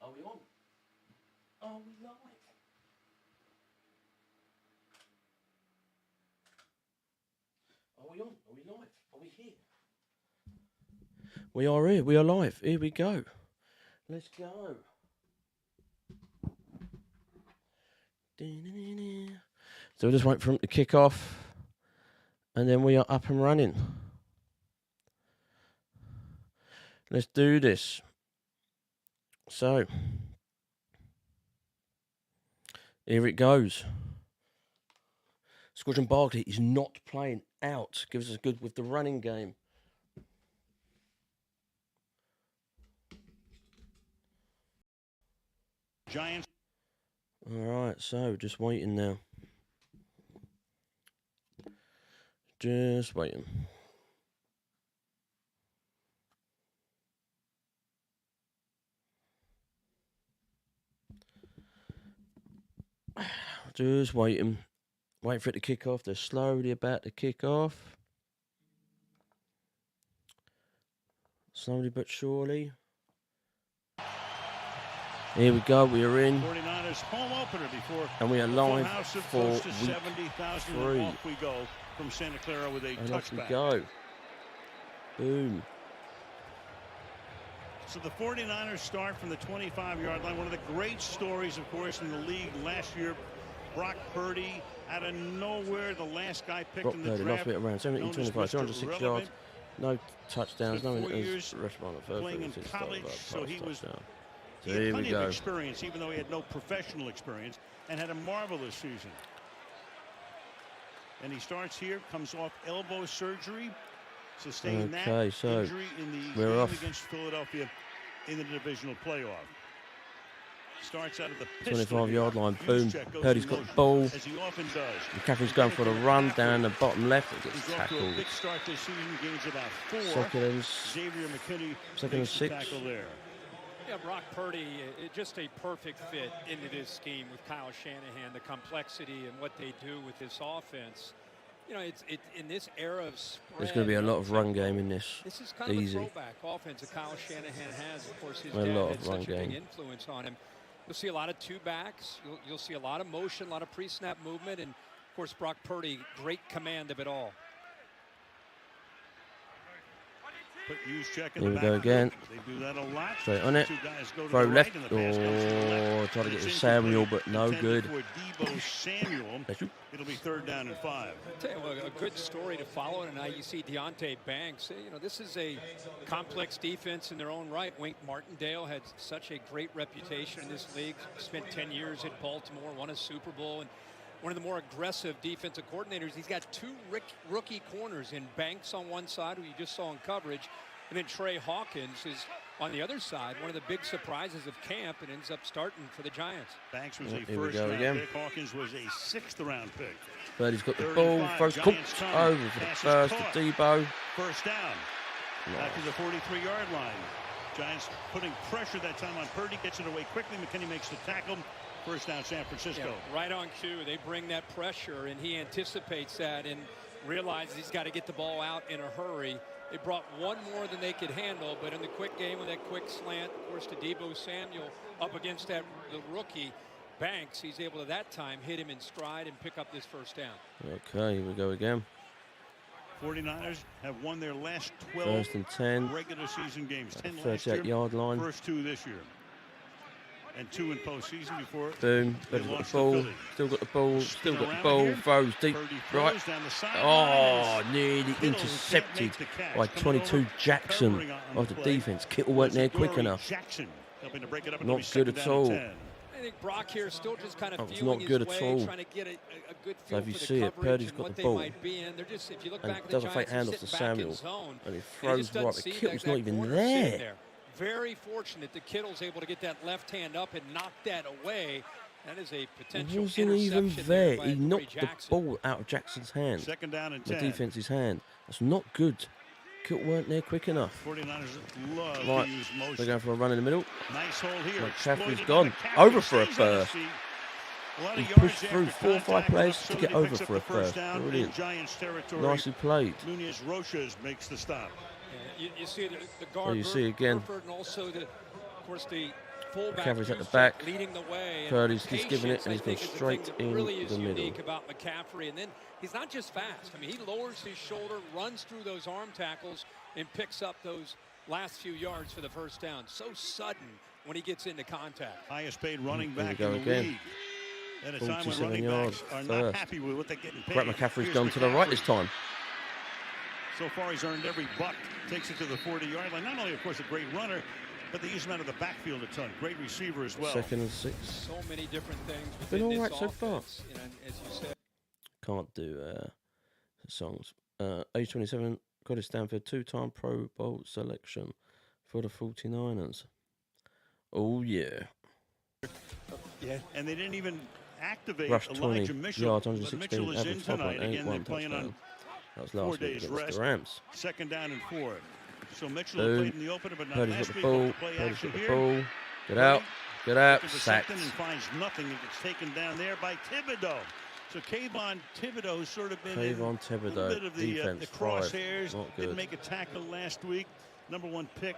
Are we on? Are we live? Are we on? Are we live? Are we here? We are here. We are live. Here we go. Let's go. So we'll just wait for him to kick off. And then we are up and running. Let's do this. So, here it goes. Squadron Barkley is not playing out. Gives us good with the running game. Giants. All right, so just waiting now. Just waiting. Just waiting. Wait for it to kick off. They're slowly about to kick off. Slowly but surely. Here we go. We are in. 49ers home opener before. And we are live for week 3. Off we go from Santa Clara with a and touchback. Off we go. Boom. So the 49ers start from the 25-yard line. One of the great stories, of course, in the league last year. Brock Purdy out of nowhere, the last guy picked in the draft. Lost a bit around 17-25, 206 yards, no touchdowns, no restaurant at first. Playing in college, so he was. So he had plenty of experience, even though he had no professional experience, and had a marvelous season. And he starts here, comes off elbow surgery, sustained that injury in the game against Philadelphia in the divisional playoff. Starts out of the 25-yard line, boom. Purdy's got the ball. As he often does. McCaffrey's going for the run down the bottom left. It gets tackled. To a big start this season, gains about 4. Xavier McKinney second and 6. Tackle there. Yeah, Brock Purdy, just a perfect fit into this scheme with Kyle Shanahan, the complexity and what they do with this offense. You know, it's in this era of spread. There's going to be a lot of run game in this. This is kind of a throwback offense that Kyle Shanahan has. Of course, his dad had such a big influence on him. You'll see a lot of two backs. You'll see a lot of motion, a lot of pre-snap movement, and of course Brock Purdy, great command of it all. Here we go again. They do that a lot. Straight on it. Throw left. Oh, try to get to Samuel, but no good. It'll be 3rd down and 5. I'll tell you what, a good story to follow, and now you see Deonte Banks. You know, this is a complex defense in their own right. Wink Martindale had such a great reputation in this league. Spent 10 years at Baltimore, won a Super Bowl, and one of the more aggressive defensive coordinators. He's got 2 rookie corners in Banks on one side, who you just saw in coverage, and then Trey Hawkins is on the other side. One of the big surprises of camp, and ends up starting for the Giants. Banks was a first-round pick. Hawkins was a 6th-round pick. But he's got the ball. First over for the first to Debo. First down. Back to the 43-yard line. Giants putting pressure that time on Purdy. Gets it away quickly. McKinney makes the tackle. First down, San Francisco. Yeah, right on cue. They bring that pressure, and he anticipates that and realizes he's got to get the ball out in a hurry. They brought one more than they could handle, but in the quick game with that quick slant, of course, to Debo Samuel up against the rookie Banks, he's able to that time hit him in stride and pick up this first down. Okay, here we go again. 49ers have won their last 12 1st and 10. regular season games. 10 38-yard line. First 2 this year. And 2 in postseason before. Boom. Got the ball. Still got the ball. Still got the ball. Throws deep. Right. Oh, nearly intercepted by 22 Jackson of the defense. Kittle weren't there quick enough. Not good at all. I think Brock here is still just kind of feeling his way, trying to get a good feel so if you for see the it, Purdy's got what the ball. They might be in. They're just, if you look and back at does the a fake Giants, handoff to Samuel. And he throws throws right. The Kittle's not even there. Very fortunate that Kittle's able to get that left hand up and knock that away. That is a potential interception. He wasn't even there. He knocked the ball out of Jackson's hand. 2nd down and 10. The defense's hand. That's not good. Kittle weren't there quick enough. 49ers love to use motion. They're going for a run in the middle. Nice hold here. McCaffrey's gone. Over for a first. He pushed through 4 or 5 players to get over for a first. Brilliant. Nicely played. Nunez Roches makes the stop. You see the guard, you see again. And also of course the fullback McCaffrey's at the back. leading the way. Purdy's just giving it, and he's going I think, straight in really the middle. Unique about McCaffrey, and then he's not just fast. I mean, he lowers his shoulder, runs through those arm tackles, and picks up those last few yards for the first down. So sudden when he gets into contact. Highest paid running back Here we in go the again. league. At a time when 47 running yards backs are not first. happy with what they're getting paid. Brett McCaffrey's Here's gone to the right this time. So far, he's earned every buck. Takes it to the 40-yard line. Not only, of course, a great runner, but they use him out of the backfield a ton. Great receiver as well. 2nd and 6. So many different things. Been within all this right so far. offense. You know, as you said. Can't do songs. Age 27, got his Stanford 2-time Pro Bowl selection for the 49ers. Oh, yeah. Yeah. And they didn't even activate Rush 20 Elijah Mitchell. yards, But 116, Mitchell is in average tonight. 5.8, Again, they're 1 playing touchdown. on That was 4 last week days against rest. the Rams. 2nd down and 4. So Mitchell Boom. played in the opener, but not Purdy's last got the week. ball. Play Purdy's action got the here. ball. Get out. Get out. Looking for Sacked. something and finds nothing and gets taken down there by Thibodeau. So Kayvon Thibodeau has sort of been Kayvon in a Thibodeau, little bit of the defense, crosshairs. not Didn't good. make a tackle last week. #1 pick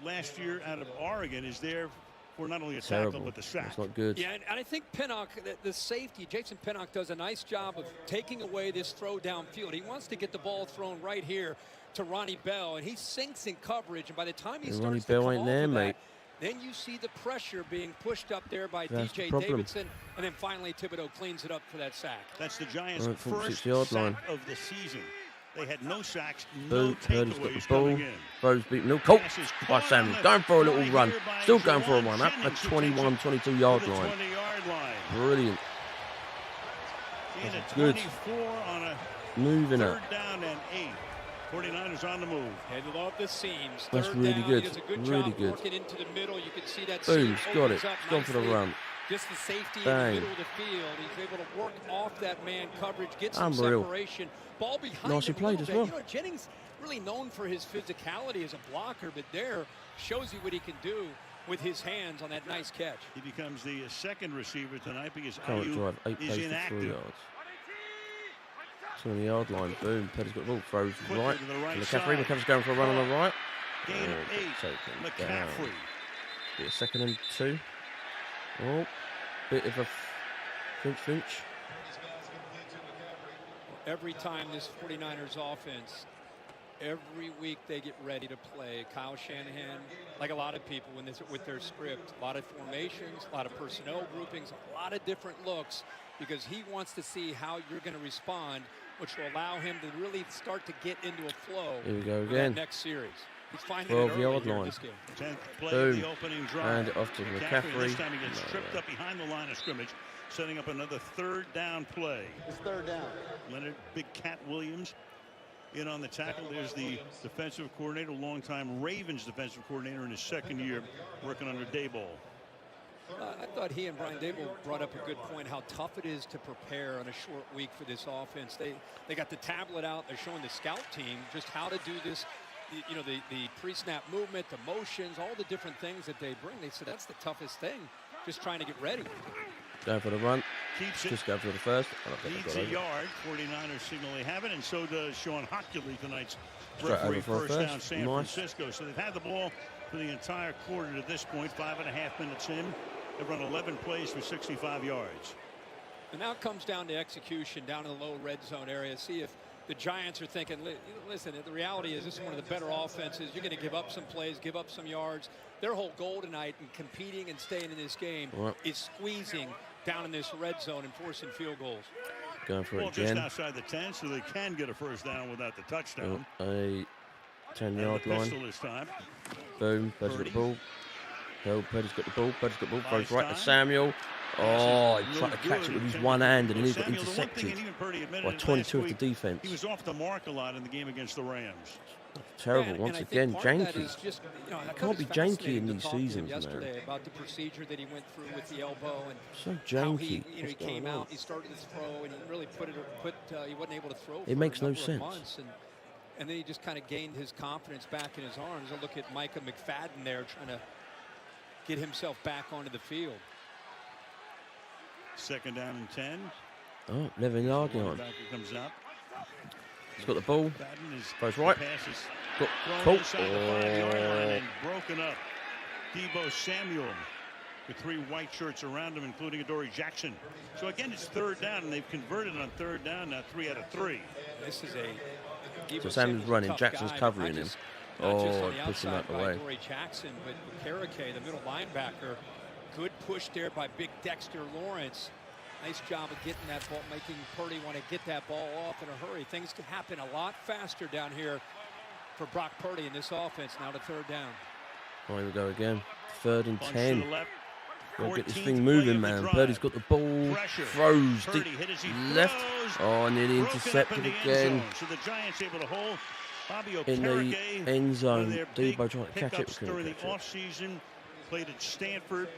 last year out of Oregon is there for not only a tackle Terrible. but the sack. That's not good. Yeah, and I think Pinnock, the safety, Jason Pinnock, does a nice job of taking away this throw downfield. He wants to get the ball thrown right here to Ronnie Bell, and he sinks in coverage. And by the time he And starts Ronnie to Bell come ain't off there, of that, mate. then you see the pressure being pushed up there by That's the DJ problem. Davidson, and then finally Thibodeau cleans it up for that sack. That's the Giants' Right, first 46-yard sack line. of the season. They had no sacks, no Boom. Purdy's got the takeaways ball. coming in. Throws beaten. No, Colt. Pass is By caught Samuel. on the Going for a little fly run. here by Still going for a Jawan run. Up Jennings, at who 21, takes it 22-yard to the line. 20-yard line. Brilliant. And a Good. 24 on a Moving up. 3rd down and 8. 49ers on the move. I love the seams. That's 3rd really down, good. He does a good Really job good. working into the middle. You can see that Boom. seam Got opens it. up Gone for the nicely. run. Just the safety Bang. in the middle of the field. He's able to work off that man coverage, get some Unreal. separation. Ball behind Nicely him a played little as bit. well. You know, Jennings really known for his physicality as a blocker, but there shows you what he can do with his hands on that nice catch. He becomes the 2nd receiver tonight because Current IU drive. 8 is plays for 3 inactive. yards. 20-yard line. Boom. Purdy's got the ball. Throws Quickly right. to the right And side. McCaffrey's going for a run on the right. Gain Oh, of 8. taken down. McCaffrey. Be a 2nd and 2. Oh, bit of a finch. Every time this 49ers offense, every week they get ready to play. Kyle Shanahan, like a lot of people with their script, a lot of formations, a lot of personnel groupings, a lot of different looks, because he wants to see how you're going to respond, which will allow him to really start to get into a flow. Here we go for again. that next series. He's finding it early 12-yard here in line. this game. 10th play Boom. of the opening drive. Hand it off to And McCaffrey. This time he gets No tripped way. up behind the line of scrimmage, setting up another 3rd down play. It's 3rd down. Leonard Big Cat Williams in on the tackle. There's the defensive coordinator, longtime Ravens defensive coordinator in his 2nd year, working under Daboll. I thought he and Brian Daboll brought up a good point, how tough it is to prepare on a short week for this offense. They got the tablet out. They're showing the scout team just how to do this. You know, the pre-snap movement, the motions, all the different things that they bring. They said that's the toughest thing, just trying to get ready. Going for the run. Keeps it. Just go for the first. And I think I Needs got a over. yard. 49ers signal they have it, and so does Sean Hockley, tonight's Straight referee. over for a First down, first. San Nice. Francisco. So they've had the ball for the entire quarter to this point. 5.5 minutes in. They've run 11 plays for 65 yards. And now it comes down to execution down in the low red zone area. See if the Giants are thinking, listen, the reality is this is one of the better offenses. You're going to give up some plays, give up some yards. Their whole goal tonight in competing and staying in this game is squeezing down in this red zone and forcing field goals. Going for Well, it just again. outside the 10, so they can get a first down without the touchdown. A 10-yard And the line. pistol this time. Boom. Purdy's got the ball. Purdy's got the ball. Purdy's got the ball. Throws right to Time. Samuel. Oh, he Real tried to catch good. it with his one hand, and then he got Samuel, the one thing, intercepted and even Purdy admitted by it 22 last of the week, defense. He was off the mark a lot in the game against the Rams. Terrible. And Once I think again, part of that janky. is just, you know, I thought Can't it be was janky fascinating in to these talk to him seasons, man. yesterday about the procedure that he went through with the elbow and So how janky. he, he What's came going on? out, he started his throw, and he really he wasn't able to throw It for makes a no number of sense. months, and then he just kind of gained his confidence back in his arms. I look at Micah McFadden there trying to get himself back onto the field. 2nd down and 10. Oh, 11-yard line. Back comes out. He's got the ball. Fadden is Goes right. passes Got thrown Colt. inside the 5-yard line Oh, and broken up. Deebo Samuel with 3 white shirts around him, including Adoree Jackson. So again, it's 3rd down, and they've converted on 3rd down now, 3 out of 3. This is a So Samuel's running, Jackson's guy, covering him. Oh, pushing out the way. Adoree Jackson, but Karake, the middle linebacker, good push there by big Dexter Lawrence. Nice job of getting that ball, making Purdy want to get that ball off in a hurry. Things can happen a lot faster down here for Brock Purdy in this offense. Now to 3rd down. Oh, here we go again. 3rd and 10. Gotta get this 14th thing moving, play of the man. drive. Purdy's got the ball. Pressure. Throws Purdy deep hit as he left. throws. Oh, nearly Broken up intercepted in the again. end zone. So the Giants able to hold Bobby In the Okereke, end one of zone. their Deebo big trying to catch it. pickups We couldn't during the catch it. offseason. Played at Stanford.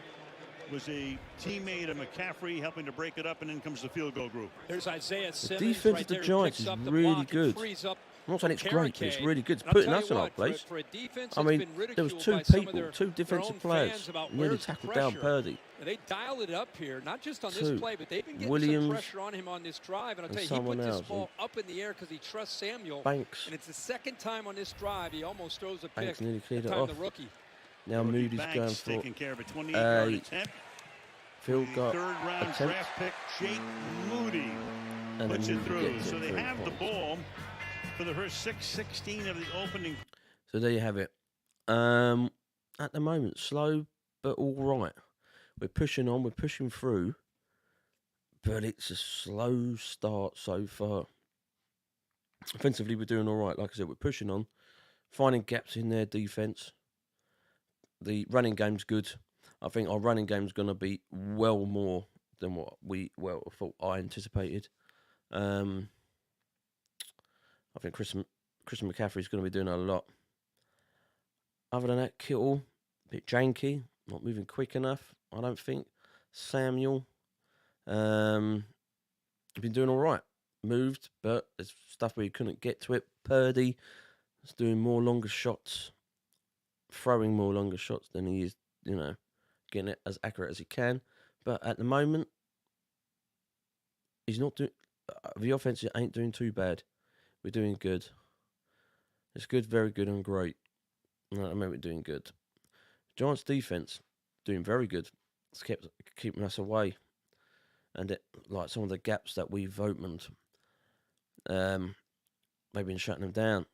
Was a teammate of McCaffrey, helping to break it up, and then comes the field goal group. There's Isaiah Simmons. defense right of the there, Giants picks is up the really block, good. frees up I'm not saying it's great, but it's really good. It's And I'll putting tell us you in our what, place. For a defense I that's mean, been there was ridiculed 2 by some of people, their 2 own defensive fans players about nearly where's the tackled down pressure. Purdy. They dialed it up here, not just on 2. this play, but they've been getting Williams some pressure on him on this drive. And I'll and tell you, he someone put this else. ball up in the air because he trusts Samuel. Banks. And it's the 2nd time on this drive he almost throws a pick. Banks nearly cleared that it time off. the rookie. Now Moody's going Banks for taking care of a 28-yard attempt. field goal 3rd round attempt. draft pick Jake Moody And puts then it through. gets So it they 3 have the points. ball for the first 6:16 of the opening. So there you have it. At the moment, slow but all right. We're pushing on, we're pushing through, but it's a slow start so far. Offensively, we're doing all right. Like I said, we're pushing on, finding gaps in their defense. The running game's good. I think our running game's going to be well more than what I anticipated. I think Christian McCaffrey's going to be doing a lot. Other than that, Kittle, a bit janky, not moving quick enough, I don't think. Samuel, been doing all right. Moved, but there's stuff where he couldn't get to it. Purdy is doing more longer shots, throwing more longer shots than he is, getting it as accurate as he can. But at the moment, he's not doing. The offense ain't doing too bad. We're doing good. It's good, very good, and great. At the moment, we're doing good. Giants defense doing very good. It's kept keeping us away, and like some of the gaps that we've opened, they've been shutting them down.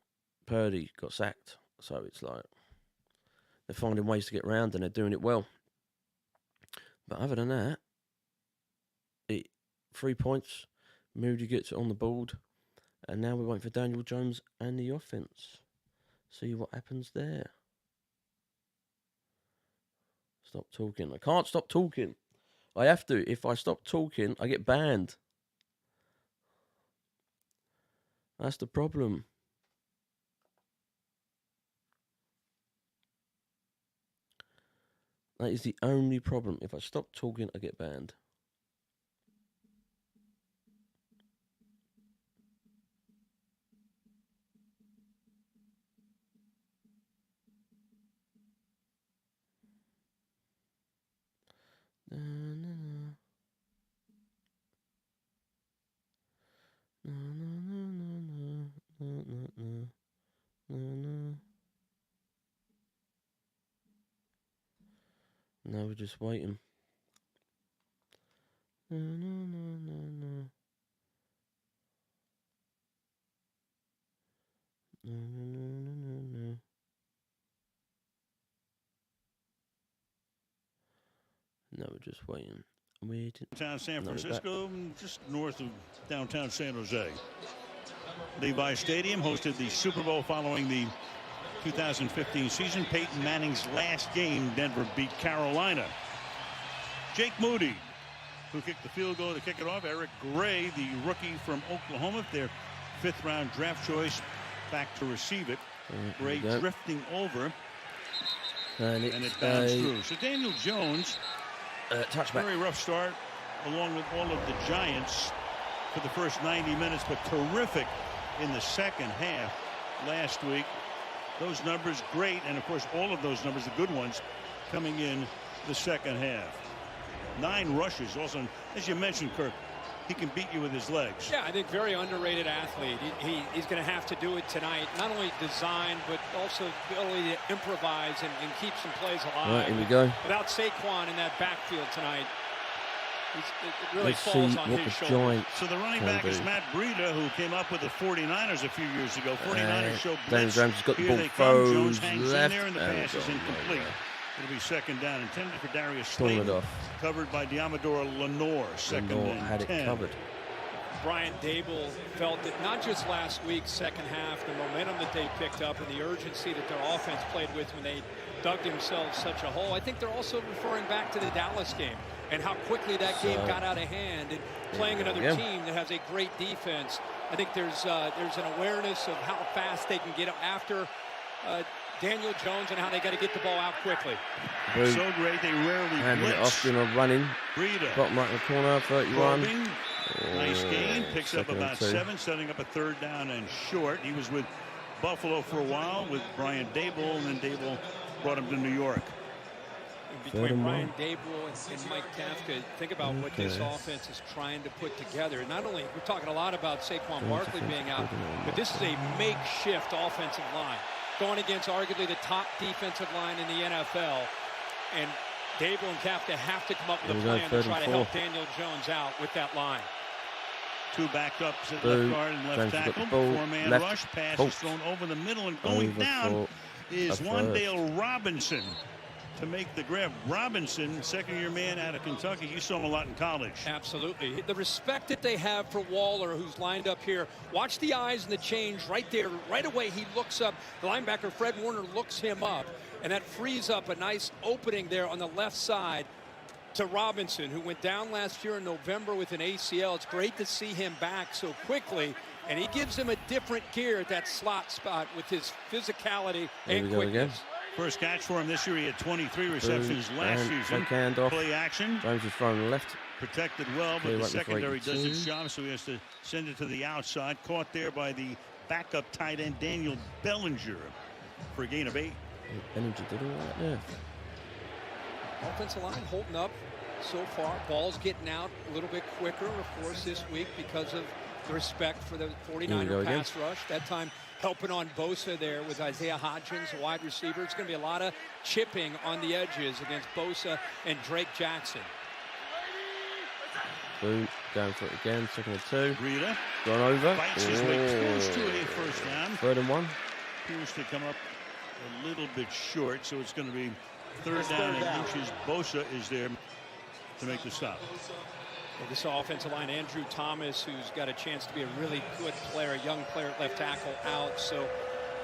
Purdy got sacked, so it's like they're finding ways to get around, and they're doing it well. But other than that, 3 points. Moody gets it on the board, and now we're waiting for Daniel Jones and the offense. See what happens there. Stop talking. I can't stop talking. I have to. If I stop talking, I get banned. That's the problem. That is the only problem. If I stop talking, I get banned. Now we're just waiting. No, we're just waiting. Downtown San Francisco, just north of downtown San Jose. Levi Stadium hosted the Super Bowl following the 2015 season. Peyton Manning's last game, Denver beat Carolina. Jake Moody, who kicked the field goal to kick it off. Eric Gray, the rookie from Oklahoma, their 5th round draft choice, back to receive it. Gray drifting over, and it bounced through. So Daniel Jones, touchback. Very rough start, along with all of the Giants for the first 90 minutes, but terrific in the second half last week. Those numbers great, and of course all of those numbers, the good ones, coming in the second half. 9 rushes. Also, as you mentioned, Kirk, he can beat you with his legs. Yeah, I think very underrated athlete. He's going to have to do it tonight. Not only design, but also ability to improvise and keep some plays alive. All right, here we go. Without Saquon in that backfield tonight, it really Let's falls see on what his the shoulders. Giants So the running can back is do. Matt Breida, who came up with the 49ers a few years ago. 49ers show Daniel blitz. Jones has got the Here ball they come. Jones froze hangs left. in there, and the pass is Oh, incomplete. no. It'll be second down, intended for Darius Pulling it Slayton, off. covered by Diamador Lenore. Second Lenore and had 10. it covered. Brian Dable felt that not just last week's second half, the momentum that they picked up and the urgency that their offense played with when they dug themselves such a hole. I think they're also referring back to the Dallas game and how quickly that game got out of hand, and playing another team that has a great defense. I think there's an awareness of how fast they can get after Daniel Jones and how they got to get the ball out quickly. So great, they rarely Handing it blitz. off, doing a running. Breida. Bottom right in the corner, 31. Probing. Nice gain, picks up second and about 2. 7, setting up a third down and short. He was with Buffalo for a while with Brian Dable, and then Dable brought him to New York. Between Brian Dable and Mike Kafka, think about what this offense is trying to put together. Not only, we're talking a lot about Saquon Barkley being out, but this is a makeshift offensive line going against arguably the top defensive line in the NFL. And Dable and Kafka have to come up with a plan to try to help Daniel Jones out with that line. Two backups at left guard and left tackle. Four-man rush. Pass is thrown over the middle, and going down is Wandale Robinson to make the grab. Robinson, second-year man out of Kentucky. You saw him a lot in college. Absolutely. The respect that they have for Waller, who's lined up here. Watch the eyes and the change right there. Right away, he looks up. The linebacker, Fred Warner, looks him up, and that frees up a nice opening there on the left side to Robinson, who went down last year in November with an ACL. It's great to see him back so quickly, and he gives him a different gear at that slot spot with his physicality and quickness. First catch for him this year. He had 23 receptions last season. Play action. Jones is throwing left. Protected well, but the secondary does its job, so he has to send it to the outside. Caught there by the backup tight end, Daniel Bellinger, for a gain of 8. Bellinger did all right there. Offensive line holding up so far. Ball's getting out a little bit quicker, of course, this week because of the respect for the 49er pass rush. That time helping on Bosa there with Isaiah Hodgins, a wide receiver. It's going to be a lot of chipping on the edges against Bosa and Drake Jackson. Boom, going for it again, second and 2. Breida gone over. Fights his way close to a first down. Third and 1. Appears to come up a little bit short, so it's going to be third down and inches. Bosa is there to make the stop. Well, this offensive line, Andrew Thomas, who's got a chance to be a really good player, a young player at left tackle, out. So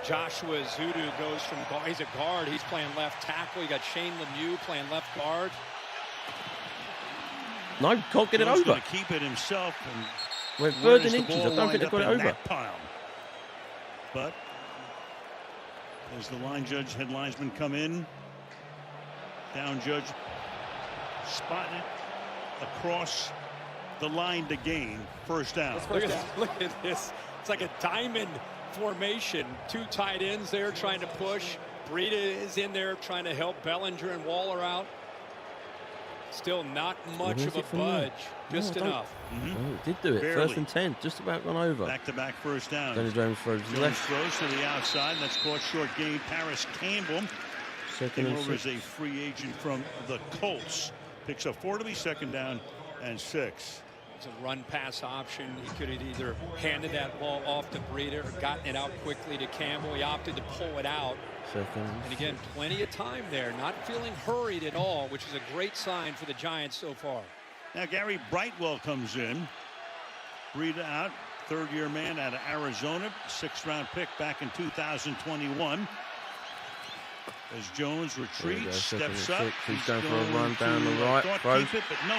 Joshua Zudu goes from guard. He's a guard. He's playing left tackle. You got Shane Lemieux playing left guard. No, can't get it over. Going to keep it himself. We're third and inches. I don't think they've got it over. But as the line judge, head linesman come in, down judge spotting it across the line to gain first down. Look at this. It's like a diamond formation. Two tight ends there trying to push. Breida is in there trying to help Bellinger and Waller out. Still not much of a budge. Just enough. Oh, it did do it. Barely. First and 10. Just about gone over. Back-to-back first down. Daniel Jones throws left. Throws to the outside. That's caught short gain. Paris Campbell Second came and over 6. as a free agent from the Colts. Picks up 4 to be second down and 6. It's a run-pass option. He could have either handed that ball off to Breida or gotten it out quickly to Campbell. He opted to pull it out. Second. And again, plenty of time there. Not feeling hurried at all, which is a great sign for the Giants so far. Now Gary Brightwell comes in. Breida out. Third-year man out of Arizona. 6th-round pick back in 2021. As Jones retreats, steps up. He's going for a run down the right. Throws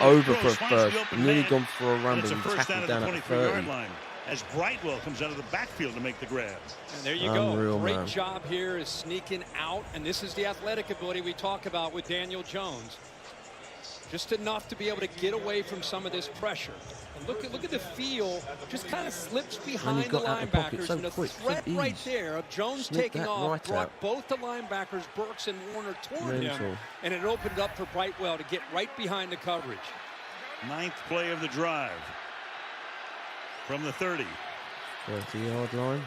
Over for a first. Nearly gone for a run, but he tackled down at the 30. line. As Brightwell comes out of the backfield to make the grab. And there you go. Great job here is sneaking out. And this is the athletic ability we talk about with Daniel Jones. Just enough to be able to get away from some of this pressure. And look at the feel. Just kind of slips behind the linebackers. And the threat right there of Jones taking off brought both the linebackers, Burks and Warner, toward him. And it opened up for Brightwell to get right behind the coverage. 9th play of the drive. from the 30. 30-yard line.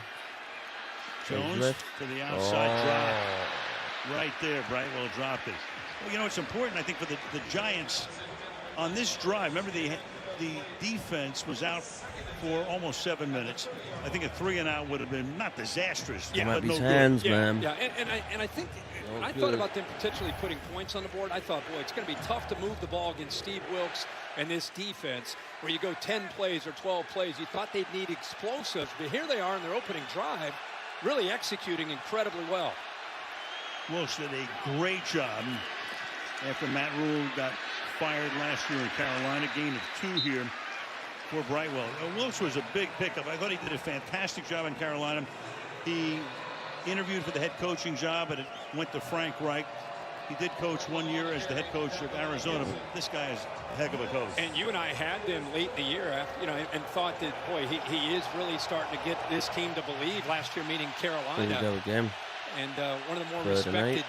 Jones left. to the outside drop. Right there, Brightwell dropped it. Well, you know, it's important, I think, for the Giants on this drive. Remember, the defense was out for almost 7 minutes. I think a 3-and-out would have been not disastrous, but no hands, good. man. Yeah, and I think I thought about them potentially putting points on the board. I thought, boy, it's going to be tough to move the ball against Steve Wilks and this defense where you go 10 plays or 12 plays. You thought they'd need explosives, but here they are in their opening drive, really executing incredibly well. Wilkes did a great job after Matt Rule got fired last year in Carolina. Gain of 2 here for Brightwell. Wilkes was a big pickup. I thought he did a fantastic job in Carolina. He interviewed for the head coaching job, and it went to Frank Reich. He did coach 1 year as the head coach of Arizona, but this guy is a heck of a coach. And you and I had them late in the year, after, you know, and thought that, boy, he is really starting to get this team to believe. Last year meeting Carolina. There you go again. And one of the more 3rd and 8. respected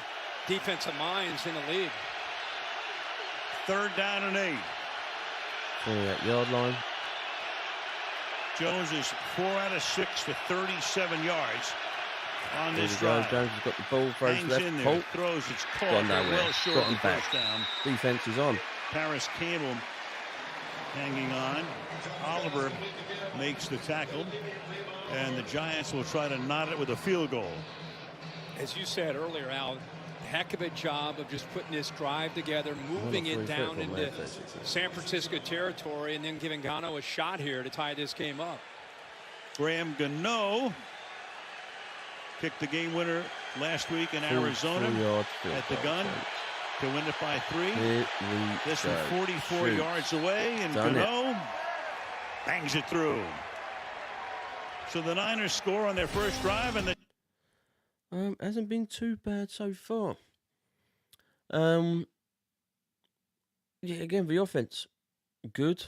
defensive minds in the league. 3rd down and 8. 28-yard line. Jones is 4 out of 6 for 37 yards on this drive. Jones has got the ball, throws Hangs left, in there, Holt. throws, it's caught. Gone nowhere. Well short Got of him the back. first down. Defense is on. Paris Campbell hanging on. Oliver makes the tackle, and the Giants will try to knot it with a field goal. As you said earlier, Al, heck of a job of just putting this drive together, moving it down into San Francisco territory, and then giving Gano a shot here to tie this game up. Graham Gano kicked the game winner last week in Arizona at the gun to win it by 3. This from 44 yards away, and Gano bangs it through. So the Niners score on their first drive, and the hasn't been too bad so far. Yeah, again, the offense good.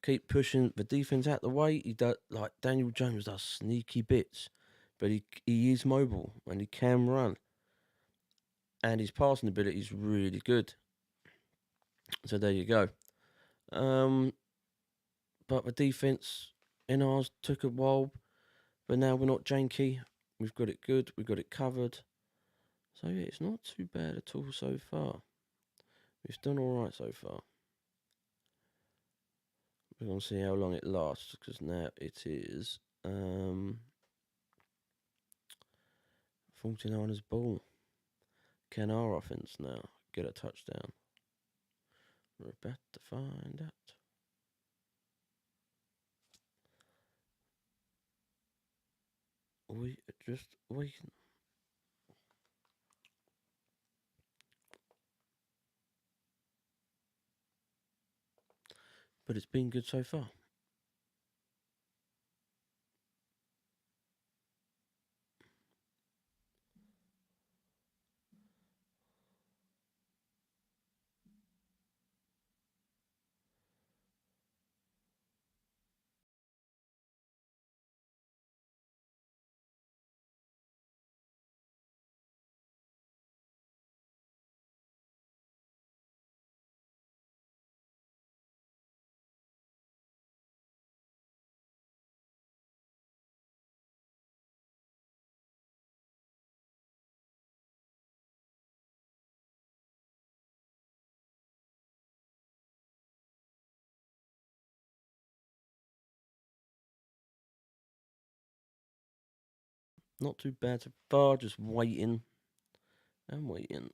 Keep pushing the defense out the way. He does, like Daniel Jones does sneaky bits, but he is mobile and he can run, and his passing ability is really good. So there you go. But the defense in ours took a while, but now we're not janky. We've got it good. We've got it covered. So yeah, it's not too bad at all so far. We've done all right so far. We're going to see how long it lasts, because now it is 49ers ball. Can our offense now get a touchdown? We're about to find out. We are just waiting. But it's been good so far. Not too bad so far, just waiting and waiting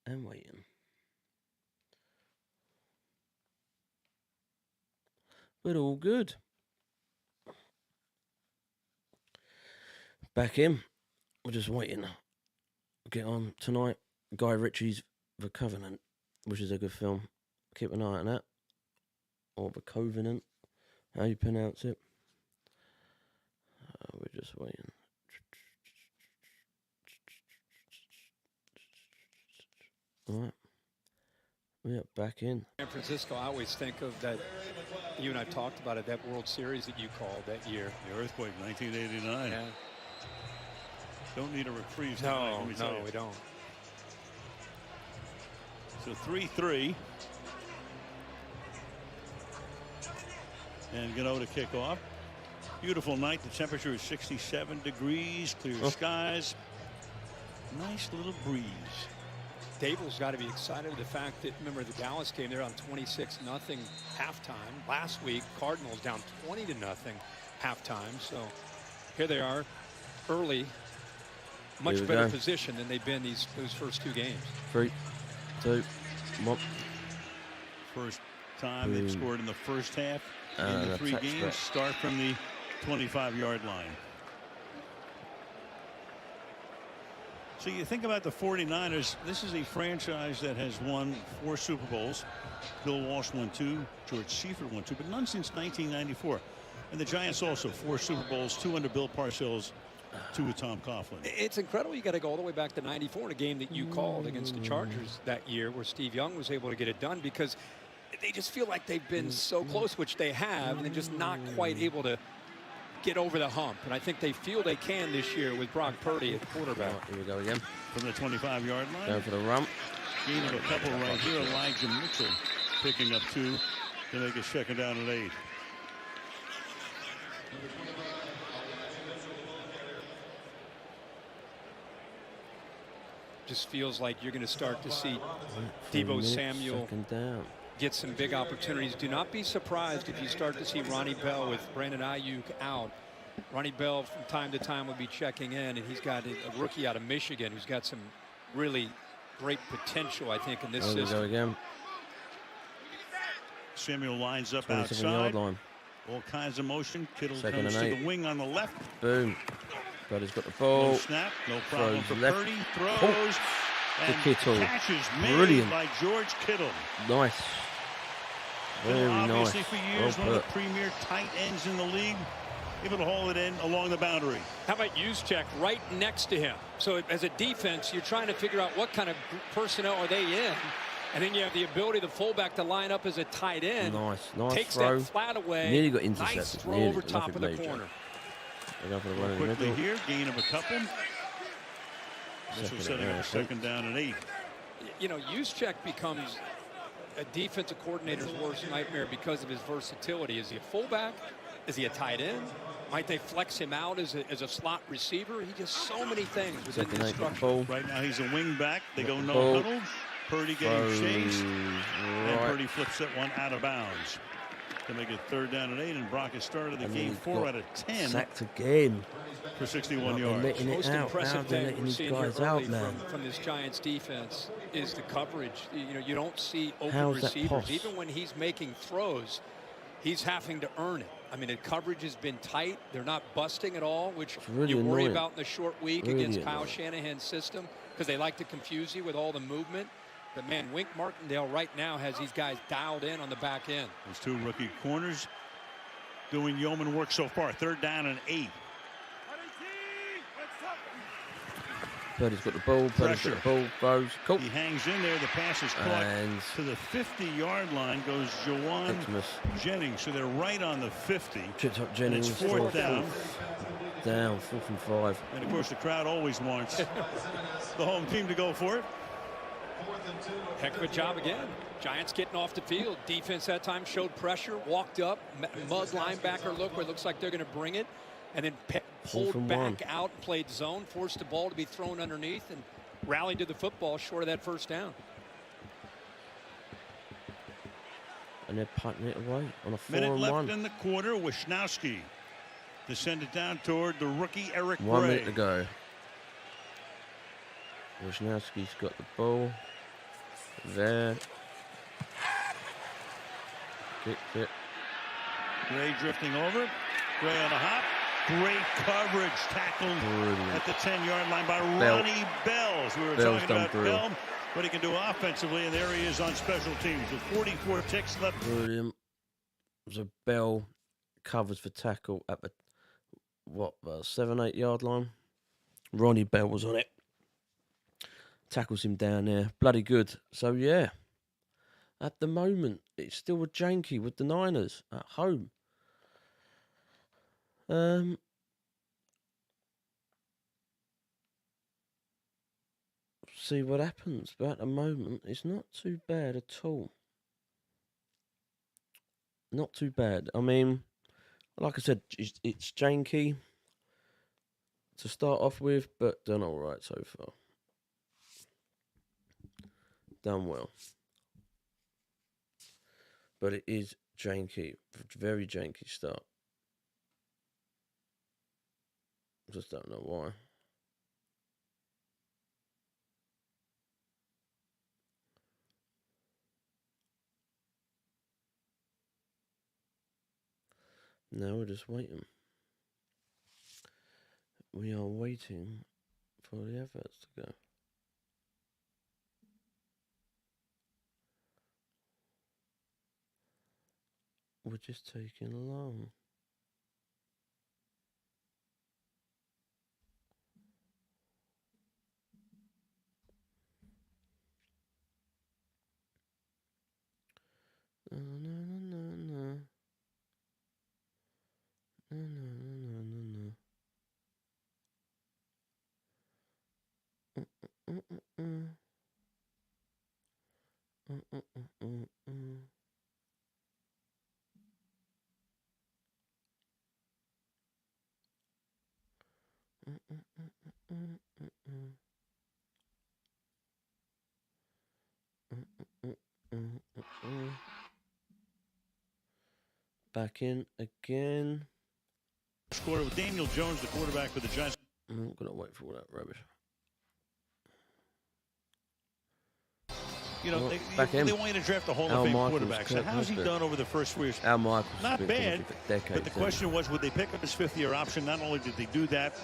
and waiting. But all good. Back in. We're just waiting. Get on tonight. Guy Ritchie's The Covenant, which is a good film. Keep an eye on that. Or The Covenant. How you pronounce it? We're just waiting. All right. We are back in. San Francisco, I always think of that, you and I talked about it, that World Series that you called that year. The earthquake, 1989. Yeah. Don't need a reprise. No, we don't. So 3-3. And Gano to kick off. Beautiful night. The temperature is 67 degrees. Clear skies. Nice little breeze. Dable's got to be excited with the fact that, remember the Dallas game, they're on 26-0 halftime. Last week, Cardinals down 20-0 halftime. So here they are early, much better position than they've been those first two games. 3, 2, 1. First time they've scored in the first half in the 3 games. Start from the 25-yard line. So you think about the 49ers, this is a franchise that has won 4 Super Bowls. Bill Walsh won 2, George Seifert won 2, but none since 1994. And the Giants also 4 Super Bowls, 2 under Bill Parcells, 2 with Tom Coughlin. It's incredible. You got to go all the way back to '94 in a game that you called against the Chargers that year, where Steve Young was able to get it done, because they just feel like they've been so close, which they have, and they're just not quite able to get over the hump. And I think they feel they can this year with Brock Purdy at quarterback. Here we go again. From the 25-yard line. Going for the rump. Gain of a couple right here. Elijah Mitchell picking up 2 to make it 2nd down and 8. Just feels like you're going to start to see Deebo Samuel get some big opportunities. Do not be surprised if you start to see Ronnie Bell with Brandon Ayuk out. Ronnie Bell from time to time will be checking in, and he's got a rookie out of Michigan who's got some really great potential, I think, in this system. Go again. Samuel lines up outside. Line. All kinds of motion. Kittle comes to the wing on the left. Boom. Purdy's got the ball. No snap. No problem for Purdy. Throws. Oh. And Kittle. Catches made Brilliant. by George Kittle. Nice. Very obviously nice. for years, one of the premier tight ends in the league. Able to haul it in along the boundary. How about Juszczyk right next to him? So as a defense, you're trying to figure out what kind of personnel are they in. And then you have the ability, the fullback, to line up as a tight end. Nice Takes throw. that flat away. Nearly got intercepted. Nice throw over top of the corner. Quickly here, gain of a couple. This will set up 2nd down and 8. You know, Juszczyk becomes a defensive coordinator's worst nightmare because of his versatility. Is he a fullback? Is he a tight end? Might they flex him out as a slot receiver? He does so many things within the structure. Right now he's a wing back. They go no huddle. Purdy getting chased. And Purdy flips that one out of bounds to make it 3rd down and 8. And Brock has started the game 4 out of 10. Sacked again. For 61 yards. Most impressive thing we're seeing here early from this Giants defense is the coverage. You know, you don't see open receivers. Even when he's making throws, he's having to earn it. I mean, the coverage has been tight. They're not busting at all, which really you worry annoying. about in the short week against Kyle Shanahan's system, because they like to confuse you with all the movement. But, man, Wink Martindale right now has these guys dialed in on the back end. Those 2 rookie corners doing yeoman work so far. 3rd down and 8. Purdy's got the ball. Purdy's got the ball. Throws. Cool. He hangs in there. The pass is caught and to the 50-yard line. Goes Jawan Jennings. So they're right on the 50. Tripped up Jennings. And it's 4th down. Down. 4th and 5. And of course the crowd always wants the home team to go for it. Heck of a job again. Giants getting off the field. Defense that time showed pressure. Walked up. Mud linebacker look where it looks like they're going to bring it. And then pulled back out and played zone, forced the ball to be thrown underneath, and rallied to the football short of that 1st down. And they're punting it away on a 4-1. Minute left in the quarter. Wisnowski to send it down toward the rookie Eric Gray. 1 minute to go. Wisnowski's got the ball. There. Kick it. Gray drifting over. Gray on a hop. Great coverage, tackled at the 10-yard line by Ronnie Bells. We were talking about Bell, what he can do offensively, and there he is on special teams with 44 ticks left. Brilliant. So Bell covers for tackle at the 7-8 yard line. Ronnie Bell was on it. Tackles him down there. Bloody good. So yeah, at the moment it's still a janky with the Niners at home. See what happens, but at the moment it's not too bad at all. not too bad. I mean, like I said, it's janky to start off with, but done all right so far. Done well. But it is janky, very janky start. Just don't know why. Now we're just waiting. We are waiting for the adverts to go. We're just taking long. No, no, no, no, no, no, no, no, no. Back in again. Scored with Daniel Jones, the quarterback for the Giants. I'm not gonna wait for all that rubbish. You know, Well, they want you to draft a Hall of Fame quarterback. So how's he done over the first 3 years? Al Michaels. Not bad, decades, but the question was, would they pick up his 5th-year option? Not only did they do that,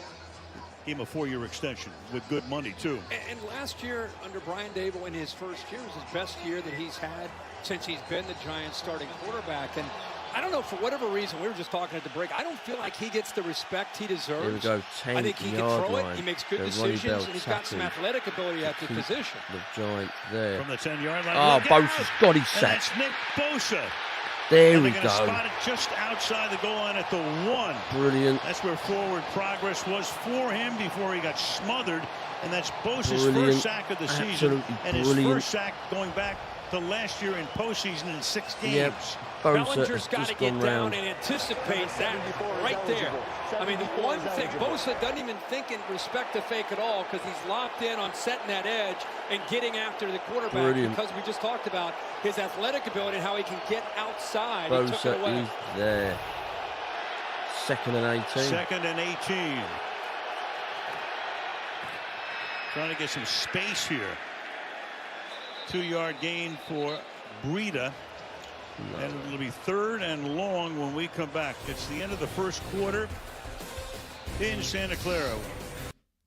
gave him a 4-year extension with good money, too. And last year, under Brian Dable, in his first year, was his best year that he's had since he's been the Giants' starting quarterback. And I don't know, for whatever reason, we were just talking at the break, I don't feel like he gets the respect he deserves. Here we go, 10 I think he can throw it, he makes good decisions, and he's got some athletic ability at the position. The Giant there. From the 10-yard line. Oh, Bosa's got his sack. That's Nick Bosa. There we go. Spot it just outside the goal line at the 1. Brilliant. That's where forward progress was for him before he got smothered. And that's Bosa's first sack of the season. And his first sack going back to last year in postseason in 6 games. Yep. Bellinger's got to get down and anticipate that right there. I mean, the one thing, Bosa doesn't even think in respect to fake at all, because he's locked in on setting that edge and getting after the quarterback. Because we just talked about his athletic ability and how he can get outside. Bosa is there. 2nd and 18. 2nd and 18. Trying to get some space here. 2-yard gain for Breida. And it'll be 3rd and long when we come back. It's the end of the first quarter in Santa Clara.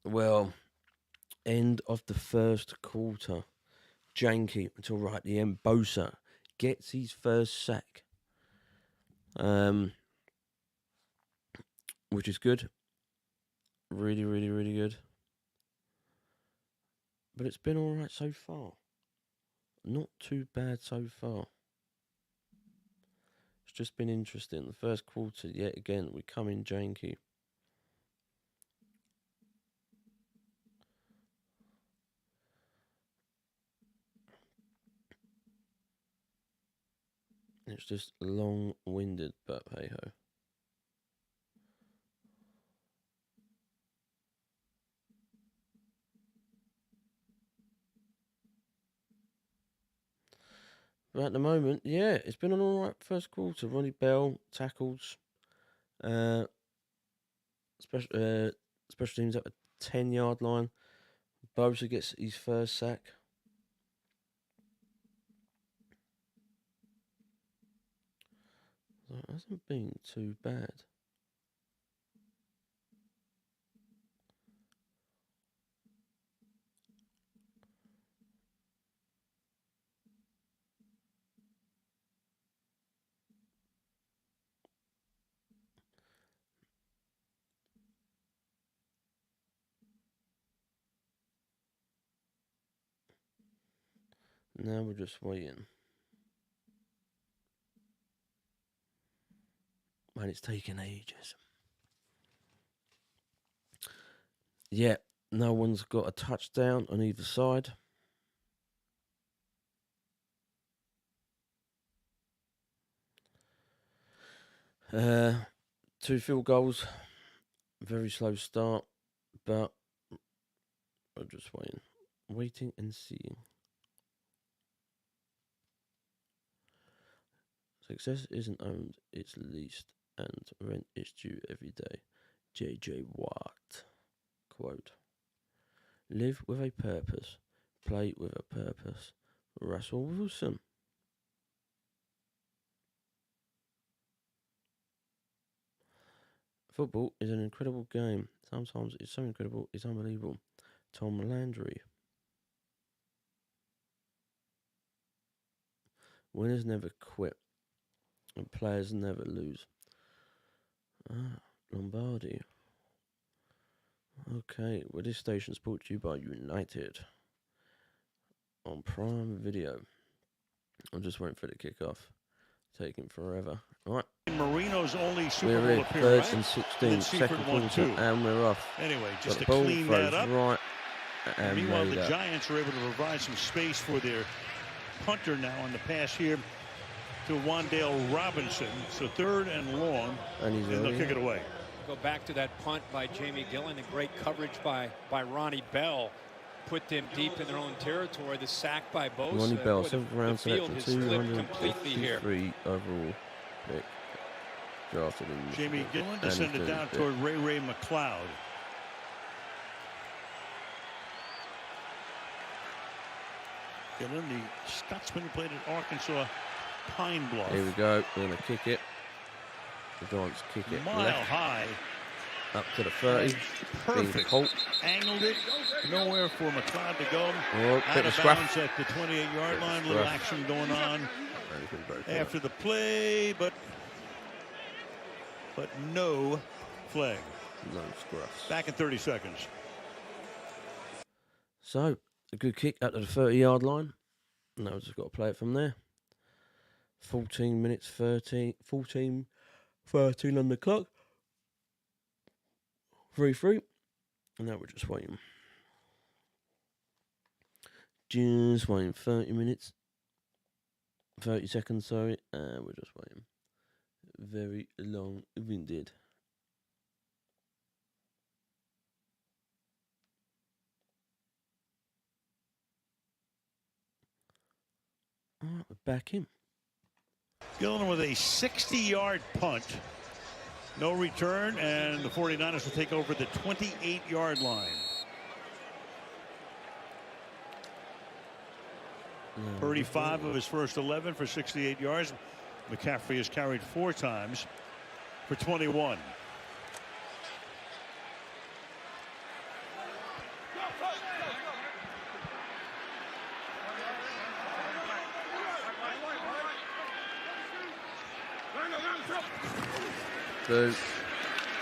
Well, end of the first quarter. Janky until right at the end. Bosa gets his first sack. Which is good. Really, really, really good. But it's been all right so far. Not too bad so far. It's just been interesting. The first quarter, yet again, we come in janky. It's just long-winded, but hey-ho. But at the moment, yeah, it's been an all right first quarter. Ronnie Bell tackles. Special teams at the 10-yard line. Bosa gets his first sack. So it hasn't been too bad. Now we're just waiting. Man, it's taking ages. Yeah, no one's got a touchdown on either side. 2 field goals. Very slow start, but I'm just waiting and seeing. Success isn't owned, it's leased, and rent is due every day. J.J. Watt. Quote. Live with a purpose. Play with a purpose. Russell Wilson. Football is an incredible game. Sometimes it's so incredible, it's unbelievable. Tom Landry. Winners never quit. And players never lose. Lombardi. Okay, well, this station's brought to you by United. On Prime Video. I'm just waiting for the kickoff. Taking forever. All right. Marino's only Super We're Bowl in appearance. 3rd and 16, second quarter, and we're off. Anyway, just Got to the ball, clean that throws up. right, and Meanwhile, made the up. Giants are able to provide some space for their punter now on the pass here to Wan'Dale Robinson. So 3rd and long, And they'll kick it away. Go back to that punt by Jamie Gillen, and great coverage by Ronnie Bell. Put them deep in their own territory. The sack by Bosa. Ronnie Bell, Boy, 7th the round field selection, has flipped completely here. 253 overall pick. Drafted in Jamie Michigan. Gillen And descended 3rd down pick. toward Ray McLeod. Gillen, the Scotsman who played at Arkansas Pine Bluff. Here we go. We're going to kick it. The Giants kick it Mile left high. up to the 30. Being Perfect. Colt. Angled it. Nowhere for McLeod to go. Oh, Out bit of of scruff. bounds at the 28-yard line. A little Scruff. action going on And he's been broken after the play, but no flag. up. No scruffs. Back in 30 seconds. So, a good kick out to the 30-yard line. Now we've just got to play it from there. 14 minutes, 13 on the clock. 3-3. And now we're just waiting. Just waiting 30 minutes. 30 seconds, sorry. And we're just waiting. Very long-winded. Alright, we're back in. Gillen with a 60-yard punt. No return, and the 49ers will take over the 28-yard line. Purdy 5 of his first 11 for 68 yards. McCaffrey has carried 4 times for 21. Two.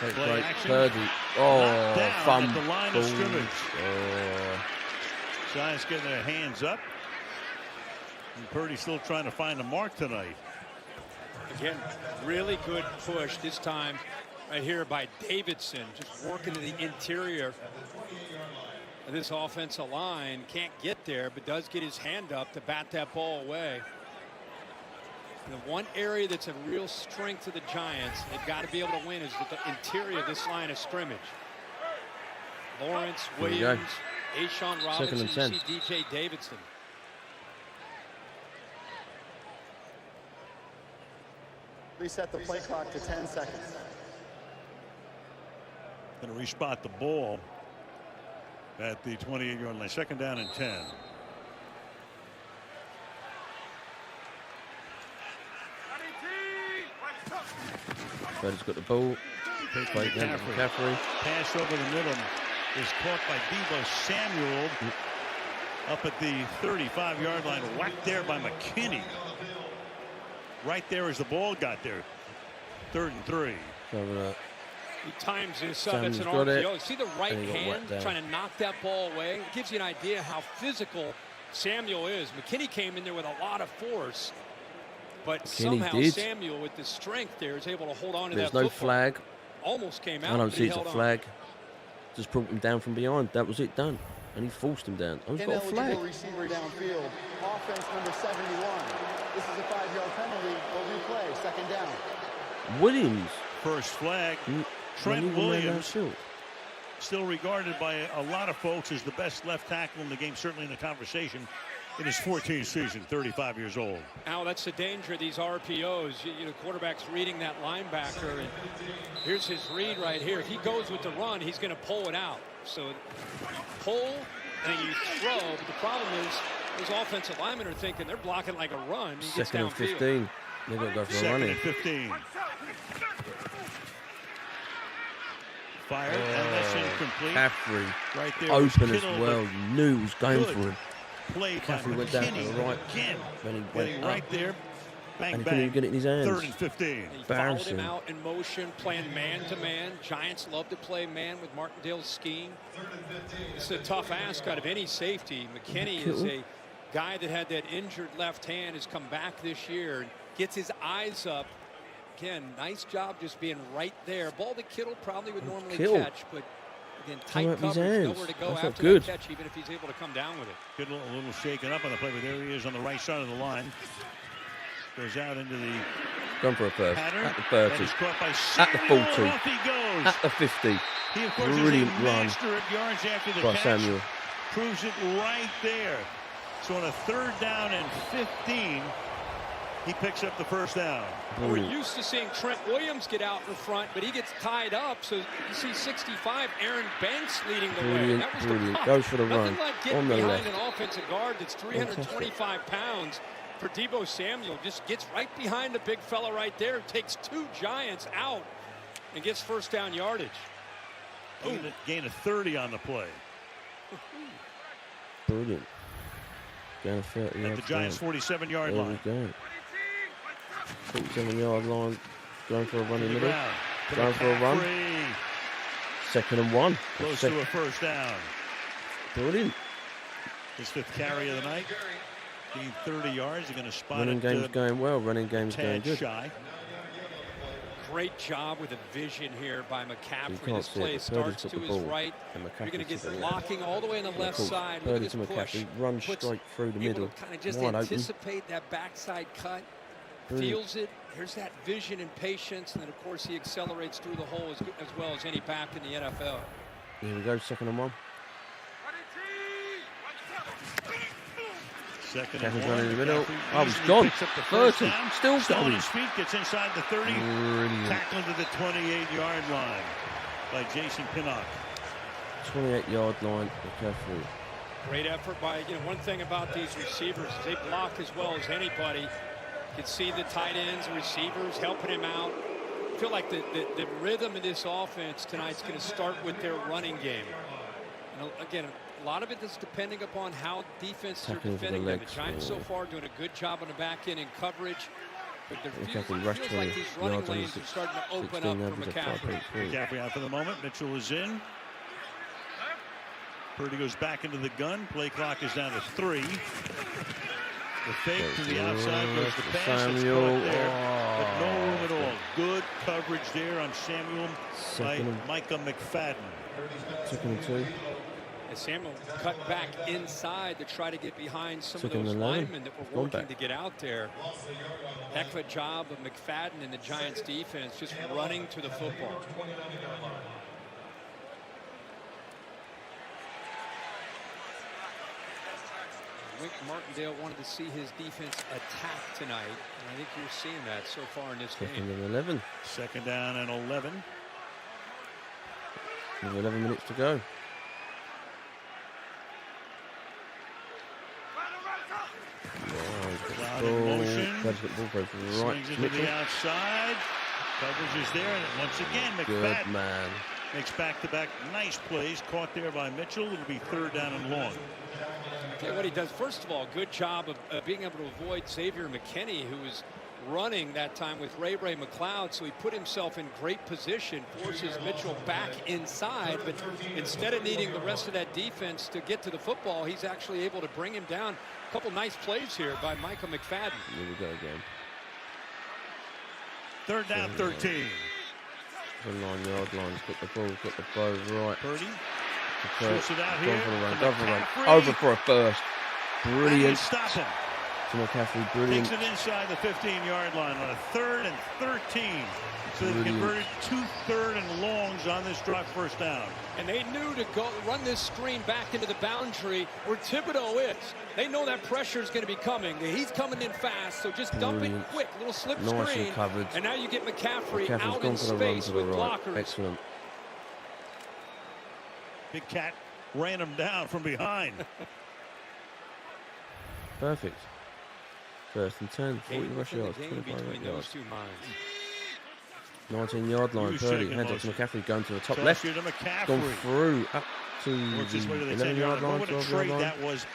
Take Play break. action. Purdy. Knocked Oh, down fumble. at the line of scrimmage. Oh. Giants getting their hands up. And Purdy still trying to find a mark tonight. Again, really good push this time right here by Davidson, just working to the interior of this offensive line. Can't get there, but does get his hand up to bat that ball away. The one area that's a real strength of the Giants, they've got to be able to win, is the interior of this line of scrimmage. Lawrence, Here we Williams, Ashawn Second Robinson, and 10. you see DJ Davidson. Reset the play clock to 10 seconds. Going to respot the ball at the 28-yard line. 2nd down and 10. Purdy's got the ball. Right down to McCaffrey. Pass over the middle is caught by Deebo Samuel up at the 35-yard line. Whacked there by McKinney. Right there as the ball got there. 3rd and 3. So, He times this up. That's an Sam's got it. RPO. See the right And he got hand whacked down. trying to knock that ball away? It gives you an idea how physical Samuel is. McKinney came in there with a lot of force, but somehow did. Samuel, with the strength there, is able to hold on to there's that no football. flag. Almost came out. I don't but see he it's a held on. flag. Just brought him down from behind. That was it, done. And he forced him down. Oh, he's got a flag. Ineligible receiver downfield. Offense number 71. This is a 5-yard penalty. Will replay. 2nd down. Williams. First flag. Trent Williams, still regarded by a lot of folks as the best left tackle in the game, certainly in the conversation. In his 14th season, 35 years old. Now that's the danger of these RPOs. You know, quarterback's reading that linebacker, and here's his read right here. If he goes with the run, he's going to pull it out. So pull, and you throw. But the problem is, those offensive linemen are thinking they're blocking like a run. He gets Second and 15. They're going to go for a running. Second and 15. Fired, and that's incomplete. Caffrey, right there, open as well. Knew he was going for him. Play Caffrey went down to the right. Again, Then he went right up. there. Bang, And he bang. couldn't even get it in his hands. 3rd and 15. He followed him out in motion, playing man-to-man. Giants love to play man with Martindale's scheme. It's a tough ask out of any safety. McKinney is a guy that had that injured left hand, has come back this year and gets his eyes up. Again, nice job just being right there. Ball that Kittle probably would normally catch, but again, tight coverage, nowhere to go after that catch, even if he's able to come down with it. Kittle a little shaken up on the play, but there he is on the right side of the line. Goes out into the Gone for a first. pattern. At the 30. Caught by At the 40. Off he goes. At the 50. He, of course, Brilliant is a run master at yards after the by catch. Samuel. Proves it right there. So on a 3rd down and 15, he picks up the first down. We're used to seeing Trent Williams get out in front, but he gets tied up. So you see 65, Aaron Banks leading the way. That was Brilliant. The Goes for the Nothing run. like getting On the behind left. an offensive guard that's 325 pounds. For Deebo Samuel, just gets right behind the big fella right there, takes 2 Giants out, and gets first down yardage. Gain of 30 on the play. Brilliant. Going 30 At the Giants' 47-yard line. There we go. 47-yard line. Going for a run in the middle. Going for a run. 2nd and 1. Close to a first down. Brilliant. His 5th carry of the night. Gained 30 yards. They're going to spot Running it. game's going well. Running game's going good. Shy. Great job with the vision here by McCaffrey. can't This see play it. starts Purdy's to got his the ball, right. and You're going to McCaffrey's get got the blocking all the way on the left side. Look Purdy at to this push. McCaffrey. Runs straight through the middle. Kind of just Wide anticipate that backside cut. Brilliant. Feels it. Here's that vision and patience. And then, of course, he accelerates through the hole as well as any back in the NFL. Here we go. 2nd and 1. Second Caffrey's and running 1. in the middle. McCaffrey Oh, he's easily gone. picks up the first 30. down. Still on going. his feet. Gets inside the 30. Brilliant. Tackled to the 28-yard line by Jason Pinnock. 28-yard line. McCaffrey. Great effort by, one thing about these receivers is they block as well as anybody. You can see the tight ends, the receivers helping him out. I feel like the rhythm of this offense tonight is going to start with their running game. Again, a lot of it is depending upon how defenses are defending them. The Giants so far doing a good job on the back end in coverage. But there feels like these running lanes are starting to open up for McCaffrey. McCaffrey out for the moment. Mitchell is in. Purdy goes back into the gun. Play clock is down to 3. The fake to the outside goes the pass. Samuel. But no room at all. Good coverage there on Samuel by Micah McFadden. 2nd and 2. And Samuel cut back inside to try to get behind some of 2nd and those 11. linemen that were working to get out there. Heck of a job of McFadden and the Giants defense just running to the football. Wink Martindale wanted to see his defense attack tonight, and I think you're seeing that so far in this 2nd game. and 11. 2nd down and 11. With 11 minutes to go. Cloud in motion. Right. Swings it to the outside. Coverage is there, and once again, McFadden Good man. makes back-to-back nice plays. Caught there by Mitchell. It'll be 3rd down and long. Okay, what he does, first of all, good job of being able to avoid Xavier McKinney, who was running that time with Ray McLeod, so he put himself in great position, forces Mitchell back inside, but instead of needing the rest of that defense to get to the football, he's actually able to bring him down. A couple nice plays here by Micah McFadden. Here we go again. 3rd down, 13. The 9-yard line. Got the ball, got the bow right. Purdy Okay. switches it out Gone here. for the run, to gone for the run. McCaffrey. Over for a first. And Brilliant. stop him. to McCaffrey, brilliant. Takes it inside the 15-yard line on a 3rd and 13. So they've converted 2 3rd and longs on this drive, first down. And they knew to go run this screen back into the boundary where Thibodeau is. They know that pressure is going to be coming. He's coming in fast, so just dump it quick, little slip Nice screen. and covered. And now you get McCaffrey out gone in for the run space to the with right. blockers. Excellent. Big Cat ran him down from behind. Perfect. 1st and 10, 40 rush yards, Game 25 between yards. those two minds. 19-yard line, Huge Purdy. second Hands off to motion. McCaffrey, going to the top Toss left. here to McCaffrey. Gone through up to Works his way to the 11-yard 10-yard line, What a 12-yard trade line. that was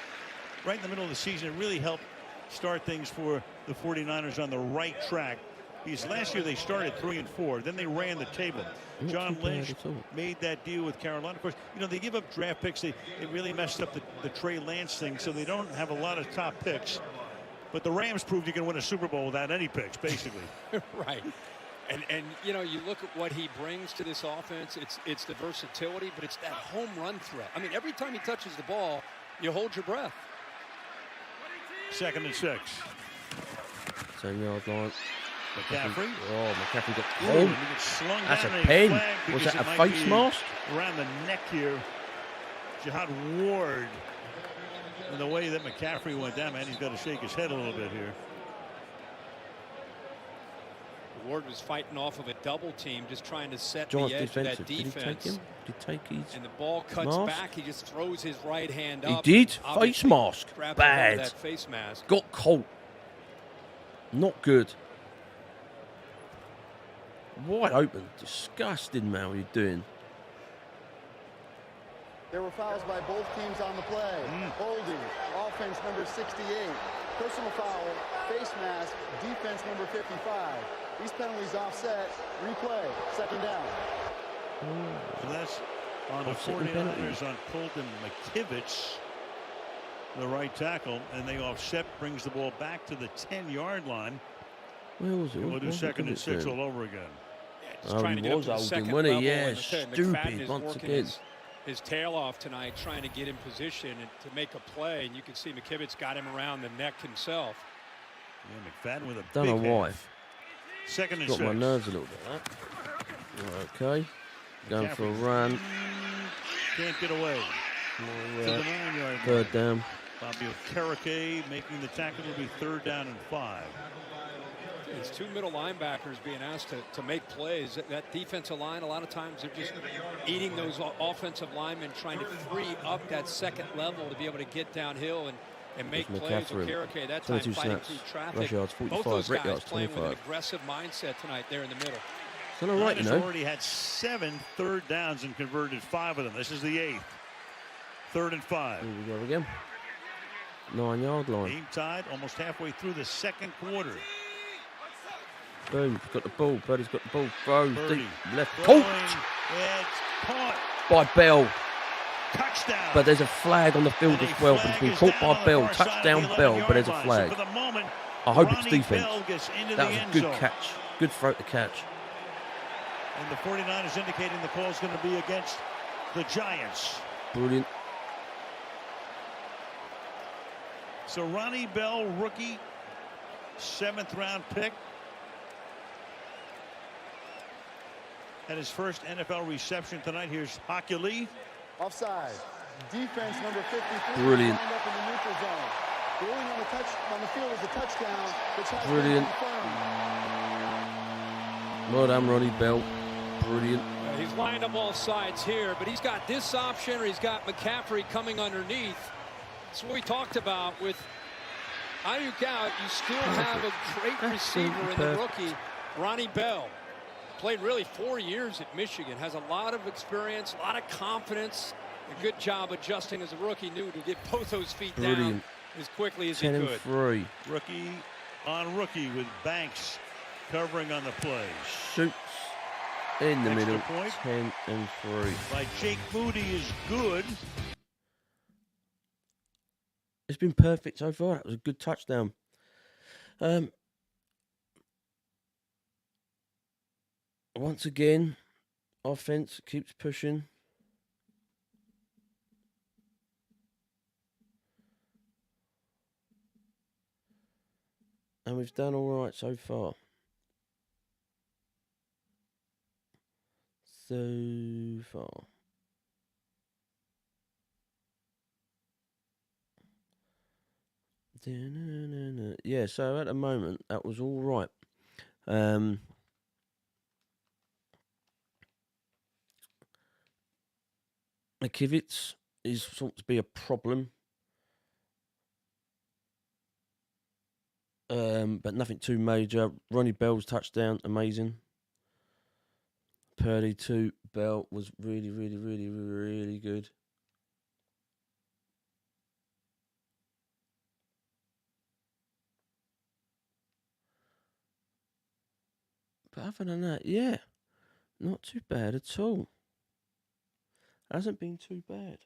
right in the middle of the season. It really helped start things for the 49ers on the right track. Because last year they started 3-4. Then they ran the table. Not John too bad Lynch at all. made that deal with Carolina. Of course, you know, they give up draft picks. They really messed up the Trey Lance thing, so they don't have a lot of top picks. But the Rams proved you can win a Super Bowl without any picks, basically. Right. And you know, you look at what he brings to this offense. It's the versatility, but it's that home run threat. I mean, every time he touches the ball, you hold your breath. 2nd and 6. 10-yard line. McCaffrey. Oh, McCaffrey got Ooh, home. he gets slung That's down a and pen. flagged Was because that it a might face be mask? around the neck here. Jihad Ward. And the way that McCaffrey went down, man, he's got to shake his head a little bit here. Ward was fighting off of a double team, just trying to set Giants the edge of that defensive. Did he take defense. him? Did he take his And the ball cuts mask? back. He just throws his right hand He up. did. Face Obviously mask. grabs hold of Bad. that face mask. Got caught. Not good. Wide open. Disgusting, man, what you're doing. There were fouls by both teams on the play. Holding, offense number 68. Personal foul, face mask, defense number 55. These penalties offset, replay, 2nd down. So that's on the Offsetting 49ers penalties. on Colton McKivitz, the right tackle, and they offset, brings the ball back to the 10-yard line. Where was it? And we'll do What 2nd and 6 then? all over again. Just Oh, trying he to get up was to the holding, second wasn't he? level, Yeah, and McFadden stupid is once working again. his tail off tonight, trying to get in position and to make a play. And you can see McKivitz got him around the neck himself. Yeah, McFadden with a Don't big know why. half. 2nd and Got 6. my nerves a little bit. That. Okay. Going for a run. Can't get away. To the 9-yard line. 3rd down. Bobby Okereke making the tackle. Will be 3rd down and 5. It's 2 middle linebackers being asked to make plays. That defensive line, a lot of times they're just eating those offensive linemen, trying to free up that second level to be able to get downhill and make plays. Okereke that time 22 fighting snaps, through rush traffic. yards, Both 45, those rep guys yards, playing with an 25. aggressive mindset tonight there in the middle. It's all right, you Niners know. already had 7 3rd downs and converted 5 of them. This is the 8th. 3rd and 5. Here we go again. 9-yard line. Game tied almost halfway through the 2nd quarter. Boom. Got the ball. Purdy's got the ball. Throws Purdy deep left. throwing. Caught It's caught. by Bell. Touchdown. But there's a flag on the field And as a well. But flag it's been is caught down on by the Bell. far side of Touchdown the Bell. 11-yard But there's a line. flag. So for the moment, I hope it's Ronnie defense. Bell gets into That the was a end good zone. catch. Good throw to catch. And the 49ers indicating the call is going to be against the Giants. Brilliant. So Ronnie Bell, rookie, 7th round pick. Had his first NFL reception tonight. Here's Hockley. Offside. Defense number 53. Brilliant. Lined up in the neutral zone. Going on the field is a touchdown, which has Brilliant. been confirmed. Well done, Ronnie Bell. Brilliant. He's lined up all sides here, but he's got this option, or he's got McCaffrey coming underneath. That's what we talked about with Ayuk out. You still have a great receiver in the rookie, Ronnie Bell. Played really 4 years at Michigan, has a lot of experience, a lot of confidence. A good job adjusting as a rookie, knew to get both those feet down as quickly as he 10 and could. 3. Rookie on rookie with Banks covering on the play. Shoots in the Extra middle. point. 10 and 3. By Jake Moody is good. It's been perfect so far. That was a good touchdown. Once again, offense keeps pushing. And we've done all right so far. So far. Yeah, so at the moment, that was all right. The Kivitz is thought to be a problem. But nothing too major. Ronnie Bell's touchdown, amazing. Purdy 2, Bell was really, really, really, really good. But other than that, yeah, not too bad at all. Hasn't been too bad.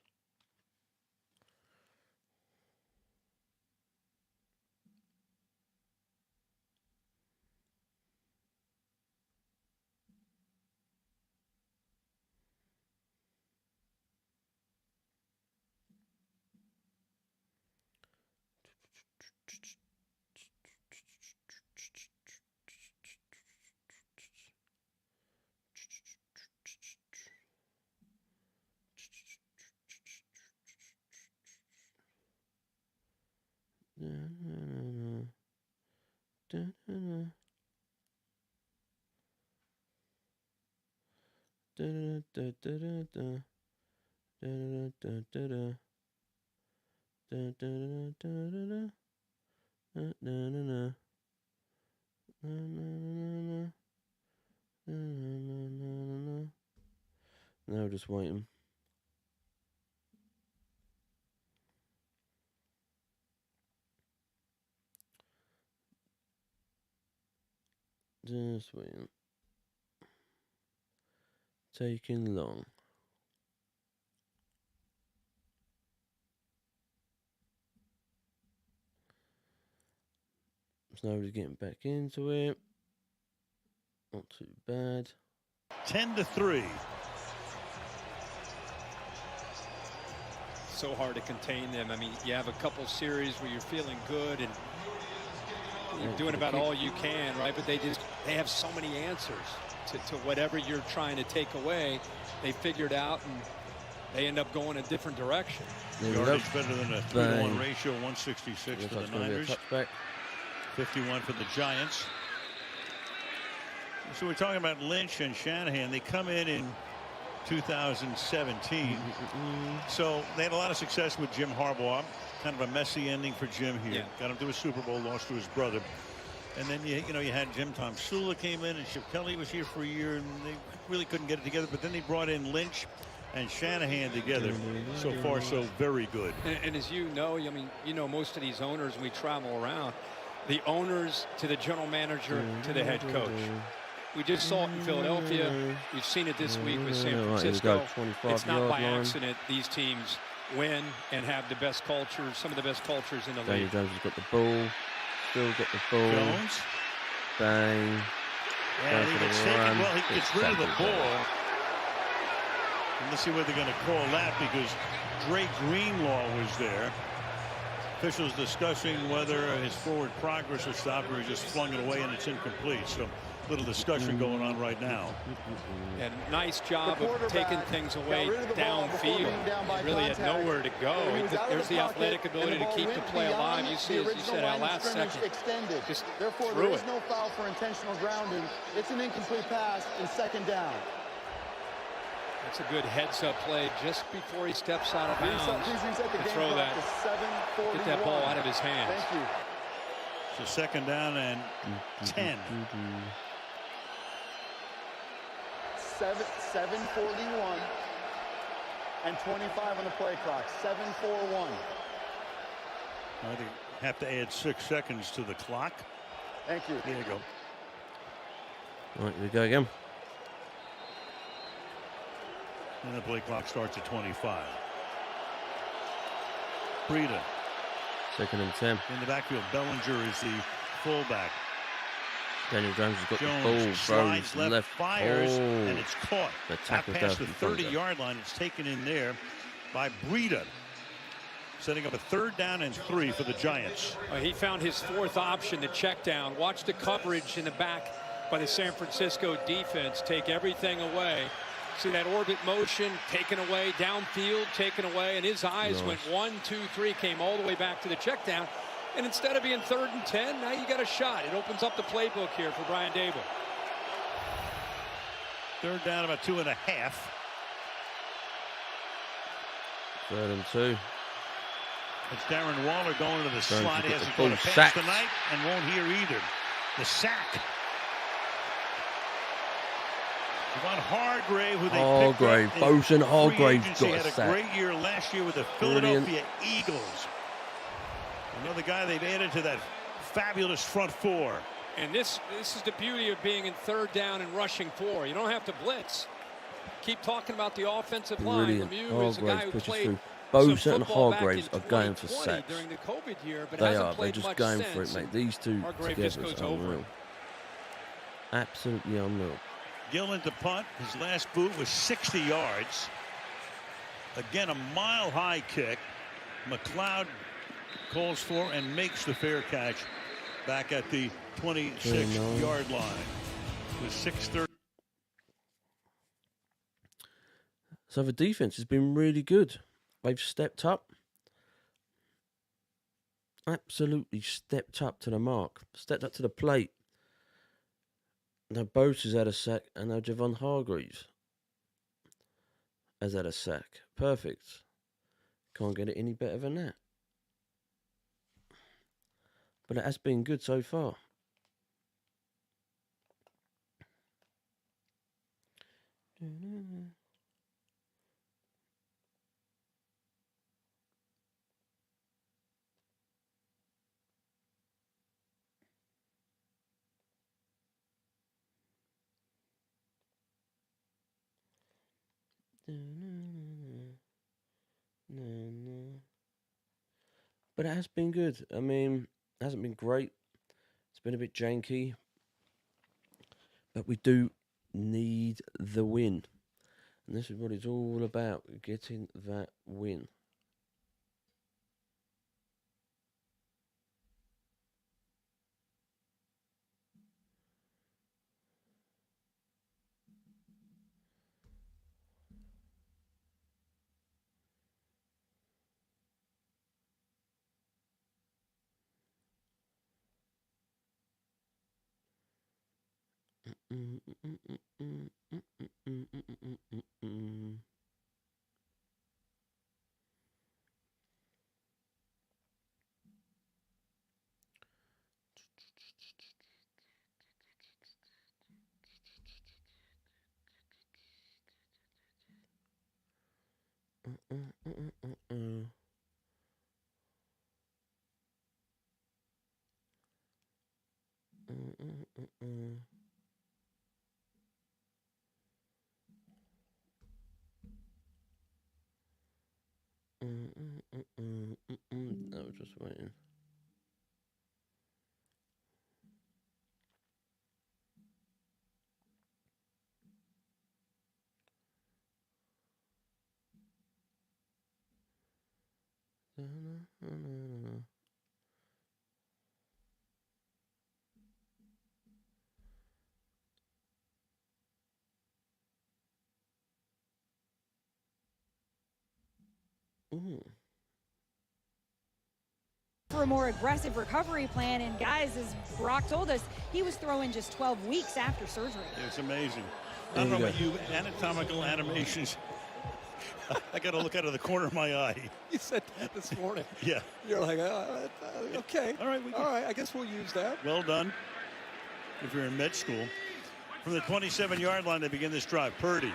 No, just waiting. Just waiting. Taking long. So nobody's getting back into it. Not too bad. 10-3. So hard to contain them. I mean, you have a couple series where you're feeling good and you're doing about all you can, right? But they have so many answers to whatever you're trying to take away. They figured out and they end up going a different direction. Yardage better than a 3-to-1 ratio, 166 for the Niners. 51 for the Giants. So we're talking about Lynch and Shanahan. They come in 2017. So they had a lot of success with Jim Harbaugh. Kind of a messy ending for Jim here. Yeah. Got him to a Super Bowl, lost to his brother. And then you had Jim Tom Sula came in, and Chip Kelly was here for a year, and they really couldn't get it together. But then they brought in Lynch and Shanahan together. So far, so very good. And as you know, I mean, most of these owners, we travel around. The owners to the general manager to the head coach. We just saw it in Philadelphia. We've seen it this week with San Francisco. It's not by accident these teams win and have the best cultures, some of the best cultures in the league. Jones has got the ball. Still got the ball. Jones. Bang. And he gets taken. Well, he gets rid of the ball. And let's see what they're going to call that, because Dre Greenlaw was there. Officials discussing whether his forward progress was stopped or he just flung it away and it's incomplete. So a little discussion going on right now. And nice job of taking things away downfield. He really had nowhere to go. There's the athletic ability to keep the play alive. You see, as you said, that last second, just therefore, there is no foul for intentional grounding. It's an incomplete pass and second down. That's a good heads-up play just before he steps out of bounds to throw that, get that ball out of his hands. Thank you. So second down and 10. 7:41 and 25 on the play clock. 7:41. I think have to add 6 seconds to the clock. Thank you. There you go. All right, here we go again. And the play clock starts at 25. Breida. Second and 10. In the backfield, Bellinger is the fullback. Daniel Jones has got Jones the ball, slides throws left, fires, oh. and it's caught. The Not tackle past the down from 30-yard line. It's taken in there by Breida. setting up a 3rd down and 3 for the Giants. He found his 4th option, the check down. Watch the coverage in the back by the San Francisco defense take everything away. See that orbit motion taken away, downfield taken away, and his eyes went 1, 2, 3, came all the way back to the check down. And instead of being 3rd and 10, now you got a shot. It opens up the playbook here for Brian Dable. 3rd down, about 2.5. 3rd and 2. It's Darren Waller going to the slot. He hasn't got a pass sacked tonight and won't hear either. The sack. Yvonne Hargrave, who they picked up. Bosun Hargrave got a had a sack. great year last year with the Philadelphia Eagles. Another guy they've added to that fabulous front 4. And this is the beauty of being in 3rd down and rushing 4. You don't have to blitz. Keep talking about the offensive line. Lemieux is a guy who played Bosun and Hargraves are going for sacks. During the COVID year, but they hasn't are. played They're just much going since. for it, mate. These two Hargrave together just is goes unreal. over. Absolutely unreal. Gillen to punt. His last boot was 60 yards. Again, a mile-high kick. McLeod calls for and makes the fair catch back at the 26-yard line. With 6:30. So the defense has been really good. They've stepped up. Absolutely stepped up to the mark. Stepped up to the plate. Now Bose has had a sack, and now Javon Hargreaves has had a sack. Perfect. Can't get it any better than that. But it has been good so far. But it has been good. I mean, it hasn't been great. It's been a bit janky. But we do need the win. And this is what it's all about, getting that win. I was just waiting. For a more aggressive recovery plan, and guys, as Brock told us, he was throwing just 12 weeks after surgery. It's amazing. I don't know about you, anatomical animations. I got to look out of the corner of my eye. You said that this morning. Yeah. You're like, okay. All right, I guess we'll use that. Well done. If you're in med school. From the 27-yard line, they begin this drive. Purdy.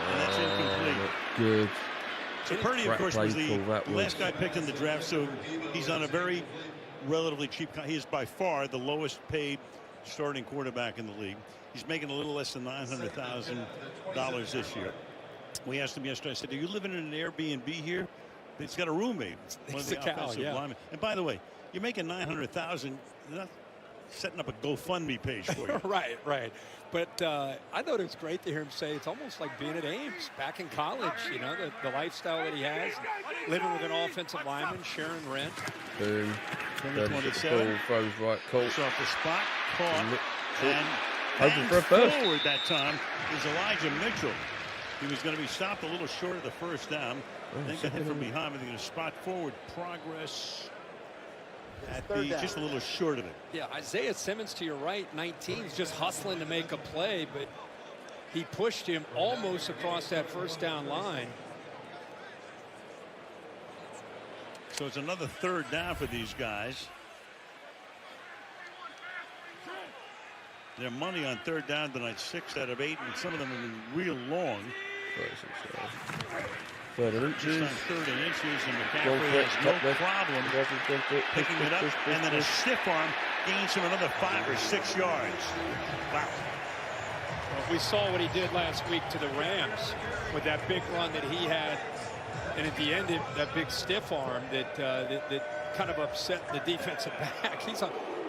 And that's incomplete. Good. So Purdy, of course, was the that was. last guy picked in the draft, so he's on a very relatively cheap. He is by far the lowest paid starting quarterback in the league. He's making a little less than $900,000 this year. We asked him yesterday, I said, are you living in an Airbnb here? He's got a roommate, one of the offensive linemen. And by the way, you're making $900,000. setting up a GoFundMe page for you. Right. But I thought it was great to hear him say it's almost like being at Ames back in college. You know, the lifestyle that he has, living with an offensive lineman, sharing rent. Boom. Number 27. Throws right. Cool. It's off the spot. Caught. And hoping for a first. Forward that time is Elijah Mitchell. He was going to be stopped a little short of the first down. I think got hit from behind. They're going to spot forward progress at just a little short of it. Yeah, Isaiah Simmons to your right, 19, is just hustling to make a play, but he pushed him almost across that first down line. So it's another third down for these guys. Their money on third down tonight, 6 out of 8, and some of them have been real long. Third and inches. Just on third and inches, and McCaffrey has no problem picking it up, and then a stiff arm gains him another 5 or 6 yards. Wow. Well, we saw what he did last week to the Rams with that big run that he had, and at the end, that big stiff arm that kind of upset the defensive back.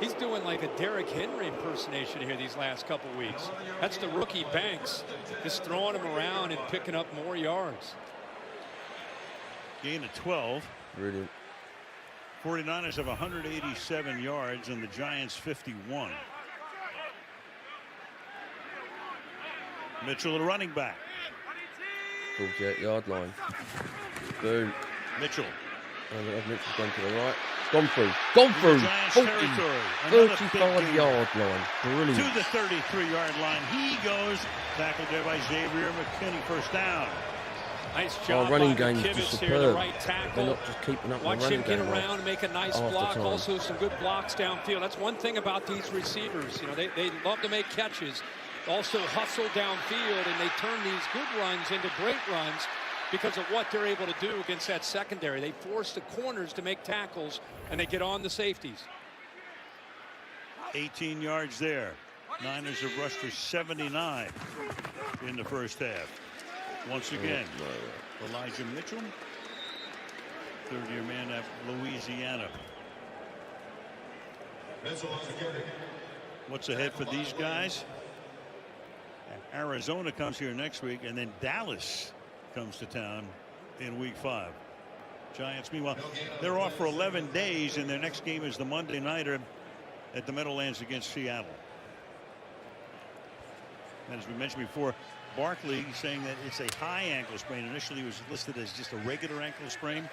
He's doing like a Derrick Henry impersonation here these last couple weeks. That's the rookie Banks, just throwing him around and picking up more yards. Gain of 12. Brilliant. 49ers have 187 yards and the Giants 51. Mitchell, the running back. 48-yard line. Boom. Mitchell. Mitchell's gone to the right. Gone through. 35-yard line. Brilliant. To the 33-yard line. He goes. Tackled there by Xavier McKinney. First down. Nice job. Our running on game is McKivitz just here, the superb. right tackle. They're not just keeping up Watch the running him get game around and make a nice half the block. time. Also some good blocks downfield. That's one thing about these receivers. You know, they love to make catches. Also hustle downfield, and they turn these good runs into great runs because of what they're able to do against that secondary. They force the corners to make tackles, and they get on the safeties. 18 yards there. Niners have rushed for 79 in the first half. Once again, Elijah Mitchell, third-year man at Louisiana. What's ahead for these guys? Arizona comes here next week, and then Dallas comes to town in week 5. Giants, meanwhile, they're off for 11 days, and their next game is the Monday nighter at the Meadowlands against Seattle. And as we mentioned before, Barkley saying that it's a high ankle sprain. Initially, it was listed as just a regular ankle sprain.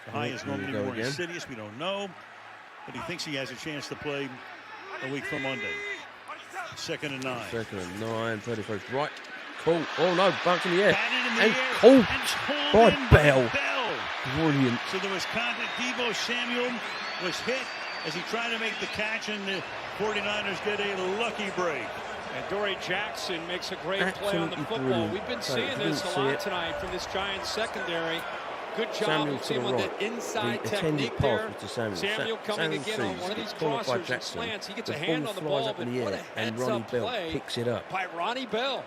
The high is normally more insidious. We don't know, but he thinks he has a chance to play a week from Monday. 2nd and 9. 2nd and 9. 31st. Right. Cool. Oh no! Bounce in the air. And caught by Bell. Brilliant. So there was contact. Deebo Samuel was hit as he tried to make the catch, and the 49ers get a lucky break. And Dory Jackson makes a great play on the football. Brilliant. We've been seeing this a lot tonight from this Giants secondary. Good job of seeing that inside technique there. Samuel coming again on one of these crossers and slants. He gets a hand on the ball, but what a heads-up play picks it up by Ronnie Bell.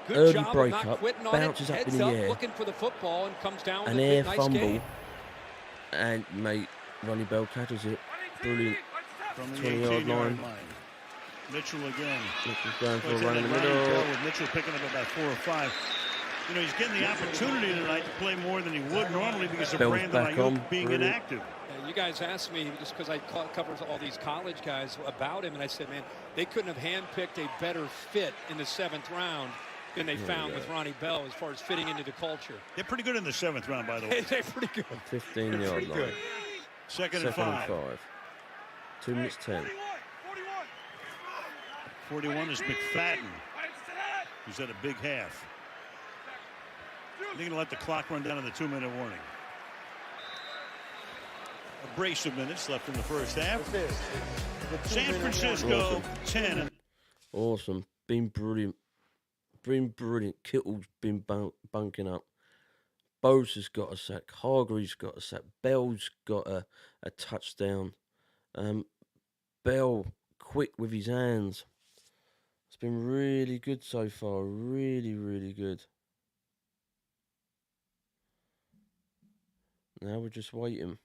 Good early job break of not up, quitting on bounces it. up Heads in the up, air, looking for the football, and comes down with an a air big, nice fumble, gain. and mate, Ronnie Bell catches it. Brilliant. From the 20-yard line. Mitchell again. Mitchell's going for a run in the middle. With Mitchell picking up about 4 or 5. You know, he's getting the opportunity tonight to play more than he would normally because of Brandon Ayuk being inactive. You guys asked me, just because I covered all these college guys, about him, and I said, man, they couldn't have handpicked a better fit in the 7th round than they found with Ronnie Bell as far as fitting into the culture. They're pretty good in the 7th round, by the way. They're pretty good. 15-yard line. Second and 5. 2 minutes 10. 41 is McFadden, who's had a big half. They're going to let the clock run down in the 2-minute warning. A brace of minutes left in the first half. San Francisco, 10. Awesome. Been brilliant. Been brilliant. Kittle's been bunking up. Bosa's got a sack. Hargreaves got a sack. Bell's got a touchdown. Bell quick with his hands. It's been really good so far. Really, really good. Now we're just waiting.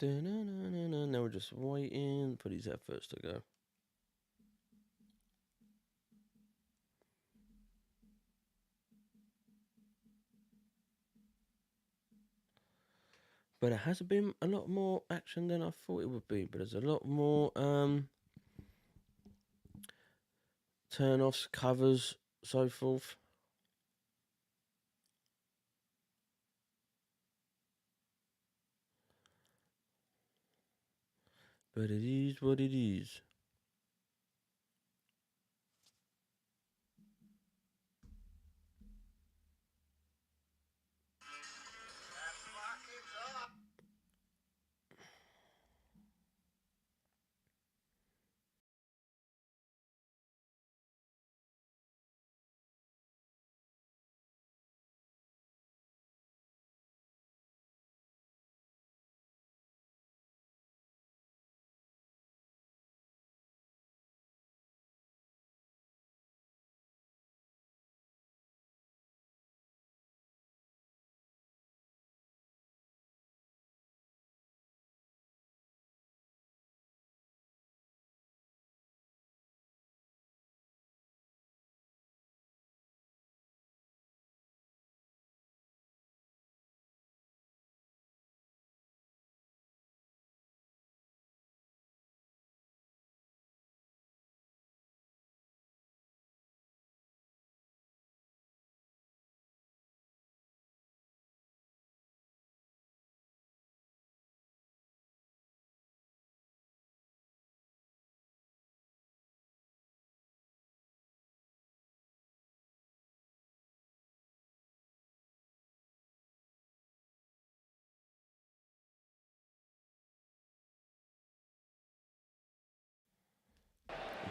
Now we're just waiting for these efforts to go. But it has been a lot more action than I thought it would be. But there's a lot more turn-offs, covers, so forth. But it is what it is.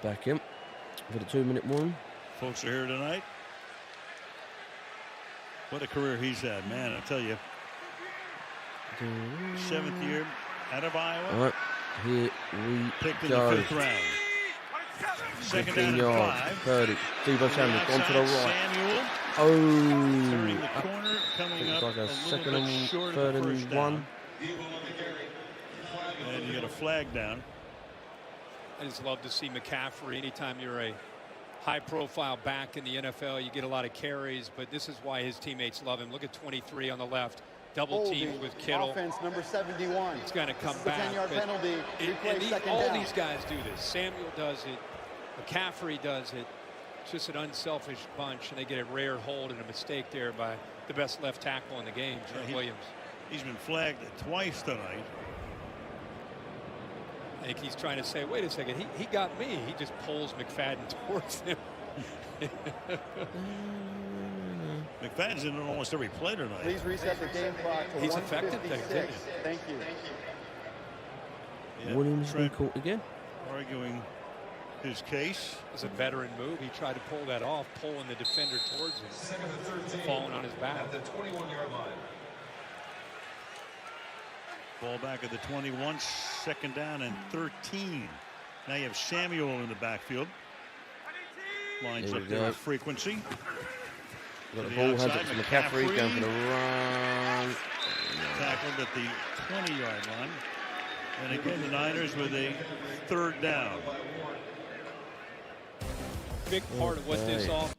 Back in for the 2-minute warning. Folks are here tonight. What a career he's had, man, I tell you. 7th year out of Iowa. All right, here we Picked in go. the 5th round. Second 15 down and yards, 5. 30. Devo Samuel gone to the right. Samuel turning the Oh, corner, coming it's up like a little second bit and short of third the and first one. down. And you got a flag down. I just love to see McCaffrey. Anytime you're a high-profile back in the NFL, you get a lot of carries, but this is why his teammates love him. Look at 23 on the left. Double teams with Kittle. Offense number 71. He's going to come This is a back. 10-yard penalty. Replay All second down. these guys do this. Samuel does it. McCaffrey does it. It's just an unselfish bunch, and they get a rare hold and a mistake there by the best left tackle in the game, Trent Williams. He's been flagged twice tonight. I think he's trying to say, wait a second, he got me. He just pulls McFadden towards him. McFadden's in almost every play tonight. Please reset the game clock to He's affected things, isn't 1:56. Thank you. Yeah, Williams been Trent caught again. arguing his case. It's a veteran move. He tried to pull that off, pulling the defender towards him, falling on his back. At the 21-yard line. Ball back at the 21, second down and 13. Now you have Samuel in the backfield. Lines Here we up there go. with frequency. Got To the the ball, hands outside, up to McCaffrey, going for the McCaffrey. run. Tackled at the 20-yard line. And again, the Niners with a third down. Big part of what this Okay. all.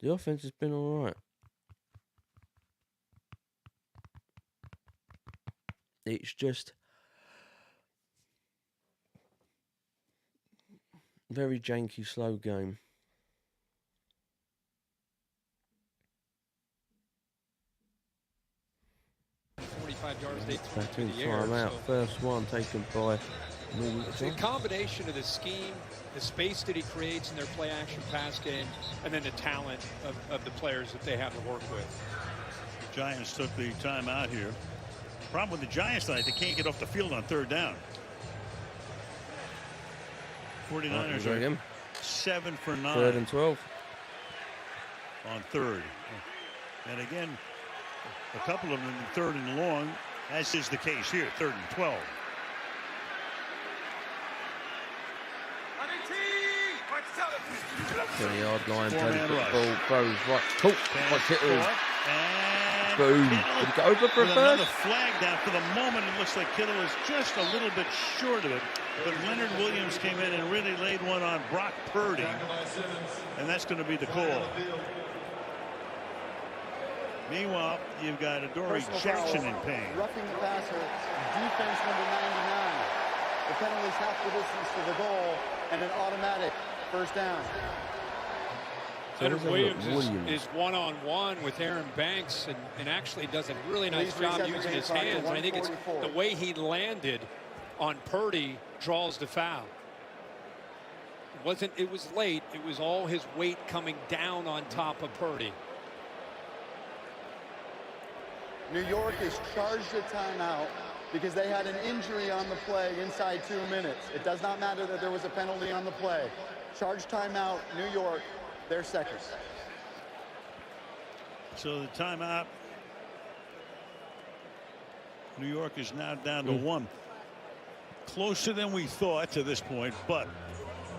The offense has been all right. It's just very janky, slow game. 45 yards they threw Back through in the air. time out. So First one taken by it's a combination of the scheme, the space that he creates in their play action pass game, and then the talent of the players that they have to work with. The Giants took the timeout here. Problem with the Giants tonight, they can't get off the field on third down. 49ers are again. 7 for 9 Third and 12. on third. And again, a couple of them in third and long, as is the case here, 3rd and 12. To the yard line, Four-man Teddy rush. football, throws right. Cool. Pass Right hit him. caught, and Boom. Kittle Did he go over for a with another first? flag down. For the moment, it looks like Kittle is just a little bit short of it. But Leonard Williams came in and really laid one on Brock Purdy. And that's going to be the call. Meanwhile, you've got Adoree Jackson in pain. Roughing the passer, defense number 99. The penalty's half the distance to the goal, and an automatic first down. Leonard Williams is one-on-one with Aaron Banks and actually does a really nice job using his hands. And I think it's the way he landed on Purdy draws the foul. It was late. It was all his weight coming down on top of Purdy. New York is charged a timeout because they had an injury on the play inside 2 minutes. It does not matter that there was a penalty on the play. Charged timeout, New York. Their seconds. So the timeout. New York is now down to 1. Closer than we thought to this point, but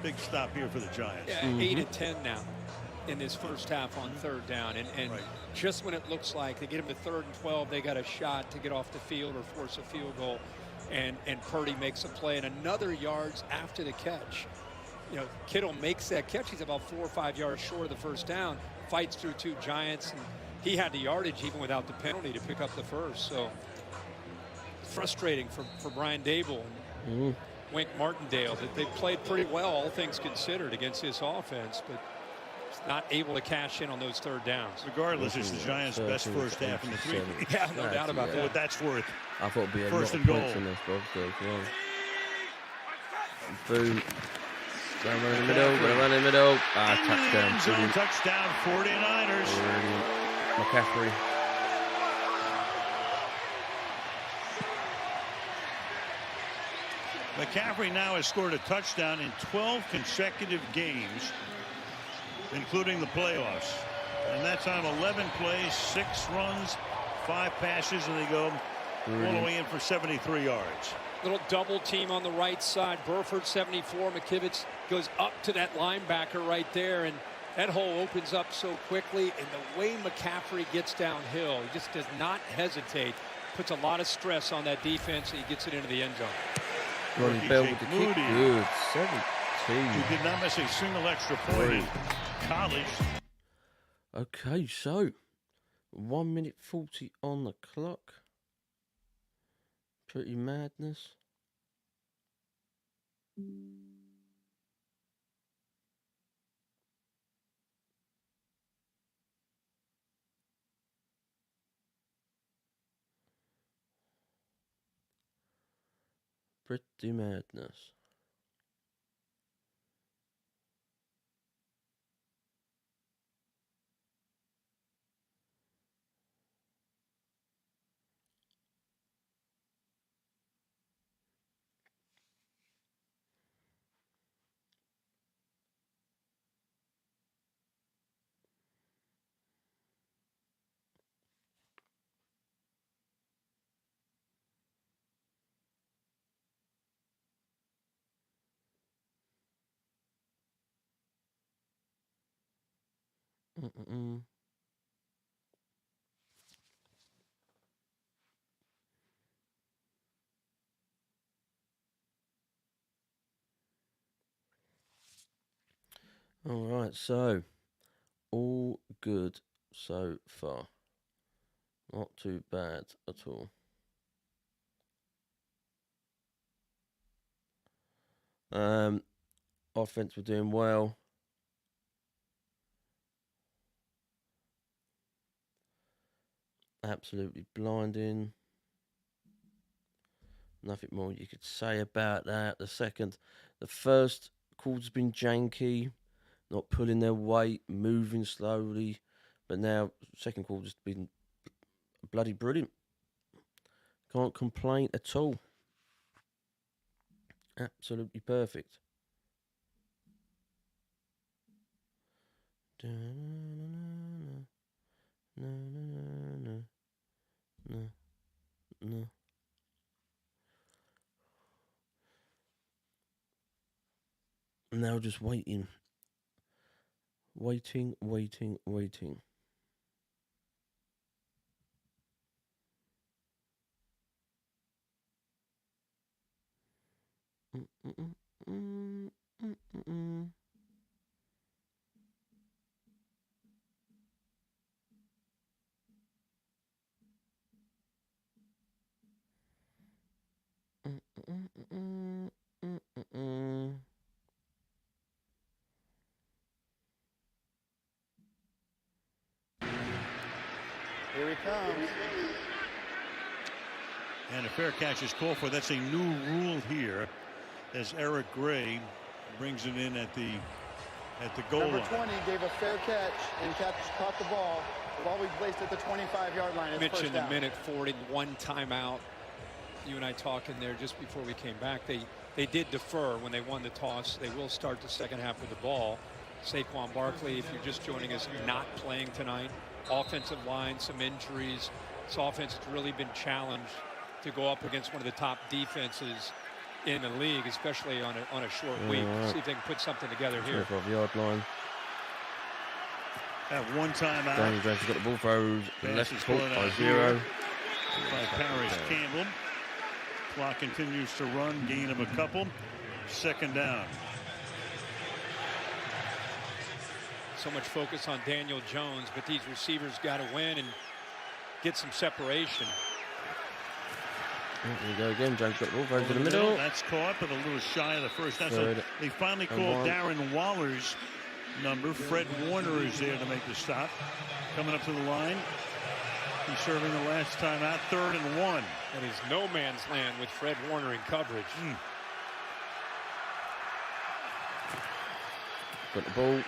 big stop here for the Giants. Yeah, 8-10 now in this first half on third down. And right. Just when it looks like they get them to 3rd and 12, they got a shot to get off the field or force a field goal. And Purdy makes a play and another yards after the catch. You know, Kittle makes that catch. He's about 4 or 5 yards short of the first down, fights through 2 Giants, and he had the yardage even without the penalty to pick up the first. So frustrating for Brian Dable and Wink Martindale that they played pretty well, all things considered, against this offense, but not able to cash in on those third downs. Regardless, it's the Giants' best first half in the 3. Yeah, no doubt about that. What that's worth. I thought it'd be a First lot and of points goal. in this, Boom. Gonna run in the middle, touchdown. Zone touchdown, 49ers. McCaffrey. McCaffrey now has scored a touchdown in 12 consecutive games, including the playoffs. And that's on 11 plays, 6 runs, 5 passes, and they go all the way in for 73 yards. Little double team on the right side. Burford 74. McKivitz goes up to that linebacker right there, and that hole opens up so quickly. And the way McCaffrey gets downhill, he just does not hesitate. Puts a lot of stress on that defense, and he gets it into the end zone. Ronnie Bell with the kick. Good. 17. He did not miss a single extra point in college. Okay, so 1 minute 40 on the clock. Pretty madness. Pretty madness. All right, so all good so far. Not too bad at all. Offense were doing well. Absolutely blinding. Nothing more you could say about that. The first quarter's been janky, not pulling their weight, moving slowly. But now, second quarter's been bloody brilliant. Can't complain at all. Absolutely perfect. No. Now just waiting. Waiting. Here he comes. And a fair catch is called for. That's a new rule here, as Eric Gray brings it in at the goal line. Number 20 gave a fair catch and caught the ball. The ball we placed at the 25-yard line. It's Mitch, in the down. minute 40, one timeout. You and I talking there just before we came back. They did defer when they won the toss. They will start the second half with the ball. Saquon Barkley, if you're just joining us, not playing tonight. Offensive line, some injuries. This offense has really been challenged to go up against one of the top defenses in the league, especially on a short week. Right. See if they can put something together here. 12-yard line. At one timeout. Daniel Jones has got the ball, throws left Passes foot going by out 0. by Paris Campbell. Clock continues to run, gain of a couple. Second down. So much focus on Daniel Jones, but these receivers got to win and get some separation. Here we go again. Jones got the ball, throws to the middle. That's caught, but a little shy of the first down. So Third they finally and called 1. Darren Waller's number. Fred Warner is there to make the stop. Coming up to the line. He's serving the last time out. 3rd and 1. That is no man's land with Fred Warner in coverage. Got the ball.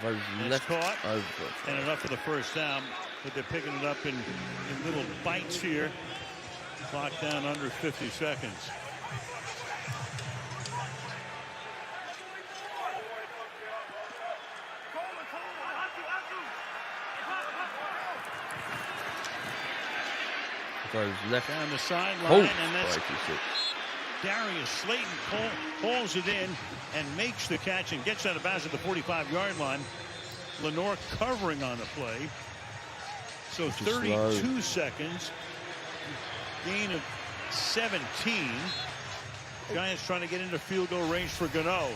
Throws left caught. over. And enough for the first down. But they're picking it up in little bites here. Clock down under 50 seconds. Throws left. Down the sideline, Oh, and that's 56. Darius Slayton hauls it in and makes the catch and gets out of bounds at the 45-yard line. Lenore covering on the play. So 32 seconds. Gain of 17. Giants trying to get into field goal range for Gano.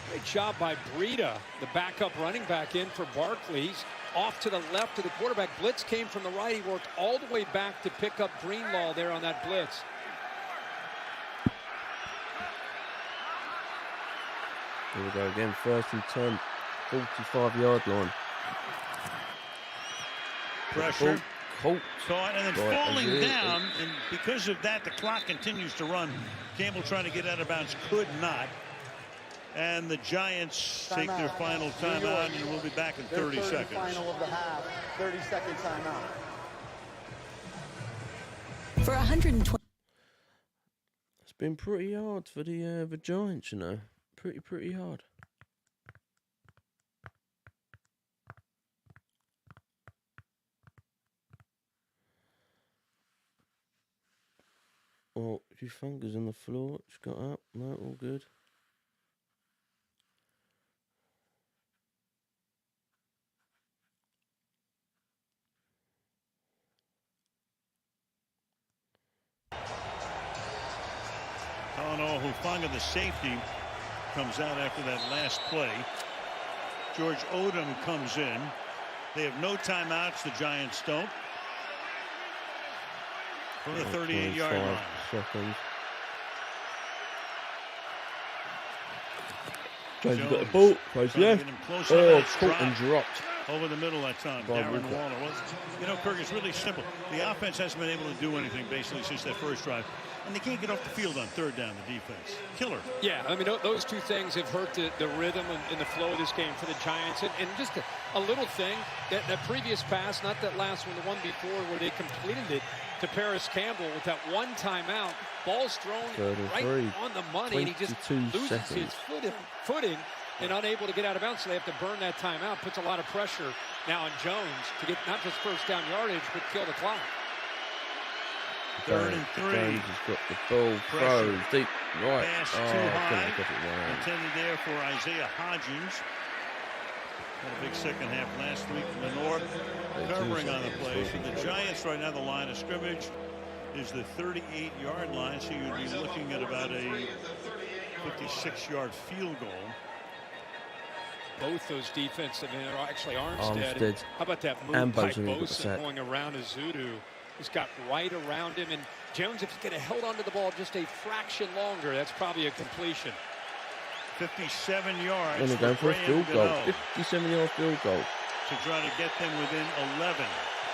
Great job by Breida, the backup running back in for Barclays. Off to the left of the quarterback. Blitz came from the right. He worked all the way back to pick up Greenlaw there on that blitz. Here we go again. 1st and 10. 45-yard line. Pressure. Holt. Caught and then Right, falling that's it. down. And because of that, the clock continues to run. Campbell trying to get out of bounds. Could not. And the Giants take their final timeout, and we'll be back in 30 seconds. Final of the half. 30-second timeout. For 120. It's been pretty hard for the Giants, you know. Pretty hard. Oh, a few fingers on the floor. Just got up. No, all good. Hufanga, the safety, comes out after that last play. George Odom comes in. They have no timeouts. The Giants don't. From the 38-yard line. Seconds. Jones got the ball. Close left. Oh, caught and dropped. Over the middle that time. Darren Waller. Well, you know, Kirk, it's really simple. The offense hasn't been able to do anything basically since that first drive. And they can't get off the field on 3rd down, the defense. Killer. Yeah, I mean, those two things have hurt the rhythm and the flow of this game for the Giants. And just a little thing, that previous pass, not that last one, the one before where they completed it to Paris Campbell with that one timeout. Ball's thrown right on the money, and he just loses his footing and unable to get out of bounds, so they have to burn that timeout. Puts a lot of pressure now on Jones to get not just first down yardage, but kill the clock. 3rd and 3. Jones has got the ball. Throws deep. Right. Pass too high. Intended there for Isaiah Hodgins. Had a big second half last week. Lenore covering on the play. So the Giants right now, the line of scrimmage is the 38-yard line. So you'd be looking at about a 56-yard field goal. Both those defensive men are actually Armstead. Armstead. How about that move And by Bosa got the Bosa sack. going around Azudu? He's got right around him. And Jones, if he could have held onto the ball just a fraction longer, that's probably a completion. 57 yards. And they're going for a Graham field goal. Gano 57-yard field goal. to try to get them within 11.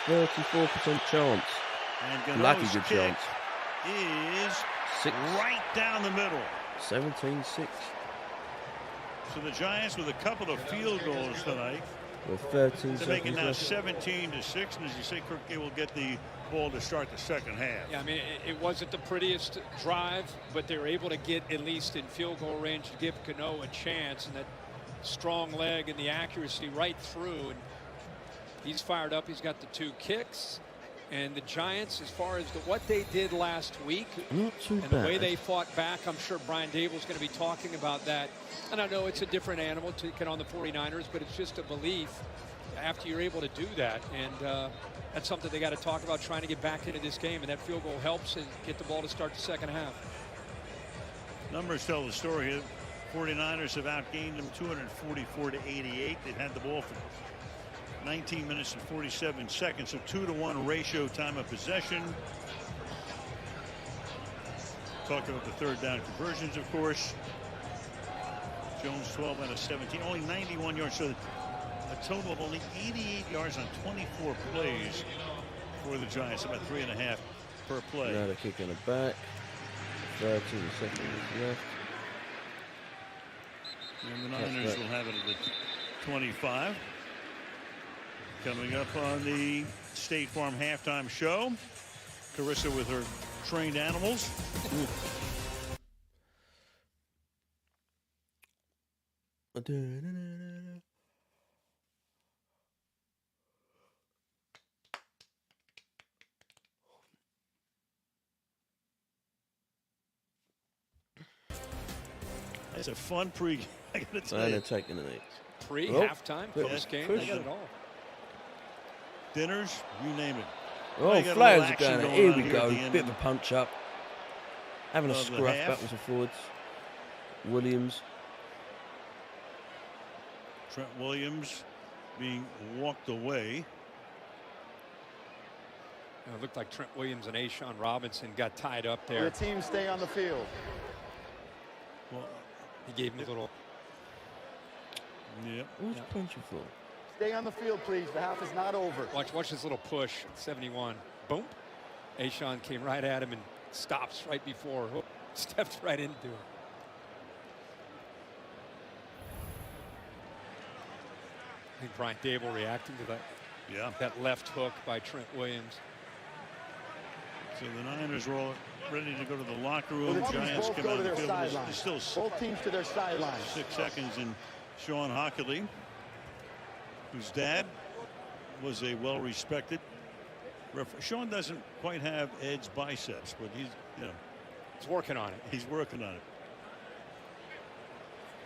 34% chance. And Gano's Lucky good kick chance. is 6. right down the middle. 17-6. So the Giants with a couple of field goals tonight. With 13 They're making seconds now left. 17-6, and as you say, Kirk, they will get the ball to start the second half. Yeah, I mean, it wasn't the prettiest drive, but they were able to get at least in field goal range to give Cano a chance, and that strong leg and the accuracy right through. And he's fired up. He's got the 2 kicks. And the Giants, as far as what they did last week Not too and the bad. way they fought back, I'm sure Brian Dable's going to be talking about that. And I know it's a different animal taking on the 49ers, but it's just a belief after you're able to do that. And that's something they got to talk about, trying to get back into this game. And that field goal helps and get the ball to start the second half. Numbers tell the story here. 49ers have outgained them 244-88. They've had the ball for 19 minutes and 47 seconds, so 2-to-1 ratio time of possession. Talking about the third down conversions, of course. Jones 12 out of 17, only 91 yards, so a total of only 88 yards on 24 plays for the Giants, about 3.5 per play. Now they're kicking it back. 13 seconds left. And the Niners will have it at the 25. Coming up on the State Farm halftime show, Carissa with her trained animals. That's a fun pre. I gotta tell And you. they're taking it. Pre-halftime, Oh, post-game, push. they got it all. Dinners, you name it. Oh, They got a flags little are action going. going Here on we here go. at the end Bit of a punch up. Having a of the scruff half. backwards and forwards. Williams. Trent Williams being walked away. It looked like Trent Williams and Ashawn Robinson got tied up The there. team stay on the field. Well, He gave him a little. yep. What's punching for? Stay on the field, please. The half is not over. Watch this little push. 71. Boom. Ashawn came right at him and stops right before. Whoop, steps right into him. I think Brian Dable reacting to that. Yeah. That left hook by Trent Williams. So the Niners are all ready to go to the locker Well, room. the teams Giants both come go out to of the their field. There's sidelines. still Both teams to their sidelines. 6 seconds, and Sean Hockley, whose dad was a well-respected referee. Sean doesn't quite have Ed's biceps, but he's working on it. He's working on it.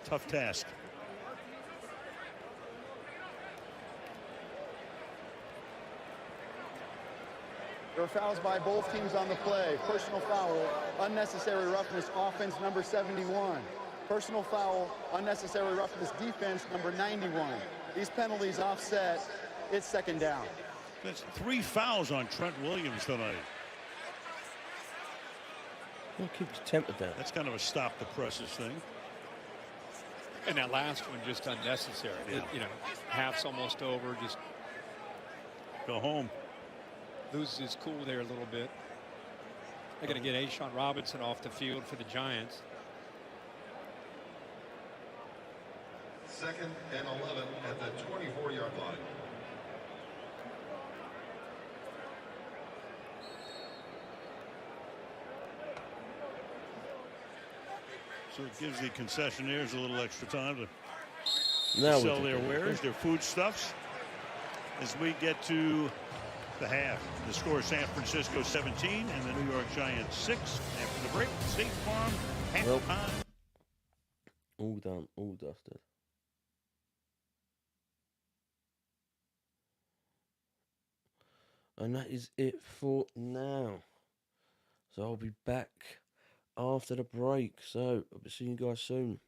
Tough task. There are fouls by both teams on the play. Personal foul, unnecessary roughness, offense number 71. Personal foul, unnecessary roughness, defense number 91. These penalties offset. It's second down. That's 3 fouls on Trent Williams tonight. We'll keep the temper down. That's kind of a stop the presses thing. And that last one just unnecessary. Yeah. Half's almost over. Just Go home. loses his cool there a little bit. They're going to get Ashawn Robinson off the field for the Giants. 2nd and 11 at the 24-yard line. So it gives the concessionaires a little extra time to Now sell we're their taking it. wares, their foodstuffs. As we get to the half, the score is San Francisco 17 and the New York Giants 6. After the break, State Farm Well. halftime. All done, all dusted. And that is it for now. So I'll be back after the break. So I'll be seeing you guys soon.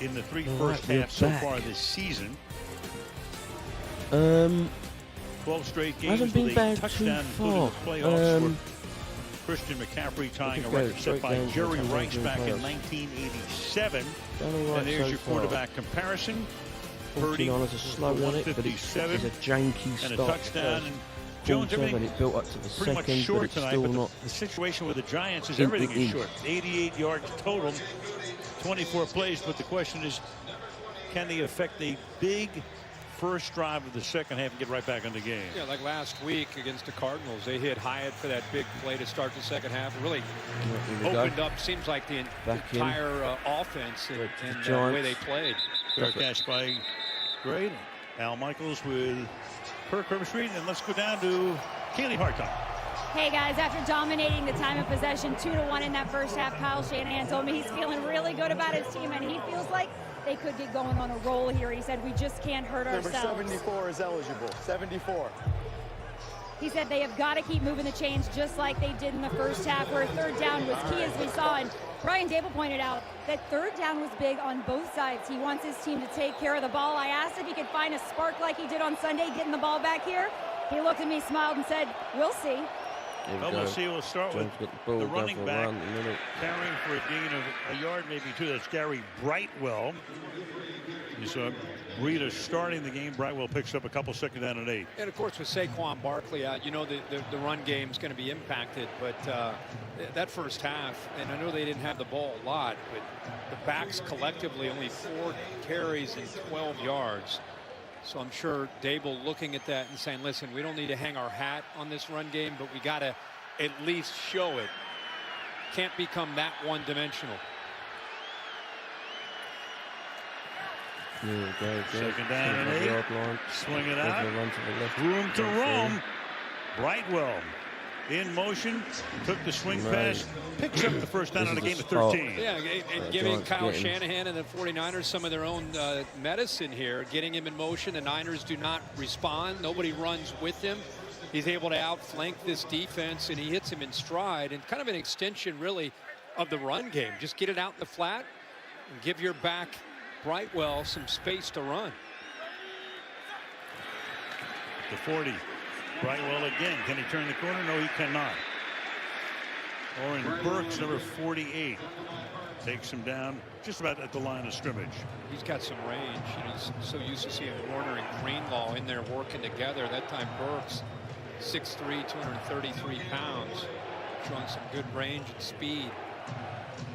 in the first halves so far this season. 12 straight games with a touchdown, including the playoffs. Christian McCaffrey tying a record set by Jerry Rice back in 1987. And there's your quarterback comparison. Purdy on as a slow on it, but it's a janky start. And a touchdown. And Jones, everything it built up to the pretty much short tonight, but the situation with the Giants is everything is short. 88 yards total, 24 plays, but the question is, can they affect a big first drive of the second half and get right back in the game? Yeah, like last week against the Cardinals, they hit Hyatt for that big play to start the second half. It really opened up, seems like, the entire offense and the way they played. Fair catch by Gray. Al Michaels with Kirk Herbstreit, and let's go down to Kaylee Hartog. Hey guys, after dominating the time of possession 2-1 in that first half, Kyle Shanahan told me he's feeling really good about his team, and he feels like they could get going on a roll here. He said, we just can't hurt ourselves. Number 74 is eligible. 74. He said they have got to keep moving the chains just like they did in the first half, where third down was key, as we saw. And Brian Dable pointed out that third down was big on both sides. He wants his team to take care of the ball. I asked if he could find a spark like he did on Sunday, getting the ball back here. He looked at me, smiled, and said, we'll see. We'll see. We'll start with the running back carrying for a gain of a yard, maybe two. That's Gary Brightwell. You saw Rita starting the game. Brightwell picks up a couple, second down and 8. And of course, with Saquon Barkley out, you know the run game is going to be impacted. But that first half, and I know they didn't have the ball a lot, but the backs collectively only 4 carries and 12 yards. So I'm sure Dable looking at that and saying, listen, we don't need to hang our hat on this run game, but we got to at least show it. Can't become that one-dimensional. Second down and 8. Swing it out. Room to roam. Brightwell in motion. Took the swing pass. Picks up the first down of the game at 13. Yeah, and giving Kyle Shanahan and the 49ers some of their own medicine here. Getting him in motion. The Niners do not respond. Nobody runs with him. He's able to outflank this defense, and he hits him in stride. And kind of an extension, really, of the run game. Just get it out in the flat and give your back Brightwell some space to run. The 40. Brightwell again. Can he turn the corner? No, he cannot. Oren Burks, number 48, takes him down just about at the line of scrimmage. He's got some range. You know, he's so used to seeing Warner and Greenlaw in there working together. That time Burks, 6'3", 233 pounds, showing some good range and speed.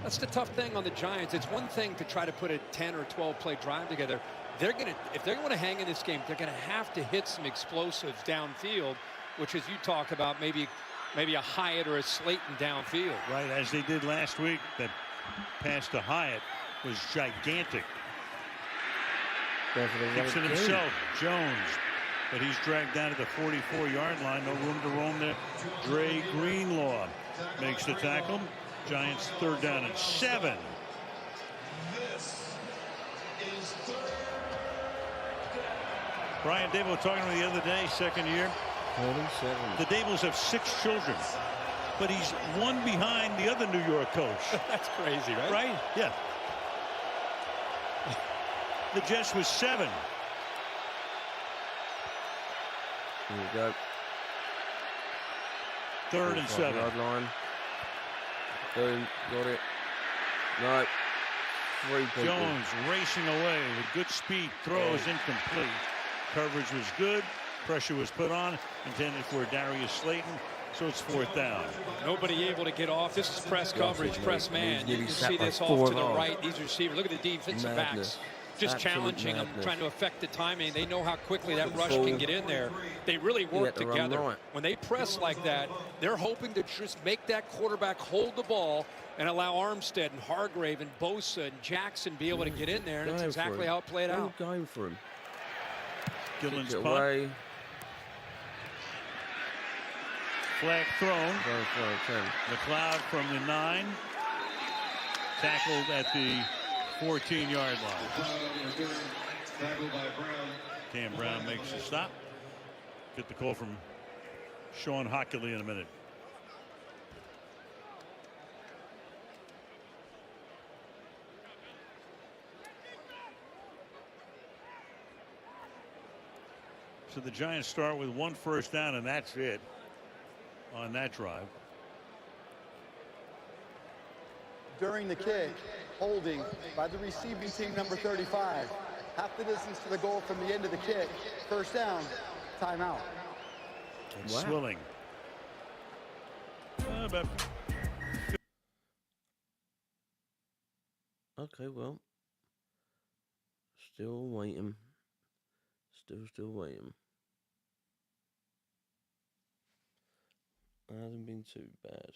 That's the tough thing on the Giants. It's one thing to try to put a 10 or 12 play drive together. If they're going to hang in this game, they're going to have to hit some explosives downfield, which, as you talk about, maybe a Hyatt or a Slayton downfield. Right, as they did last week. That pass to Hyatt was gigantic. Kicks it himself, Jones, but he's dragged down to the 44-yard line. No room to roam there. Dre Greenlaw makes the tackle. Giants third down and 7. Brian Dable talking to me the other day, second year. 37. The Dables have 6 children, but he's one behind the other New York coach. That's crazy, right? Right? Yeah. The Jets was 7. Here we go. Third and 7. Yard line. Boom, got it. No. 3 people. Jones racing away with good speed. Throws incomplete. Coverage was good. Pressure was put on. Intended for Darius Slayton. So it's 4th down. Nobody able to get off. This is press coverage, press man. You can see this off to the right. These receivers. Look at the defensive backs. Just challenging them, trying to affect the timing. They know how quickly that rush can get in there. They really work together. When they press like that, they're hoping to just make that quarterback hold the ball and allow Armstead and Hargrave and Bosa and Jackson be able to get in there. And that's exactly how it played out. Going for him. Gillen's punt. Flag thrown. McLeod from the 9. Tackled at the 14-yard line. Cam Brown makes a stop. Get the call from Sean Hockley in a minute. So the Giants start with 1 first down, and that's it on that drive. During the kick, holding by the receiving team, number 35. Half the distance to the goal from the end of the kick. First down, timeout. And Swilling. Okay, well, still waiting. Still waiting. Hasn't been too bad.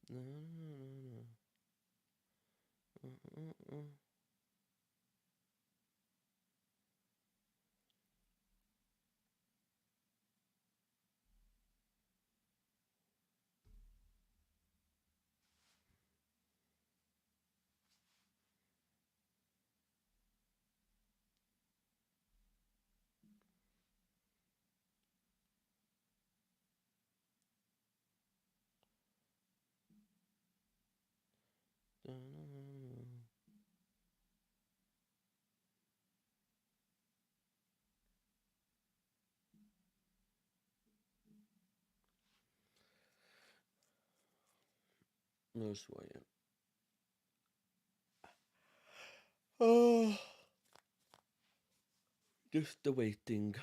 No. No swaying. Oh, just the waiting.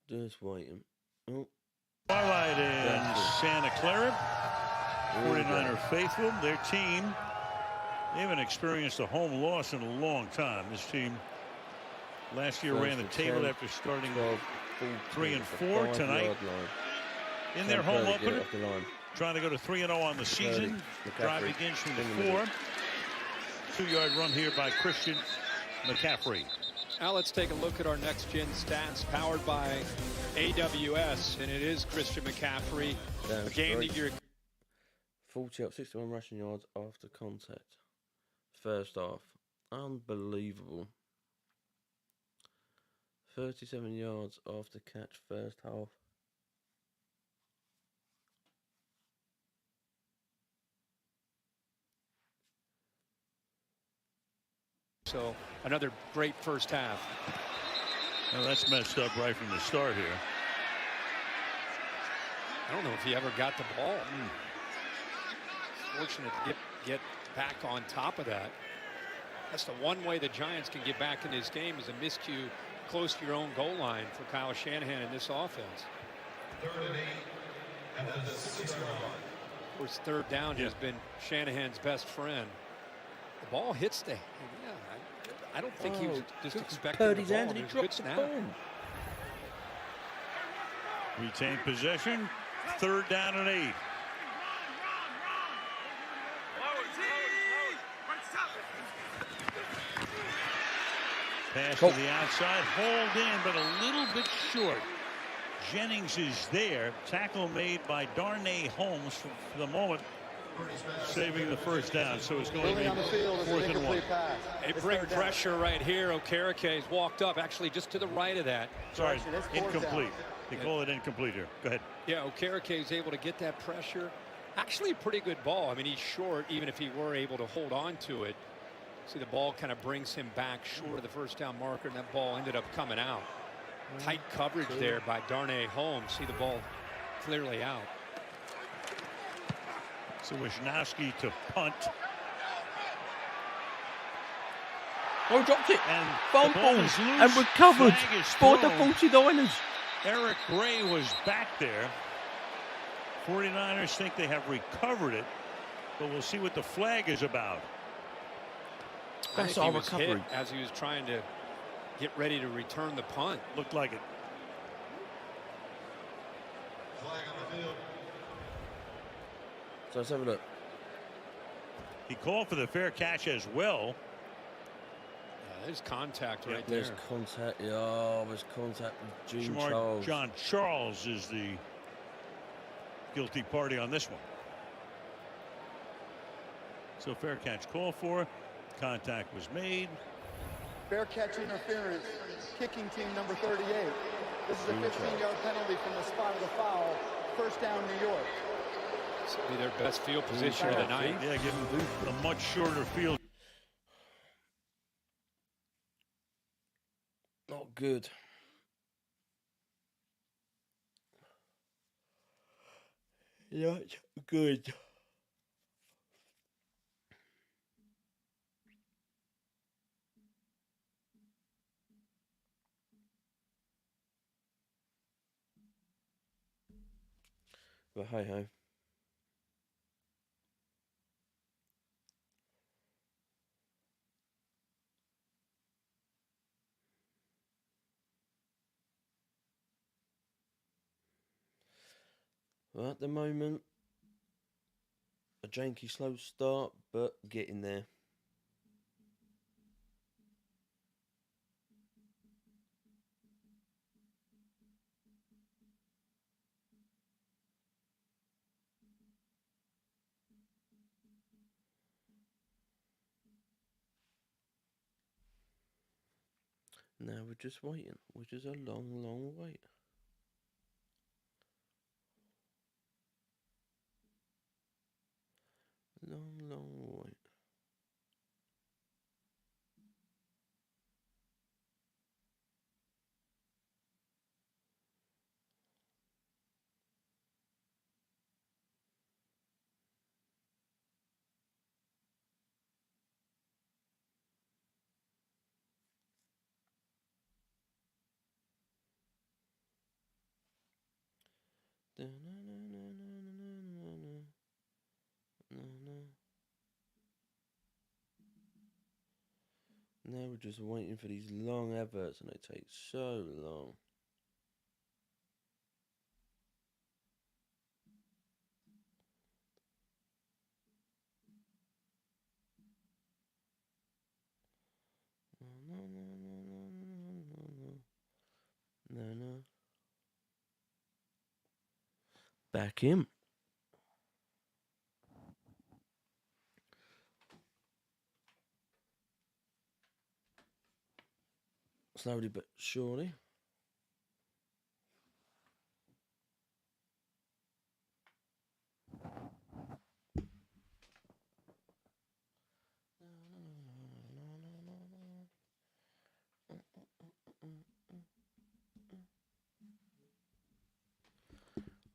Just waiting. Oh. Twilight in Santa Clara. 49er faithful. Their team, they haven't experienced a home loss in a long time. This team last year ran the table after starting 3-4 tonight. In their home opener, trying to go to 3-0 on the season. Drive begins from the 4. 2-yard run here by Christian McCaffrey. Now let's take a look at our next gen stats powered by AWS, and it is Christian McCaffrey. A game that you're 40 up, 61 rushing yards after contact. First half. Unbelievable. 37 yards after catch first half. So another great first half. Well, that's messed up right from the start here. I don't know if he ever got the ball. Fortunate to get back on top of that. That's the one way the Giants can get back in this game is a miscue close to your own goal line for Kyle Shanahan in this offense. 3rd and 8, and then the 6-yard line. Of course, third down has been Shanahan's best friend. The ball hits the. I don't think he was just expecting the ball. And he dropped the ball. Retain possession. 3rd down and 8. Pass to the outside, hauled in, but a little bit short. Jennings is there. Tackle made by Darnay Holmes for the moment, saving the first down. So it's going to be 4th and 1. A big pressure right here. Okereke has walked up, actually just to the right of that. Sorry, incomplete. They call it incomplete here. Go ahead. Yeah, Okereke is able to get that pressure. Actually a pretty good ball. I mean, he's short, even if he were able to hold on to it. See, the ball kind of brings him back short of the first down marker, and that ball ended up coming out. Tight coverage there by Darnay Holmes. See the ball clearly out. So Wisnowski to punt. Oh, dropped it. And Fumbled and recovered for the 49ers. Eric Gray was back there. 49ers think they have recovered it, but we'll see what the flag is about. That's our our recovery. As he was trying to get ready to return the punt. Looked like it. Flag on the field. So let's have a look. He called for the fair catch as well. There's contact right There's there. contact. Yeah, there's contact with Gene Charles. John Charles is the guilty party on this one. So fair catch called for. Contact was made. Fair catch interference, kicking team number 38. This is a 15-yard penalty from the spot of the foul. First down, New York. This will be their best field position of the night. Yeah, give him a much shorter field. Not good. Not good. But hey ho. Well, at the moment, a janky slow start, but getting there. Now we're just waiting, which is a long, long wait. Long, long wait. Now we're just waiting for these long adverts, and they take so long. No. Back in. Slowly but surely.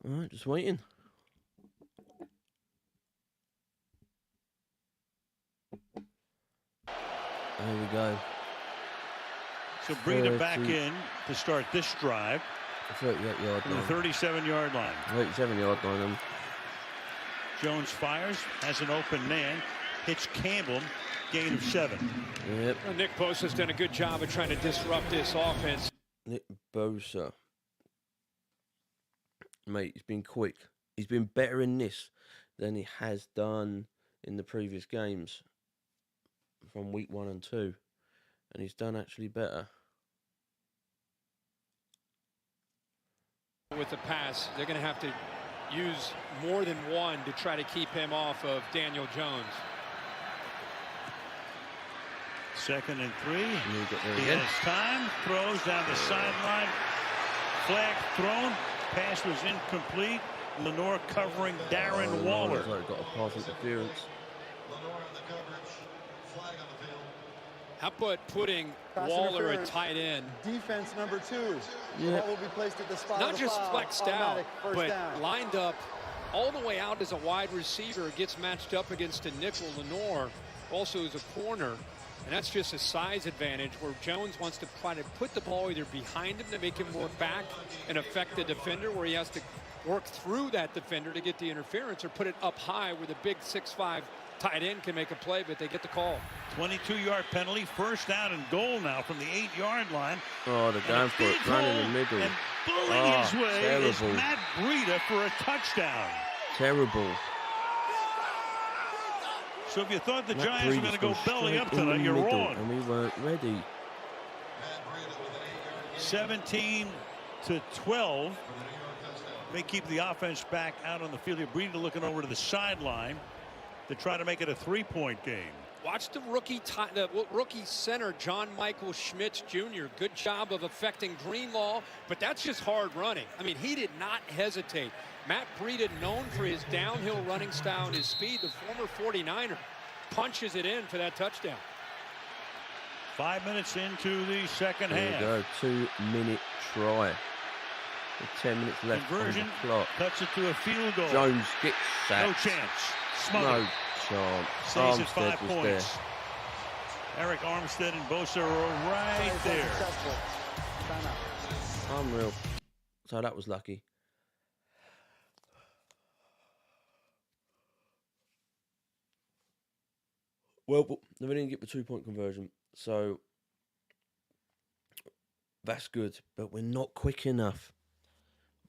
All right, just waiting. There we go. So bringing it back in to start this drive. 38-yard from the line. 37-yard line. 37-yard line. Jones fires, has an open man, hits Campbell, gain of 7. Yep. Well, Nick Bosa's done a good job of trying to disrupt this offense. Nick Bosa. Mate, he's been quick. He's been better in this than he has done in the previous games from week 1 and 2. And he's done actually better. With the pass, they're going to have to use more than one to try to keep him off of Daniel Jones. 2nd and 3. He has time, throws down the sideline. Flag thrown. Pass was incomplete. Lenore covering Darren Waller. Looks like got a pass interference. Lenore on the coverage. How about putting Pass Waller at interference. tight end? Defense number 2. Yeah. That will be placed at the spot Not of the just foul. flexed out, Automatic first but down. lined up all the way out as a wide receiver. Gets matched up against a nickel. Lenore also as a corner. And that's just a size advantage where Jones wants to try to put the ball either behind him to make him work back and affect the defender, where he has to work through that defender to get the interference, or put it up high where the big 6'5" tight end can make a play, but they get the call. 22-yard penalty, first down and goal now from the 8-yard line. Oh, the down for it, run in the middle. And bullying his way is terrible. Matt Breida for a touchdown. Terrible. So if you thought the Matt Giants were Breida going to go goes belly up straight in tonight, the you're middle, wrong. and we weren't ready. 17-12. They keep the offense back out on the field. Breida looking over to the sideline to try to make it a 3-point game. Watch the rookie center, John Michael Schmitz Jr. Good job of affecting Greenlaw, but that's just hard running. I mean, he did not hesitate. Matt Breida, known for his downhill running style and his speed, the former 49er, punches it in for that touchdown. 5 minutes into the second There half. we go, 2-minute try. With 10 minutes left Conversion on the clock. cuts it to a field goal. Jones gets No sacked. chance. Smothered. No chance. Stays at 5 Armstead was points. Eric Armstead and Bosa are right there. Successful. Timeout. there. Unreal. So that was lucky. Well, we didn't get the 2-point conversion, so that's good. But we're not quick enough.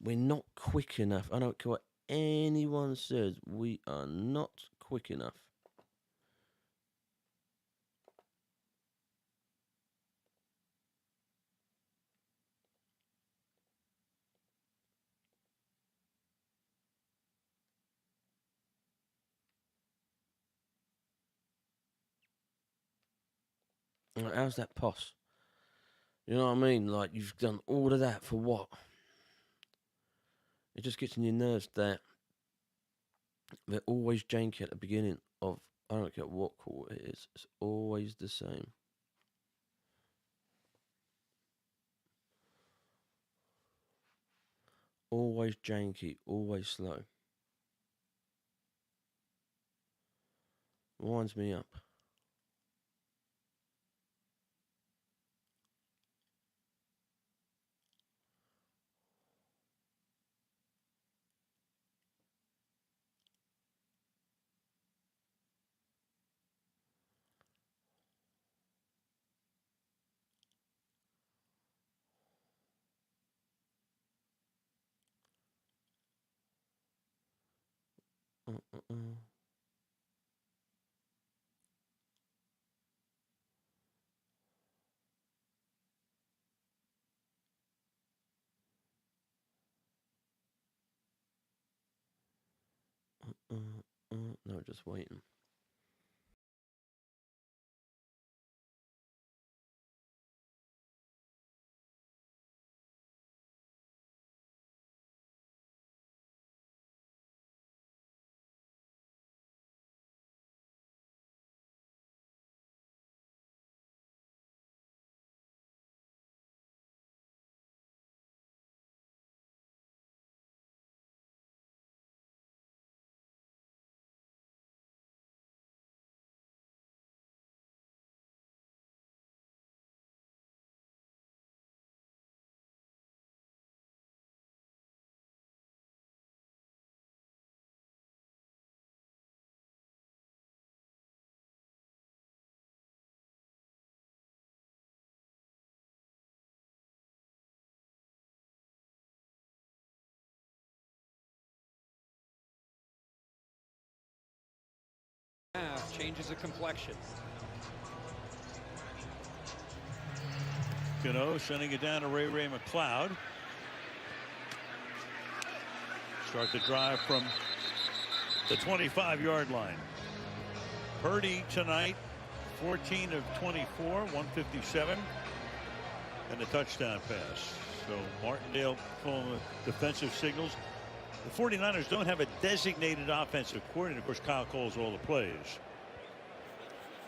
We're not quick enough. I don't care what anyone says. We are not quick enough. Like, how's that poss? You know what I mean? Like, you've done all of that for what? It just gets in your nerves that they're always janky at the beginning of, I don't care what quarter it is, it's always the same. Always janky, always slow. Winds me up. No, just waiting. Changes the complexion. Gano sending it down to Ray McLeod. Start the drive from the 25-yard line. Purdy tonight, 14 of 24, 157, and a touchdown pass. So Martindale pulling the defensive signals. The 49ers don't have a designated offensive coordinator. Of course, Kyle calls all the plays.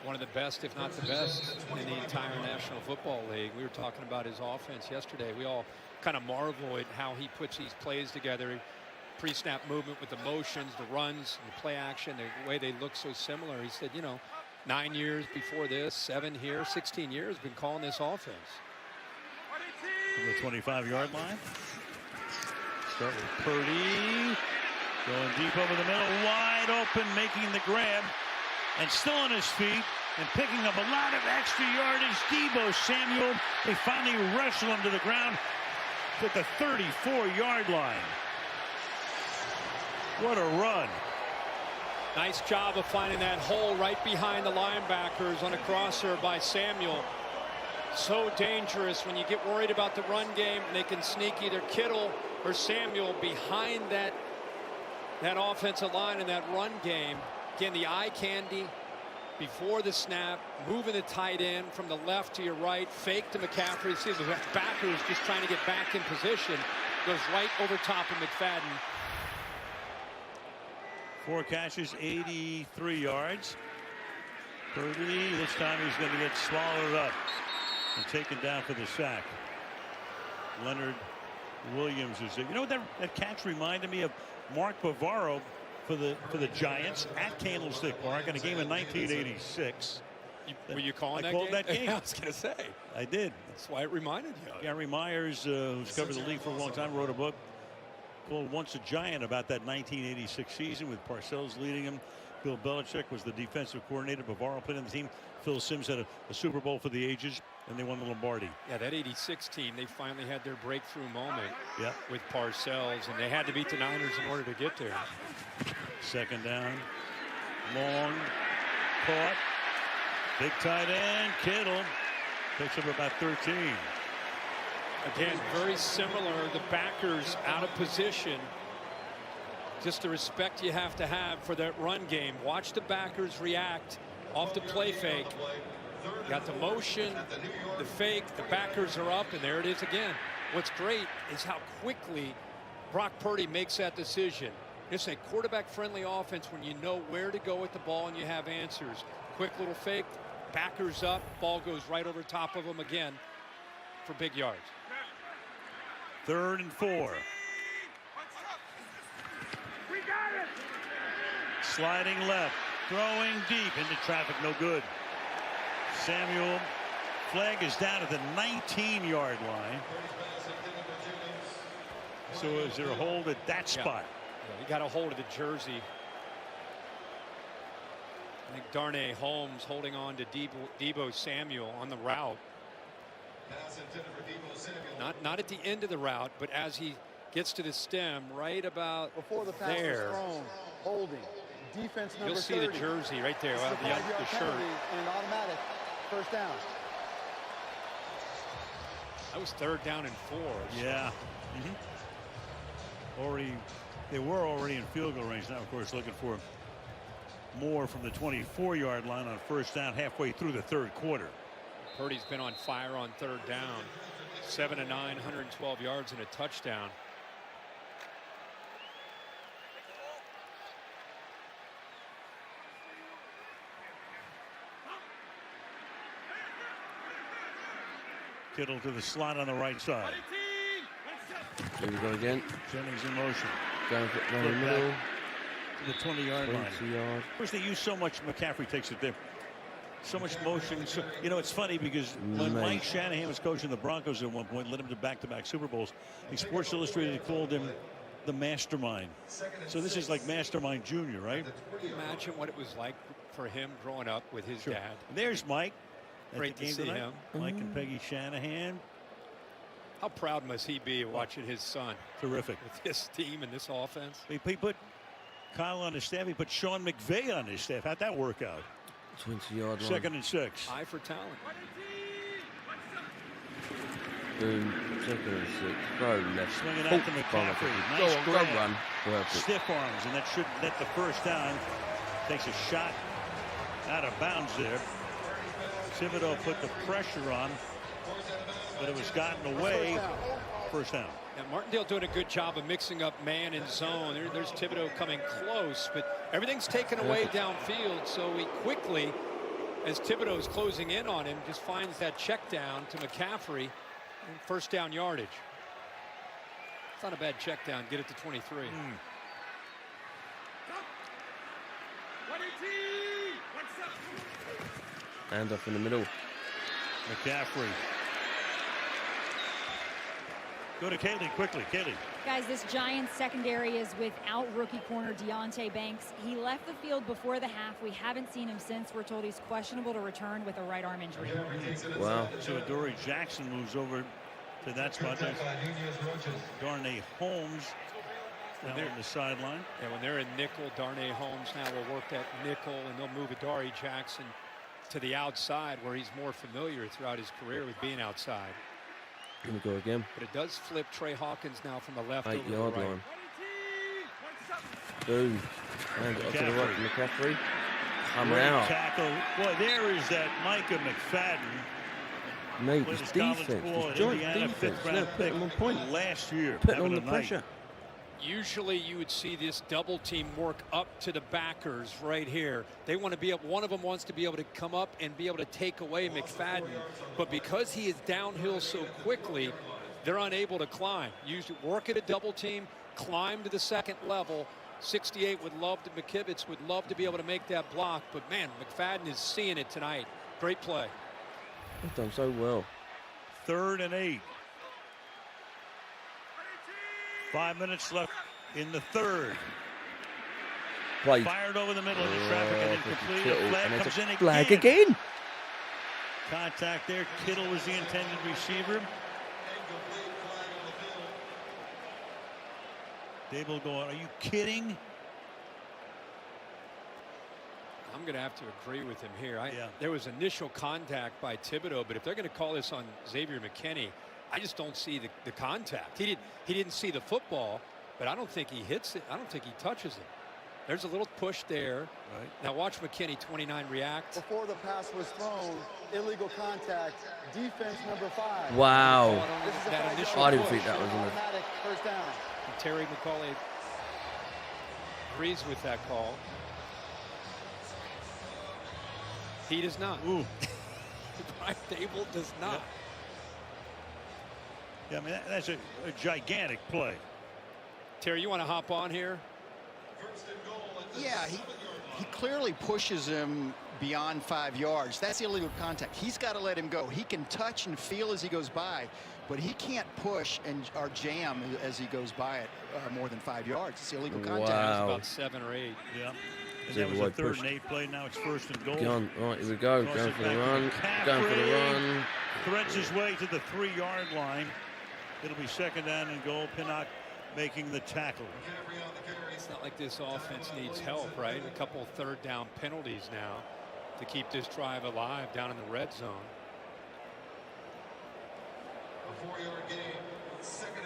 One of the best, if not the best, in the entire National Football League. We were talking about his offense yesterday. We all kind of marvel at how he puts these plays together. Pre-snap movement with the motions, the runs, the play action, the way they look so similar. He said, you know, 9 years before this, 7 here, 16 years, been calling this offense. From the 25-yard line. Start with Purdy. Going deep over the middle, wide open, making the grab. And still on his feet and picking up a lot of extra yardage. Deebo Samuel, they finally wrestle him to the ground at the 34-yard line. What a run. Nice job of finding that hole right behind the linebackers on a crosser by Samuel. So dangerous when you get worried about the run game. They can sneak either Kittle or Samuel behind that offensive line in that run game. Again, the eye candy before the snap, moving the tight end from the left to your right, fake to McCaffrey. See the backers just trying to get back in position. Goes right over top of McFadden. 4 catches, 83 yards. Purdy, this time he's going to get swallowed up and taken down for the sack. Leonard Williams is there. You know what that catch reminded me of? Mark Bavaro for the Giants at Candlestick Park in a game in 1986. Were you calling that game? I called game? that game. I was going to say. I did. That's why it reminded you. Gary Myers, who's covered the league for a long time, wrote a book called Once a Giant about that 1986 season with Parcells leading him. Bill Belichick was the defensive coordinator. Bavaro played in the team. Phil Simms had a Super Bowl for the ages, and they won the Lombardi. Yeah, that 86 team, they finally had their breakthrough moment yep. with Parcells, and they had to beat the Niners in order to get there. Second down. Long. Caught. Big tight end. Kittle picks up about 13. Again, very similar. The backers out of position. Just the respect you have to have for that run game. Watch the backers react off the play fake. Got the motion, the fake, the backers are up, and there it is again. What's great is how quickly Brock Purdy makes that decision. It's a quarterback-friendly offense when you know where to go with the ball and you have answers. Quick little fake, backers up, ball goes right over top of them again for big yards. 3rd and 4. Sliding left, throwing deep into traffic, no good. Samuel, flag is down at the 19-yard line. So is there a hold at that spot? Yeah, he got a hold of the jersey. I think Darnay Holmes holding on to Deebo Samuel on the route. Not at the end of the route, but as he gets to the stem, right about before the pass there. was thrown, holding. Defense number You'll see 30. the jersey right there, This is a the 5-yard shirt. penalty and an automatic first down. That was 3rd down and 4. Yeah. They were already in field goal range. Now, of course, looking for more from the 24-yard line on first down halfway through the 3rd quarter. Purdy's been on fire on 3rd down. 7 of 9, 112 yards and a touchdown. Kittle to the slot on the right side. Here we go again. Jennings in motion. Going for it in the middle. To the 20-yard line. 20 yard. Of course, they use so much. McCaffrey takes it there. So much motion. So, you know, it's funny because when Mike Shanahan was coaching the Broncos at one point, led him to back-to-back Super Bowls. I think Sports Illustrated called him the mastermind. So this is like Mastermind Junior, right? Imagine what it was like for him growing up with his Sure. dad. And there's Mike. Great to see him. Mike and Peggy Shanahan. How proud must he be watching his son Terrific. with this team and this offense? He put Kyle on his staff. He put Sean McVay on his staff. How'd that work out? 20-yard line. 2nd and 6. Eye for talent. Boom. 2nd and 6. Throw left. Swinging out to McCaffrey. Go Nice on, go grab. run. Perfect. Stiff arms, and that should net the first down. Takes a shot out of bounds there. Thibodeau put the pressure on, but it was gotten away. First down. Now, Martindale doing a good job of mixing up man and zone. There's Thibodeau coming close, but everything's taken away downfield, so he quickly as Thibodeau is closing in on him, just finds that check down to McCaffrey and first down yardage. It's not a bad check down. Get it to 23. And up in the middle. McCaffrey. Go to Kaylee quickly. Kaylee. Guys, this Giants secondary is without rookie corner Deonte Banks. He left the field before the half. We haven't seen him since. We're told he's questionable to return with a right arm injury. Wow. So Adoree Jackson moves over to that spot. Darnay Holmes now on the sideline. Yeah, when they're in nickel, Darnay Holmes now will work that nickel, and they'll move Adoree Jackson to the outside where he's more familiar throughout his career with being outside. Here we go again. But it does flip Trey Hawkins now from the left 8 over yard to the right. line. Boom. And up to the right, McCaffrey. Coming out. Tackle. Boy, there is that Micah McFadden. Mate, his defense, his joint defense. No, putting him on point. Last year. Putting on the pressure. Usually you would see this double team work up to the backers right here. They want to be able, one of them wants to be able to come up and be able to take away McFadden. But because he is downhill so quickly, they're unable to climb. Usually work at a double team, climb to the second level. 68 would love to, McKivitz would love to be able to make that block. But man, McFadden is seeing it tonight. Great play. He's done so well. 3rd and 8. 5 minutes left in the 3rd. Played. Fired over the middle of the traffic and incomplete. Flag And comes it's a in flag again. again. Contact there. Kittle was the intended receiver. Dable going, are you kidding? I'm going to have to agree with him here. Yeah. There was initial contact by Thibodeau, but if they're going to call this on Xavier McKinney, I just don't see the contact. He didn't see the football, but I don't think he hits it. I don't think he touches it. There's a little push there. Right. Now watch McKinney, 29, react. Before the pass was thrown, illegal contact, defense number 5. Wow. This is a That flag initial down. I didn't think that was in the... Automatic first down. And Terry McCauley agrees with that call. He does not. Ooh. Brian Dable does not. Yeah, I mean, that's a gigantic play. Terry, you want to hop on here? Yeah, he clearly pushes him beyond 5 yards. That's illegal contact. He's got to let him go. He can touch and feel as he goes by, but he can't push or jam as he goes by it more than 5 yards. It's illegal contact. Wow. About 7 or 8. Yeah. And that was a 3rd and 8 play. Now it's 1st and goal. Gone. All right, here we go. Toss Going it for the back to run. Going for the McCaffrey. run. Threads his way to the 3-yard line. It'll be 2nd down and goal. Pinnock making the tackle. It's not like this offense needs help, right? A couple 3rd down penalties now to keep this drive alive down in the red zone.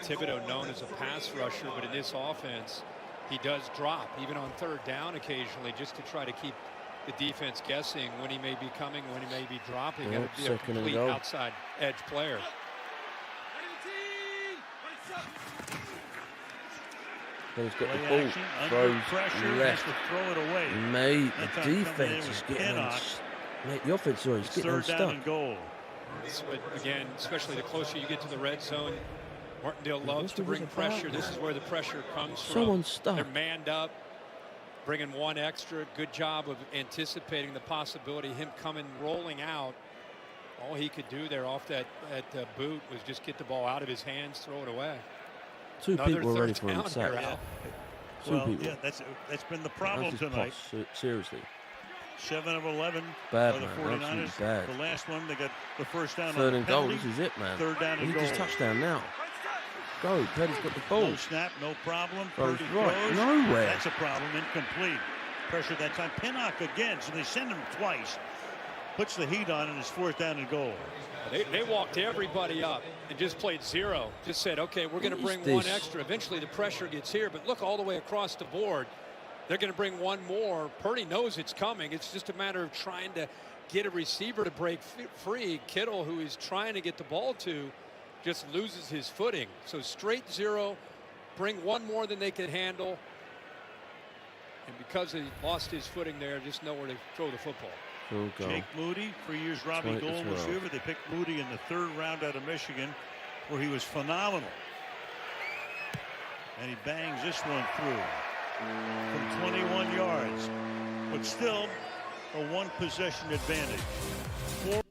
Thibodeau known as a pass rusher, but in this offense, he does drop, even on 3rd down occasionally, just to try to keep the defense guessing when he may be coming, when he may be dropping. Yep, Got to be a 2nd and complete goal. outside edge player. He's got the Play ball. action, under Throws pressure, left. has to throw it away. Mate, That the time coming in defense was is getting Pinnock. Mate, the offense is It's getting 3rd down unstuck. and goal. But again, especially the closer you get to the red zone, Martindale loves to What was bring it about? pressure. This is where the pressure comes So from. unstuck. They're manned up, bringing one extra. Good job of anticipating the possibility of him coming rolling out. All he could do there off that boot was just get the ball out of his hands, throw it away. 2 Another people are ready 3rd for him down to sack. here, Al. 2 Well, people. yeah, that's been the problem That's his tonight. post, seriously. 7 of 11 Bad, by the man. 49ers. Absolutely bad. The last one, they got the 1st down 3rd on and the goal. penalty. This is it, man. 3rd down He and needs goal. his touchdown now. Go. Petty's got the ball. No snap, no problem. Goes Purdy right. throws. Nowhere. That's a problem. Incomplete. Pressure that time. Pinnock again, so they send him twice. Puts the heat on, and it's 4th down and goal. They walked everybody up and just played 0. Just said, okay, we're going to What is bring one this? extra. Eventually the pressure gets here, but look all the way across the board. They're going to bring one more. Purdy knows it's coming. It's just a matter of trying to get a receiver to break free. Kittle, who is trying to get the ball to, just loses his footing. So straight 0, bring one more than they can handle. And because he lost his footing there, just nowhere to throw the football. Field goal. Jake Moody, for years Robbie Gould receiver. They picked Moody in the 3rd round out of Michigan, where he was phenomenal. And he bangs this one through from 21 yards. But still a 1-possession advantage.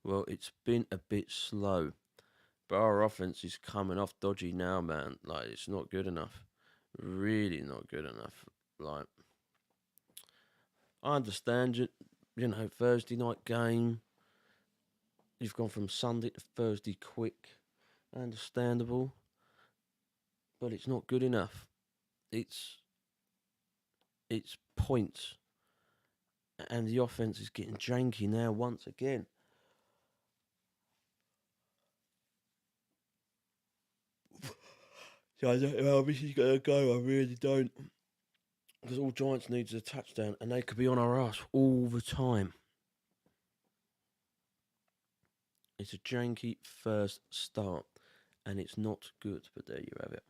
Well, it's been a bit slow. But our offense is coming off dodgy now, man. Like, it's not good enough. Really not good enough. Like, I understand you know, Thursday night game. You've gone from Sunday to Thursday quick. Understandable. But it's not good enough. It's points. And the offense is getting janky now once again. So I don't know how this is going to go. I really don't. Because all Giants needs is a touchdown, and they could be on our ass all the time. It's a janky first start, and it's not good, but there you have it.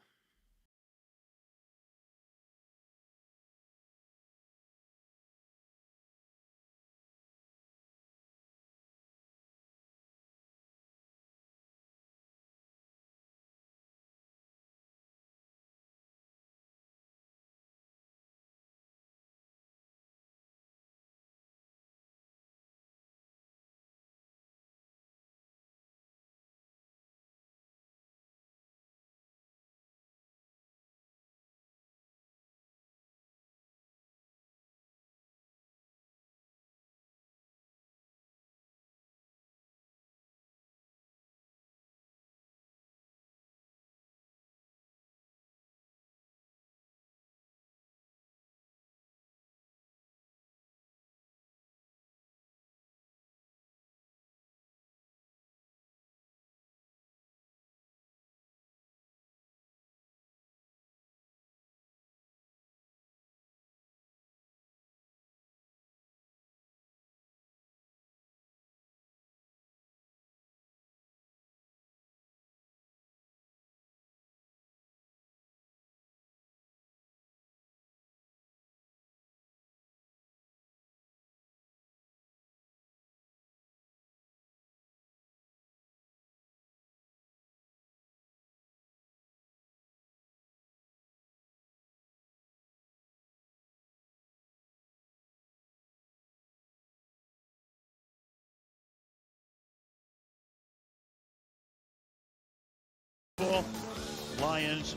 Lions,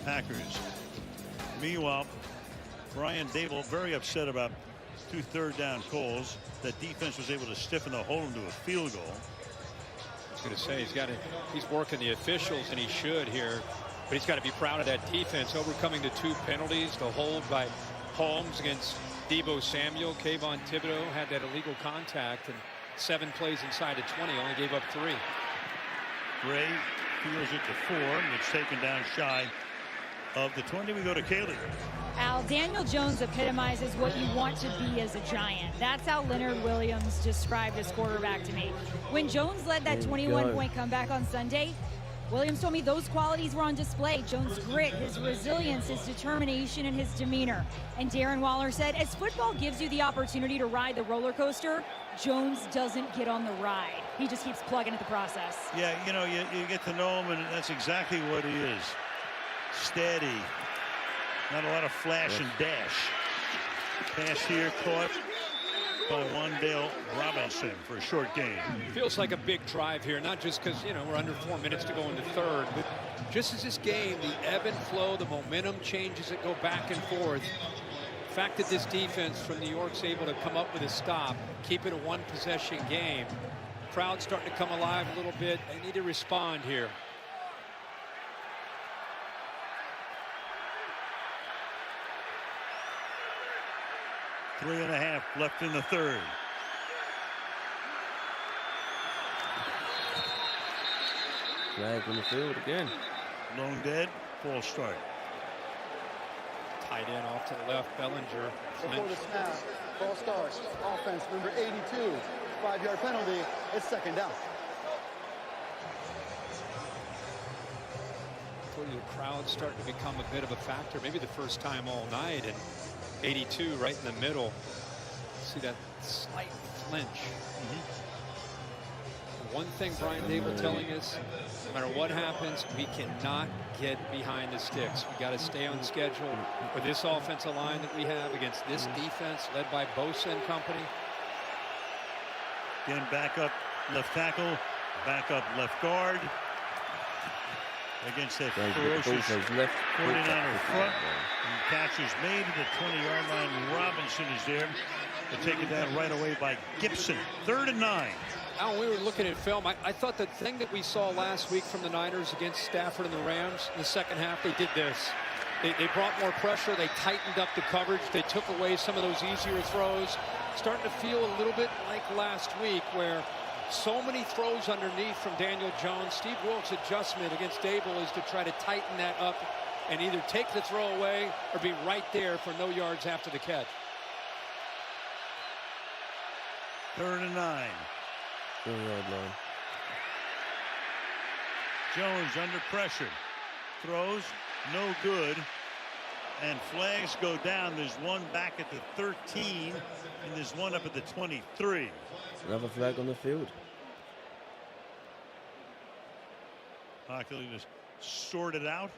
Packers. Meanwhile, Brian Dable very upset about 2 third-down calls. That defense was able to stiffen the hole into a field goal. I was going to say he's working the officials, and he should here, but he's got to be proud of that defense, overcoming the 2 penalties. The hold by Holmes against Deebo Samuel. Kayvon Thibodeau had that illegal contact, and 7 plays inside of 20, only gave up 3. Gray feels it to 4, and it's taken down shy of the 20. We go to Kaylee. Al, Daniel Jones epitomizes what you want to be as a Giant. That's how Leonard Williams described his quarterback to me. When Jones led that 21-point comeback on Sunday, Williams told me those qualities were on display. Jones' grit, his resilience, his determination, and his demeanor. And Darren Waller said, as football gives you the opportunity to ride the roller coaster, Jones doesn't get on the ride. He just keeps plugging at the process. Yeah, you know, you get to know him, and that's exactly what he is. Steady. Not a lot of flash and dash. Pass here caught by Wan'Dale Robinson for a short gain. Feels like a big drive here, not just because, you know, we're under 4 minutes to go into third, but just as this game, the ebb and flow, the momentum changes that go back and forth. The fact that this defense from New York's able to come up with a stop, keep it a 1-possession game. Crowd's starting to come alive a little bit. They need to respond here. Three and a half left in the third. Flag on the field again. Long dead. False start. Tight end off to the left. Bellinger. Before the snap, false start. Offense number 82. 5-yard penalty. It's second down. clearly the crowd's starting to become a bit of a factor. Maybe the first time all night, and 82 right in the middle. See that slight flinch. One thing Brian Dable telling us, no matter what happens, we cannot get behind the sticks. We got to stay on schedule for this offensive line that we have against this defense led by Bosa and company. Again, back up left tackle, back up left guard. Against that ferocious 49er front. And catch is made at the 20-yard line. Robinson is there to take it down right away by Gibson. 3rd and 9. Al, we were looking at film. I thought the thing that we saw last week from the Niners against Stafford and the Rams in the second half, they did this. They brought more pressure. They tightened up the coverage. They took away some of those easier throws. Starting to feel a little bit like last week where so many throws underneath from Daniel Jones. Steve Wilkes' adjustment against Dable is to try to tighten that up and either take the throw away or be right there for no yards after the catch. 3rd and 9. 4-yard line. Jones under pressure. Throws, no good. And flags go down. There's one back at the 13, and there's one up at the 23. Another flag on the field. Hockey just sorted out.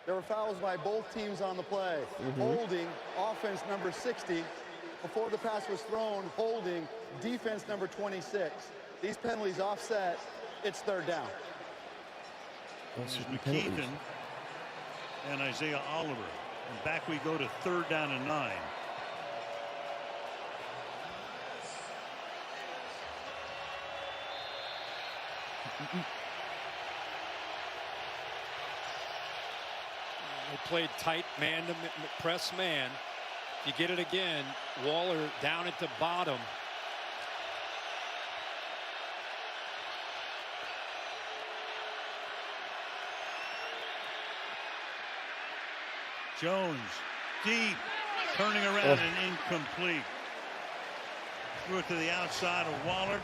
There were fouls by both teams on the play. Holding, offense number 60. Before the pass was thrown, holding, defense number 26. These penalties offset. It's 3rd down. There's McKeithen and Isaiah Oliver. And back we go to 3rd down and 9. They played tight man to press man. You get it again. Waller down at the bottom. Jones deep, turning around and incomplete. Threw it to the outside of Waller.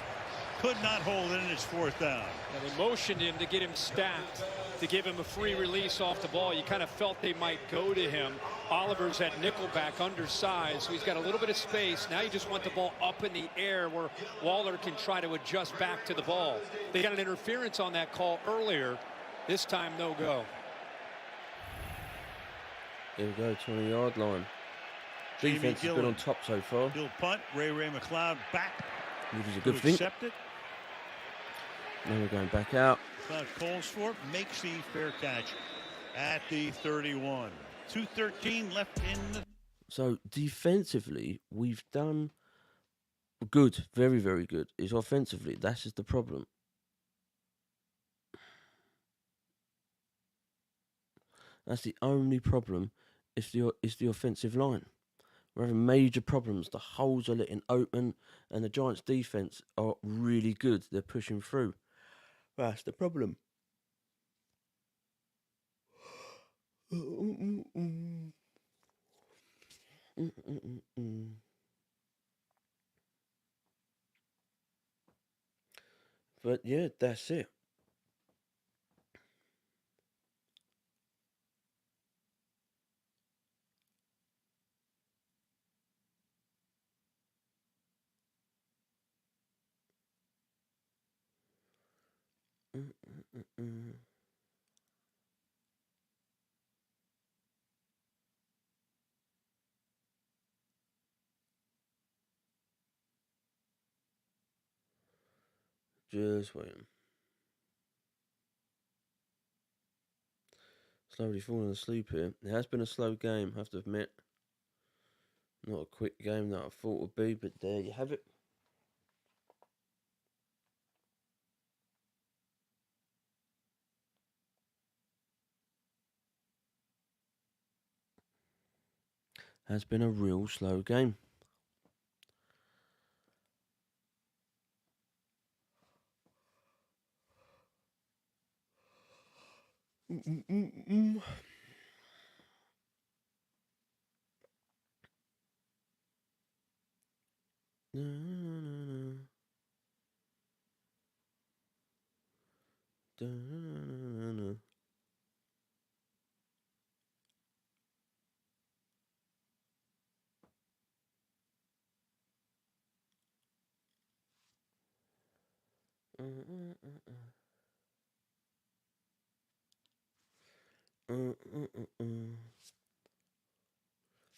Could not hold it, and it's 4th down. And they motioned him to get him stacked, to give him a free release off the ball. You kind of felt they might go to him. Oliver's at nickelback, undersized, so he's got a little bit of space. Now you just want the ball up in the air where Waller can try to adjust back to the ball. They got an interference on that call earlier. This time, no go. Here we go, 20-yard line. Defense has been on top so far. He'll punt. Ray McLeod back. Which is a good thing. Accept it. Now we're going back out. McLeod calls for it, makes the fair catch at the 31. 2:13 left in the. So defensively, we've done good, very, very good. It's offensively, that's just the problem. That's the only problem. It's the offensive line. We're having major problems. The holes are letting open, and the Giants' defense are really good. They're pushing through. That's the problem. But yeah, that's it. Just waiting. Slowly falling asleep here. It has been a slow game, I have to admit. Not a quick game that I thought would be, but there you have it. Has been a real slow game.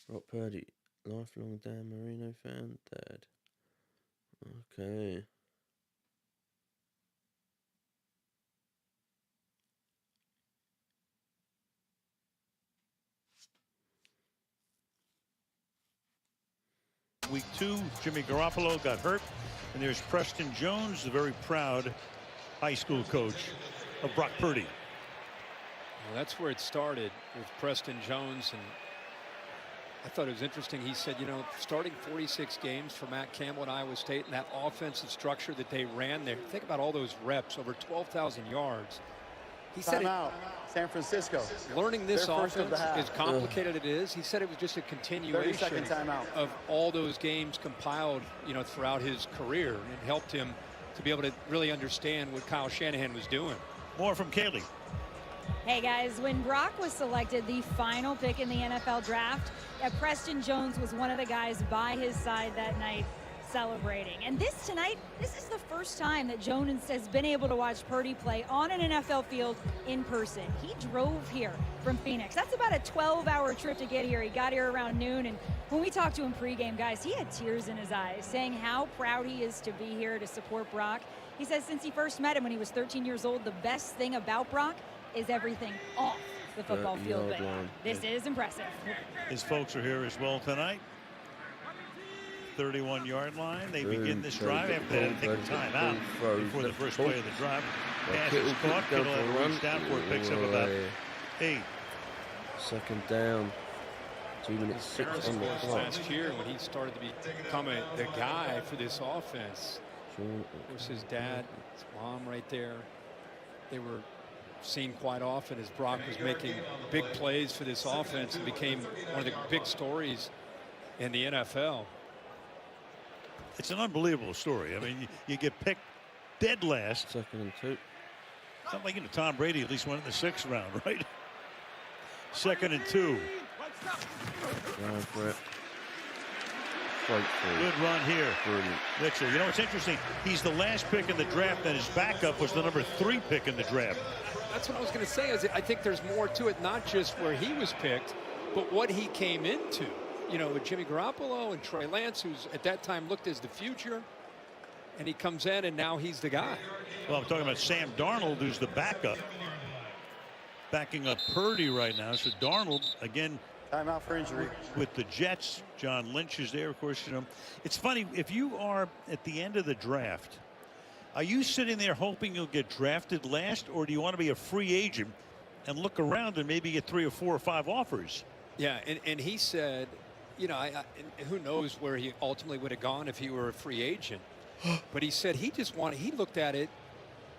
Rock Purdy, lifelong Dan Marino fan, Dad. Okay. Week 2, Jimmy Garoppolo got hurt, and there's Preston Jones, the very proud high school coach of Brock Purdy. Well, that's where it started with Preston Jones, and I thought it was interesting. He said, you know, starting 46 games for Matt Campbell at Iowa State and that offensive structure that they ran there. Think about all those reps, over 12,000 yards. He said Timeout, San Francisco. Learning this Their first of offense, the half. as complicated it is, he said it was just a continuation 30-second timeout. of all those games compiled, you know, throughout his career, and it helped him to be able to really understand what Kyle Shanahan was doing. More from Kaylee. Hey guys, when Brock was selected the final pick in the NFL draft, Preston Jones was one of the guys by his side that night celebrating. And this is the first time that Jones has been able to watch Purdy play on an NFL field in person. He drove here from Phoenix. That's about a 12-hour trip to get here. He got here around noon, and when we talked to him pregame, guys, he had tears in his eyes, saying how proud he is to be here to support Brock. He says since he first met him when he was 13 years old, the best thing about Brock is everything off the football field. This is impressive. His folks are here as well tonight. 31-yard line. They begin this drive after they had to take a timeout before the first play of the drive. Pass is caught. Kittle runs down for it. Picks up about 8. Second down. 2 minutes 6 on the clock. Last year when he started to become the guy for this offense. Of course, his dad, his mom right there. They were seen quite often as Brock was making big plays for this offense and became one of the big stories in the NFL. It's an unbelievable story. I mean, you get picked dead last. 2nd and 2. It's not like, you know, Tom Brady at least went in the 6th round, right? 2nd and 2. Going for it. Good run here. Brilliant. Mitchell. You know, it's interesting. He's the last pick in the draft, and his backup was the number 3 pick in the draft. That's what I was going to say. Is I think there's more to it, not just where he was picked, but what he came into. You know, with Jimmy Garoppolo and Trey Lance, who's at that time looked as the future, and he comes in and now he's the guy. Well, I'm talking about Sam Darnold, who's the backup, backing up Purdy right now. So Darnold again. Timeout for injury. With the Jets, John Lynch is there, of course. You know, it's funny, if you are at the end of the draft, are you sitting there hoping you'll get drafted last, or do you want to be a free agent and look around and maybe get 3 or 4 or 5 offers? Yeah, and he said, you know, who knows where he ultimately would have gone if he were a free agent. But he said he looked at it.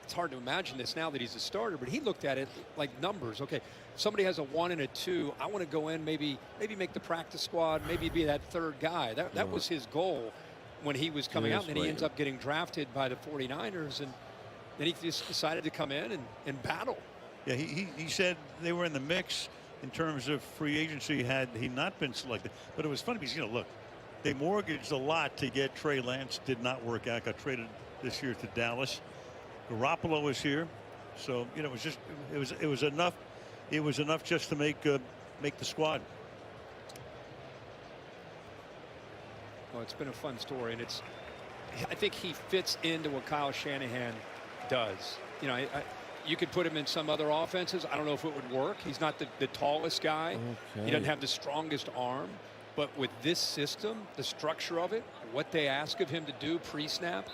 It's hard to imagine this now that he's a starter, but he looked at it like numbers. Okay, somebody has a 1 and a 2. I want to go in, maybe make the practice squad, maybe be that 3rd guy. That was his goal when he was coming out. And then he ends up getting drafted by the 49ers, and then he just decided to come in and battle. Yeah, he said they were in the mix in terms of free agency had he not been selected. But it was funny because, you know, look, they mortgaged a lot to get Trey Lance. Did not work out. Got traded this year to Dallas. Garoppolo was here, so you know it was enough. It was enough just to make the squad. Well, it's been a fun story, and I think he fits into what Kyle Shanahan does. You know, you could put him in some other offenses. I don't know if it would work. He's not the tallest guy. Okay. He doesn't have the strongest arm. But with this system, the structure of it, what they ask of him to do pre-snap,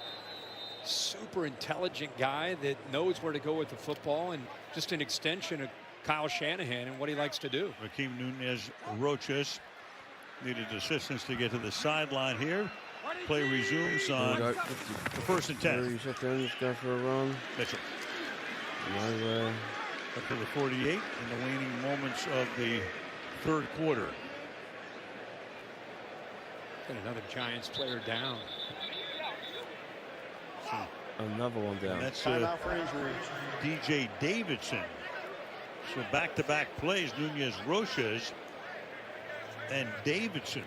super intelligent guy that knows where to go with the football, and just an extension of Kyle Shanahan and what he likes to do. Raheem Nunez Roches needed assistance to get to the sideline here. Play resumes on the 1st and 10. 3 seconds, go for a run. Mitchell. Nowhere. Up to the 48 in the waning moments of the 3rd quarter. And another Giants player down. Another one down. That's Timeout for injury. DJ Davidson. So back-to-back plays, Nunez Roches and Davidson.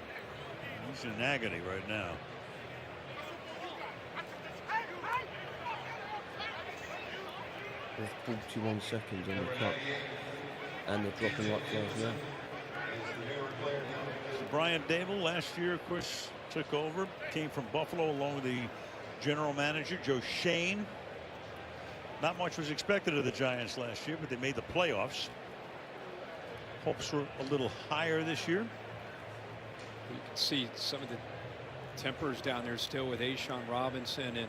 He's in agony right now. With 41 seconds on the clock. And they're dropping like flies now. Brian Dable last year, of course, took over, came from Buffalo along with the general manager, Joe Shane. Not much was expected of the Giants last year, but they made the playoffs. Hopes were a little higher this year. You can see some of the tempers down there still with Ashawn Robinson and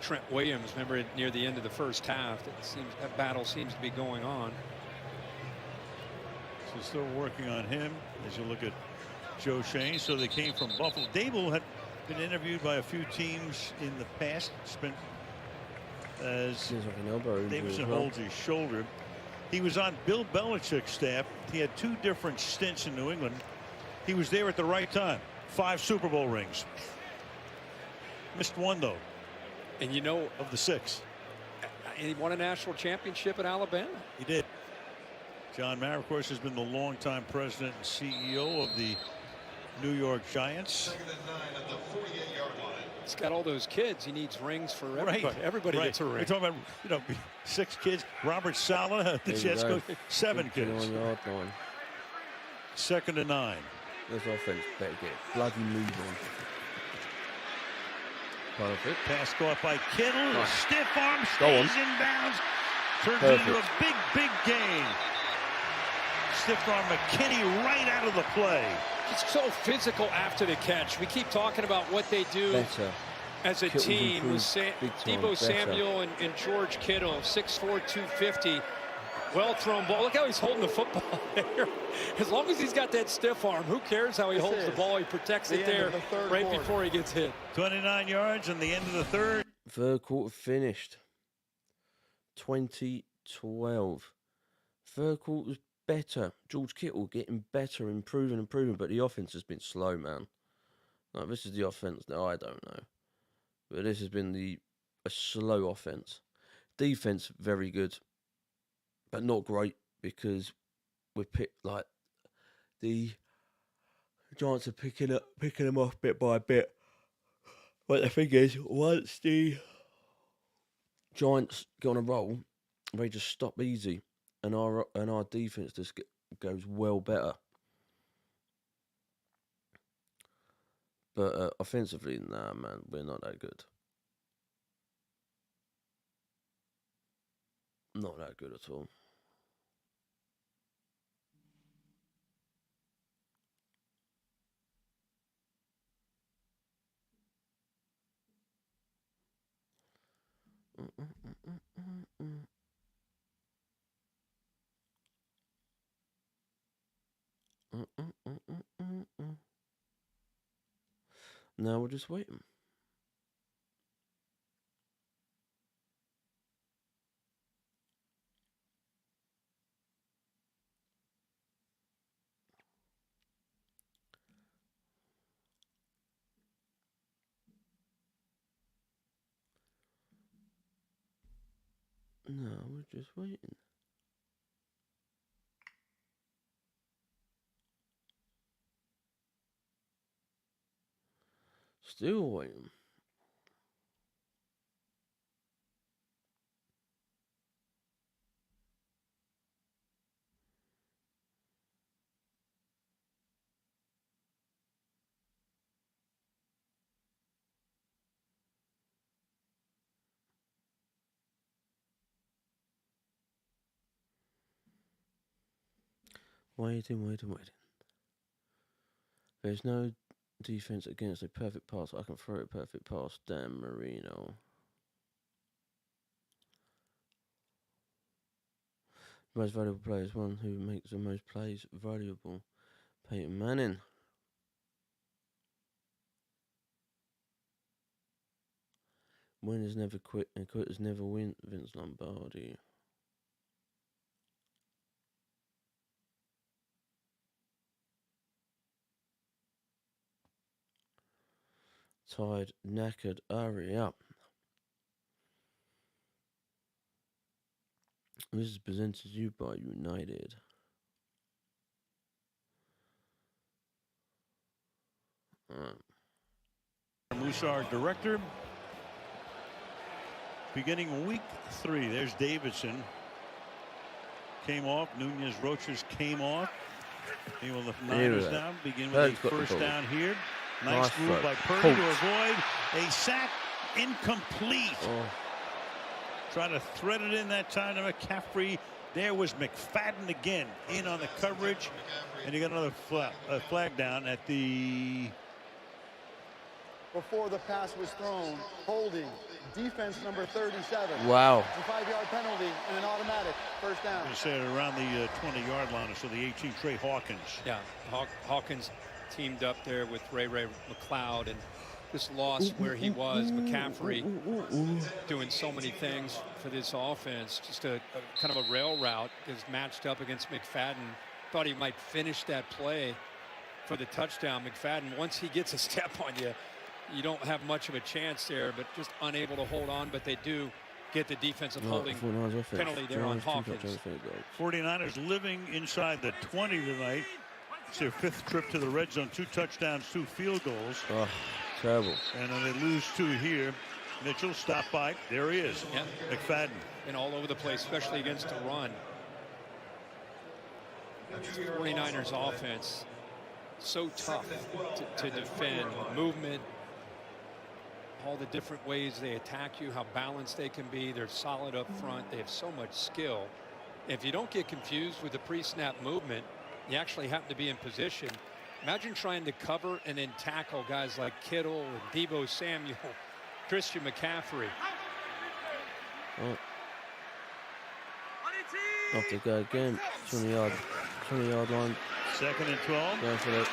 Trent Williams. Remember near the end of the first half, that battle seems to be going on. So still working on him as you look at Joe Shane. So they came from Buffalo. Dable had been interviewed by a few teams in the past. Spent as Davidson holds his shoulder. He was on Bill Belichick's staff. He had 2 different stints in New England. He was there at the right time. 5 Super Bowl rings. Missed 1 though. And you know, of the 6. He won a national championship at Alabama. He did. John Mara, of course, has been the longtime president and CEO of the New York Giants. He's got all those kids. He needs rings for everybody. Right. Everybody gets a ring. We're talking about, 6 kids. Robert Saleh, the Jets coach, 7 kids. 2nd and 9. This offense better get bloody moving. Perfect. Pass caught by Kittle. Nice. Stiff arm stays in bounds. Turns into a big, big gain. Stiff arm McKinney right out of the play. He's so physical after the catch. We keep talking about what they do as a team with Deebo Samuel and George Kittle, 6'4", 250. Well thrown ball. Look how he's holding the football there. As long as he's got that stiff arm, who cares how he holds the ball? He protects it there right before he gets hit. 29 yards in the end of the third. Third quarter finished. 2012. Third quarter's better. George Kittle getting better, improving, but the offense has been slow, man. Like, this is the offense that I don't know. But this has been a slow offense. Defense, very good. But not great, because we picked, like, the Giants are picking them off bit by bit. But the thing is, once the Giants get on a roll, they just stop easy, and our defense just goes well better. But offensively, nah, man, we're not that good. Not that good at all. Now we're just waiting. No, we're just waiting. Still waiting. Waiting. There's no defense against a perfect pass. I can throw a perfect pass. Damn, Marino. Most valuable player is one who makes the most plays valuable. Peyton Manning. Winners never quit and quitters never win. Vince Lombardi. Tired, knackered, hurry up. This is presented to you by United. Musa, our director. beginning week 3. There's Davidson. Came off. Nunez Roches came off. He will the Niners now begin with a first down here. Nice move by Purdy to avoid a sack. Incomplete. Try to thread it in that time to McCaffrey. There was McFadden again in on the coverage, and you got another flag down at the. Before the pass was thrown, holding, defense number 37. Wow. A 5-yard penalty and an automatic first down. I said around the 20-yard line, so the 18, Trey Hawkins. Yeah, Hawkins teamed up there with Ray McLeod, and this loss where he was, McCaffrey doing so many things for this offense, just a kind of a rail route, is matched up against McFadden. Thought he might finish that play for the touchdown. McFadden, once he gets a step on you, you don't have much of a chance there, but just unable to hold on. But they do get the defensive holding penalty there on Hawkins. 49ers living inside the 20 tonight. It's their 5th trip to the red zone. 2 touchdowns, 2 field goals. Oh, terrible. And then they lose 2 here. Mitchell stopped by. There he is. Yep. McFadden. And all over the place, especially against the run. 49ers offense, so tough to defend. Movement, all the different ways they attack you, how balanced they can be. They're solid up front. They have so much skill. If you don't get confused with the pre-snap movement, you actually happen to be in position. Imagine trying to cover and then tackle guys like Kittle and Deebo Samuel, Christian McCaffrey. Oh. Off they go again. 20-yard line. 2nd and 12. Going for it.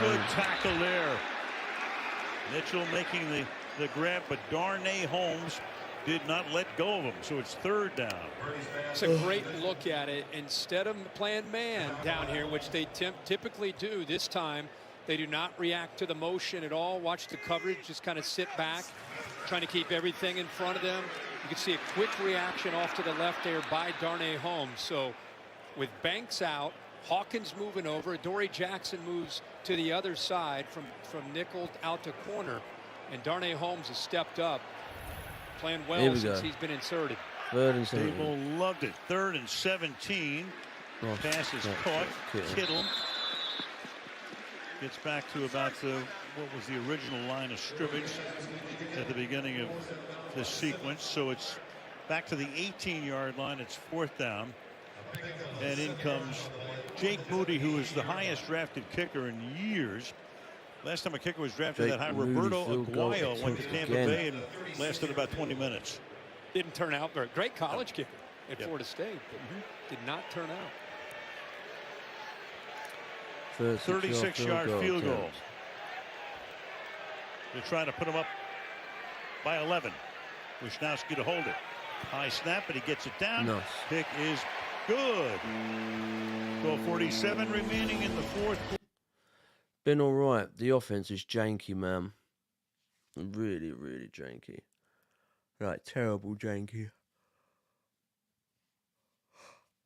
Good tackle there. Mitchell making the grab, but Darnay Holmes did not let go of him, so it's 3rd down. It's a great look at it. Instead of playing man down here, which they typically do, this time they do not react to the motion at all. Watch the coverage, just kind of sit back, trying to keep everything in front of them. You can see a quick reaction off to the left there by Darnay Holmes. So with Banks out, Hawkins moving over, Dory Jackson moves to the other side from nickel out to corner, and Darnay Holmes has stepped up, playing well since he's been inserted. 3rd and 17. People loved it. 3rd and 17. Pass is caught. Kittle gets back to about what was the original line of scrimmage at the beginning of this sequence. So it's back to the 18-yard line. It's 4th down. And in comes Jake Moody, who is the highest drafted kicker in years. Last time a kicker was drafted that high, Roberto Aguayo went to Tampa Bay and lasted about 20 minutes. Didn't turn out very great college kicker at Florida State, but did not turn out. 36-yard field goal. They're trying to put him up by 11. Wisnowski to hold it. High snap, but he gets it down. Nice. Pick is good. 12:47 remaining in the 4th quarter. Been all right. The offense is janky, man. Really, really janky. Like, terrible janky.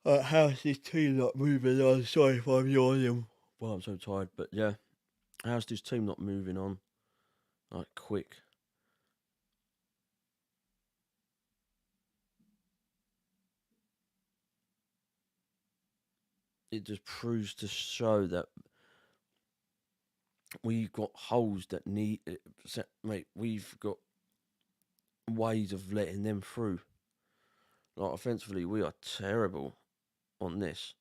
How's this team not moving on? Sorry if I'm yawning. Well, I'm so tired, but yeah. How's this team not moving on? Like, quick. It just proves to show that we've got holes that need, mate, we've got ways of letting them through. Like, offensively, we are terrible on this.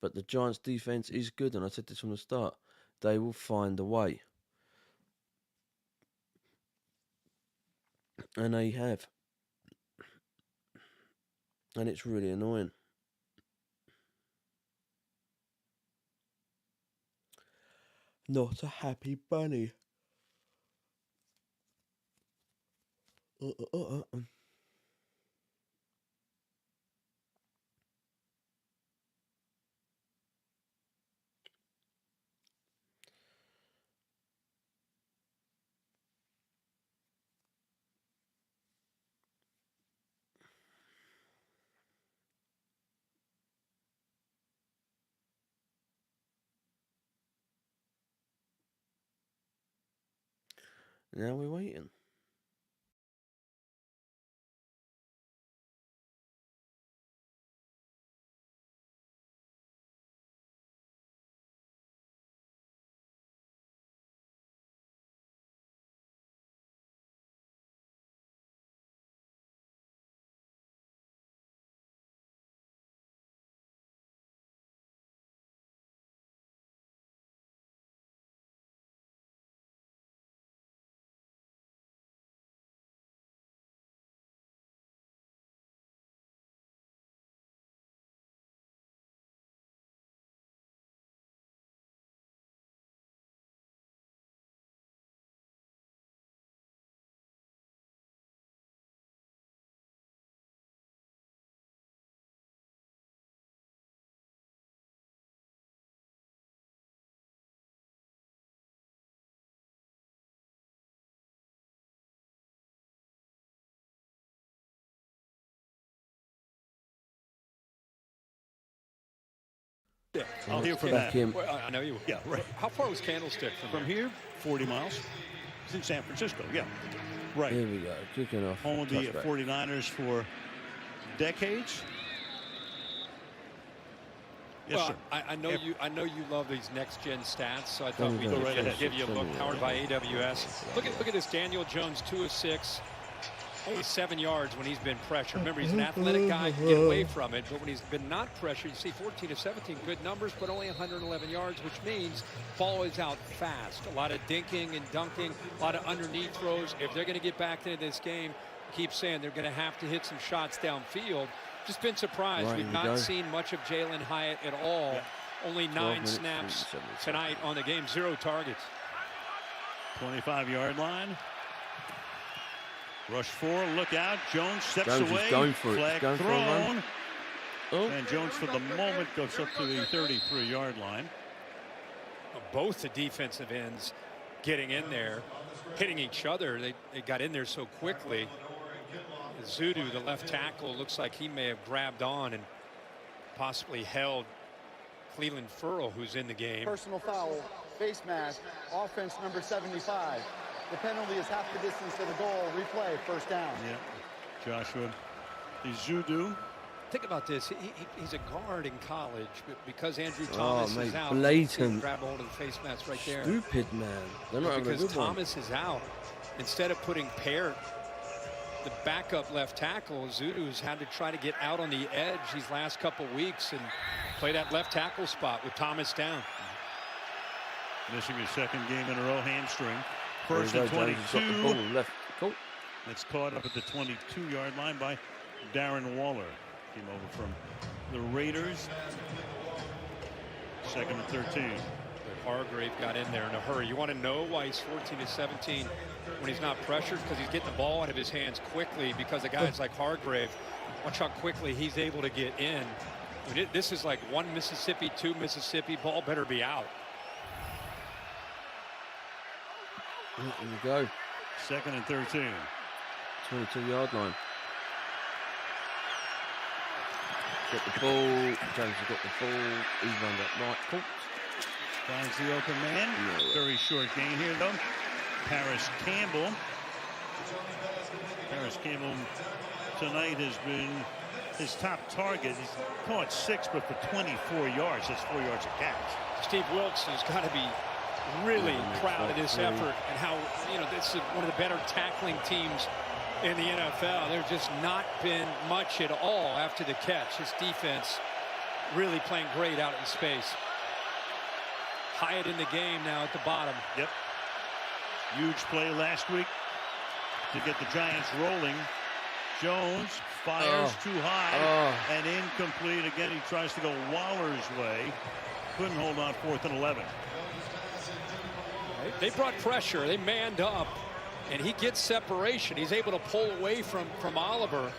But the Giants' defense is good, and I said this from the start. They will find a way. And they have. And it's really annoying. Not a happy bunny. Now we're waiting. I'll hear from Back that. in. Well, I know you. Yeah, right. How far was Candlestick From here, 40 miles. It's in San Francisco, yeah. Right. Here we go. Kicking off. Home of the Touchback. 49ers for decades. Yes, Well, sir. I know you love these next gen stats, so I thought Go we'd right ahead. give you a look. Powered by AWS. Look at this. Daniel Jones, 2 of 6. Only 7 yards when he's been pressured. Remember, he's an athletic guy, can get away from it. But when he's been not pressured, you see 14 of 17, good numbers, but only 111 yards, which means ball is out fast. A lot of dinking and dunking, a lot of underneath throws. If they're going to get back into this game, I keep saying they're going to have to hit some shots downfield. Just been surprised. Right, We've not seen much of Jalen Hyatt at all. Yeah. Only 9 snaps tonight on the game, 0 targets. 25-yard line. Rush 4, look out. Jones steps Jones is away. going for it. Flag He's going for a run. thrown. Oh. And Jones, for the moment, goes up to the 33-yard line. Both the defensive ends getting in there, hitting each other. They got in there so quickly. Zudu, the left tackle, looks like he may have grabbed on and possibly held Cleveland Furl, who's in the game. Personal foul, face mask, offense number 75. The penalty is half the distance to the goal. Replay, first down. Yeah. Joshua Zudu. Think about this. He's a guard in college, but because Andrew Thomas mate, is out, blatant. grab a hold of the face mask right there. Stupid, man. They're not having a Because good one. Thomas is out, instead of putting Peart, the backup left tackle, Zudu's had to try to get out on the edge these last couple weeks and play that left tackle spot with Thomas down. Missing his second game in a row, hamstring. First There and you go, Jones has got the 22. ball left. Cool. It's caught up at the 22-yard line by Darren Waller. Came over from the Raiders. Second and 13. Hargrave got in there in a hurry. You want to know why he's 14 of 17 when he's not pressured? Because he's getting the ball out of his hands quickly, because of guys like Hargrave. Watch how quickly he's able to get in. I mean, this is like 1 Mississippi, 2 Mississippi. Ball better be out. There you go. Second and 13. 22-yard line. Got the ball. Jones has got the ball. He's run up right. Cool. Finds the open man. Very short gain here, though. Paris Campbell. Paris Campbell tonight has been his top target. He's caught 6, but for 24 yards. That's 4 yards a catch. Steve Wilkes has got to be really proud of this effort and how, this is one of the better tackling teams in the NFL. There's just not been much at all after the catch. His defense really playing great out in space. Hyatt in the game now at the bottom. Yep. Huge play last week to get the Giants rolling. Jones fires too high and incomplete. Again, he tries to go Waller's way. Couldn't hold on, 4th and 11. They brought pressure. They manned up, and he gets separation. He's able to pull away from Oliver.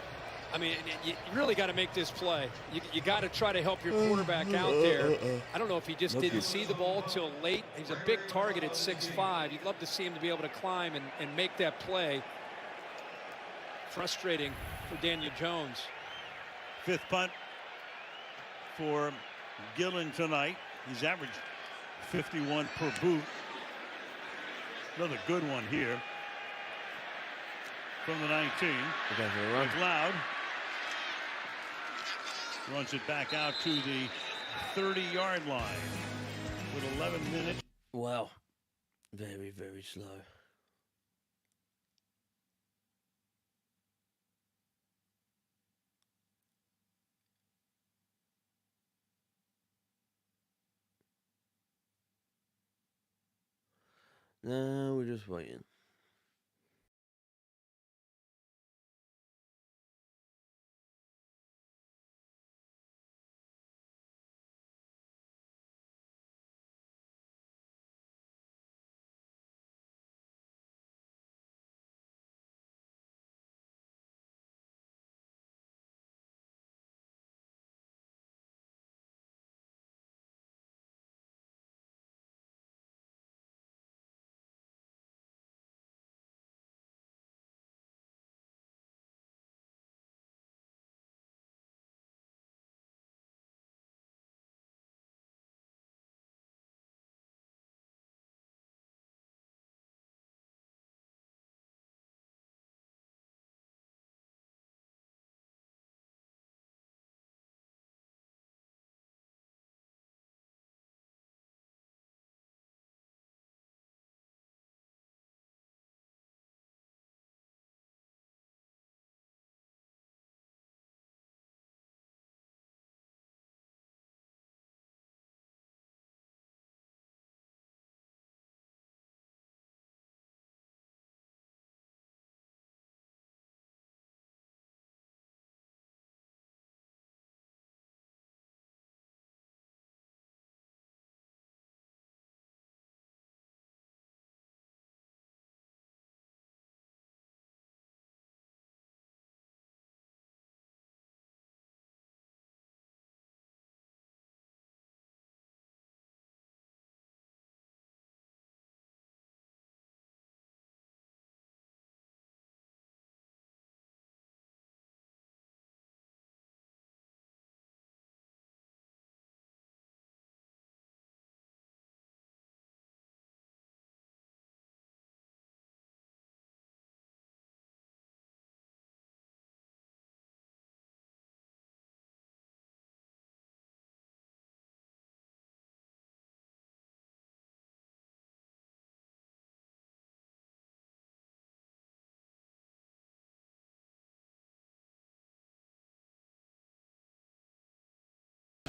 I mean, you really got to make this play. You got to try to help your quarterback out there. I don't know if he just didn't see the ball till late. He's a big target at 6'5". You'd love to see him to be able to climb and make that play. Frustrating for Daniel Jones. 5th punt for Gillen tonight. He's averaged 51 per boot. Another good one here from the 19. McLeod runs it back out to the 30-yard line with 11 minutes. Wow. Very, very slow. No, we're just waiting.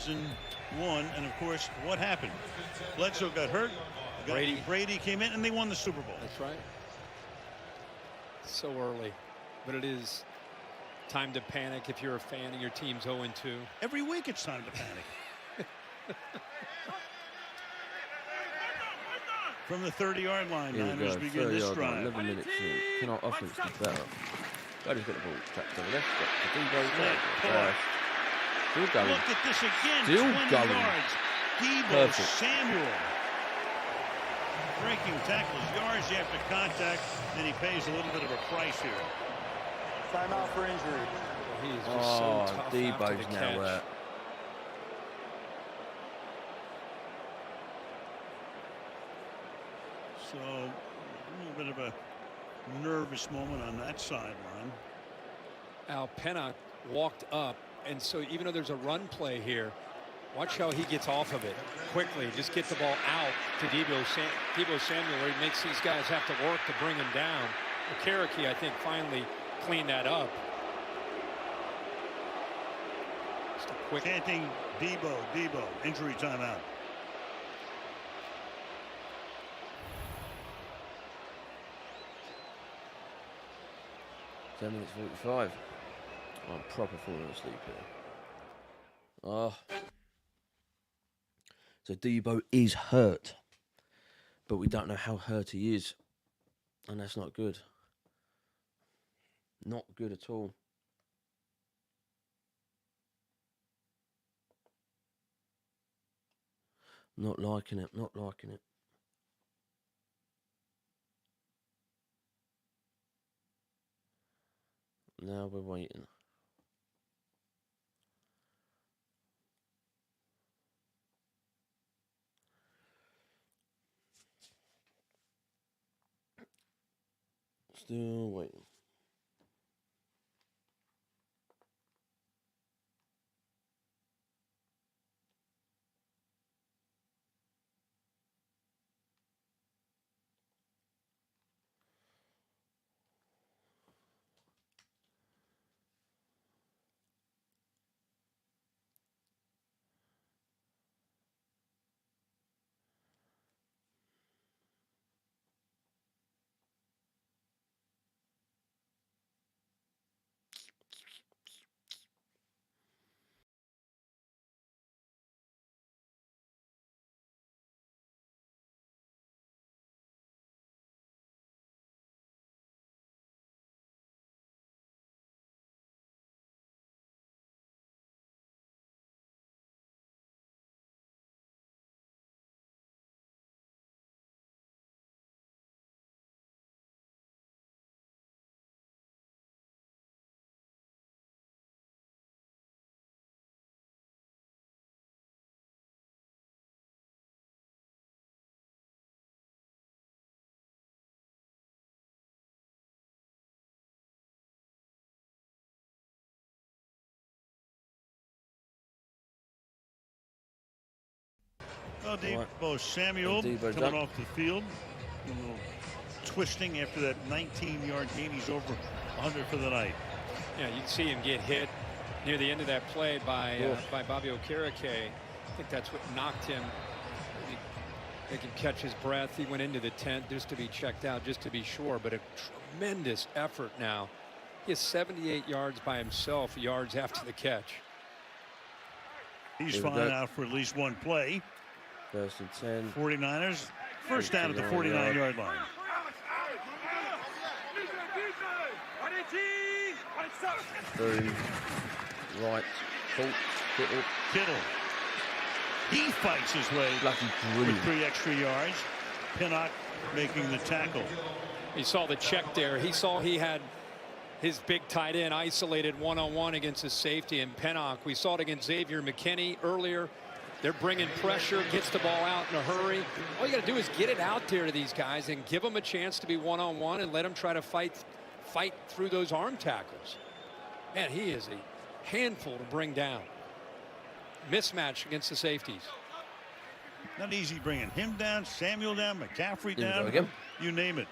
2001. And, of course, what happened? Bledsoe got hurt. Brady came in, and they won the Super Bowl. That's right. So early. But it is time to panic if you're a fan and your team's 0-2. Every week it's time to panic. From the 30-yard line, Niners begin this drive. 11 minutes in. Cannot offense be better. Brady's got the ball trapped over left. Got the Debo there. Still going. Look at this again. Still 20 going. yards. Debo Perfect. Samuel. Breaking tackles, yards after contact, and he pays a little bit of a price here. Timeout for injury. He is just so tough after Debo's the now catch. So a little bit of a nervous moment on that sideline. Al Pennock walked up, and so even though there's a run play here, watch how he gets off of it quickly. Just get the ball out to Debo Samuel, where he makes these guys have to work to bring him down. Cherokee, I think, finally cleaned that up. Just a quick. Chanting Debo, injury timeout. Minutes 45. I'm proper falling asleep here. Oh. So Debo is hurt, but we don't know how hurt he is, and that's not good. Not good at all. Not liking it. Not liking it. Now we're waiting. Still waiting. Well, Debo Samuel coming off the field. A little twisting after that 19-yard gain. He's over 100 for the night. Yeah, you can see him get hit near the end of that play by Bobby Okereke. I think that's what knocked him. He can catch his breath. He went into the tent just to be checked out, just to be sure. But a tremendous effort now. He has 78 yards by himself, yards after the catch. He's flying out for at least one play. First and 10. 49ers, first down at the 49-yard line. Boom. Right. Kittle. He fights his way with 3 extra yards. Pinnock making the tackle. He saw the check there. He saw he had his big tight end isolated one-on-one against his safety in Pinnock. We saw it against Xavier McKinney earlier. They're bringing pressure, gets the ball out in a hurry. All you got to do is get it out there to these guys and give them a chance to be one-on-one and let them try to fight through those arm tackles. Man, he is a handful to bring down. Mismatch against the safeties. Not easy bringing him down, Samuel down, McCaffrey down, you name it.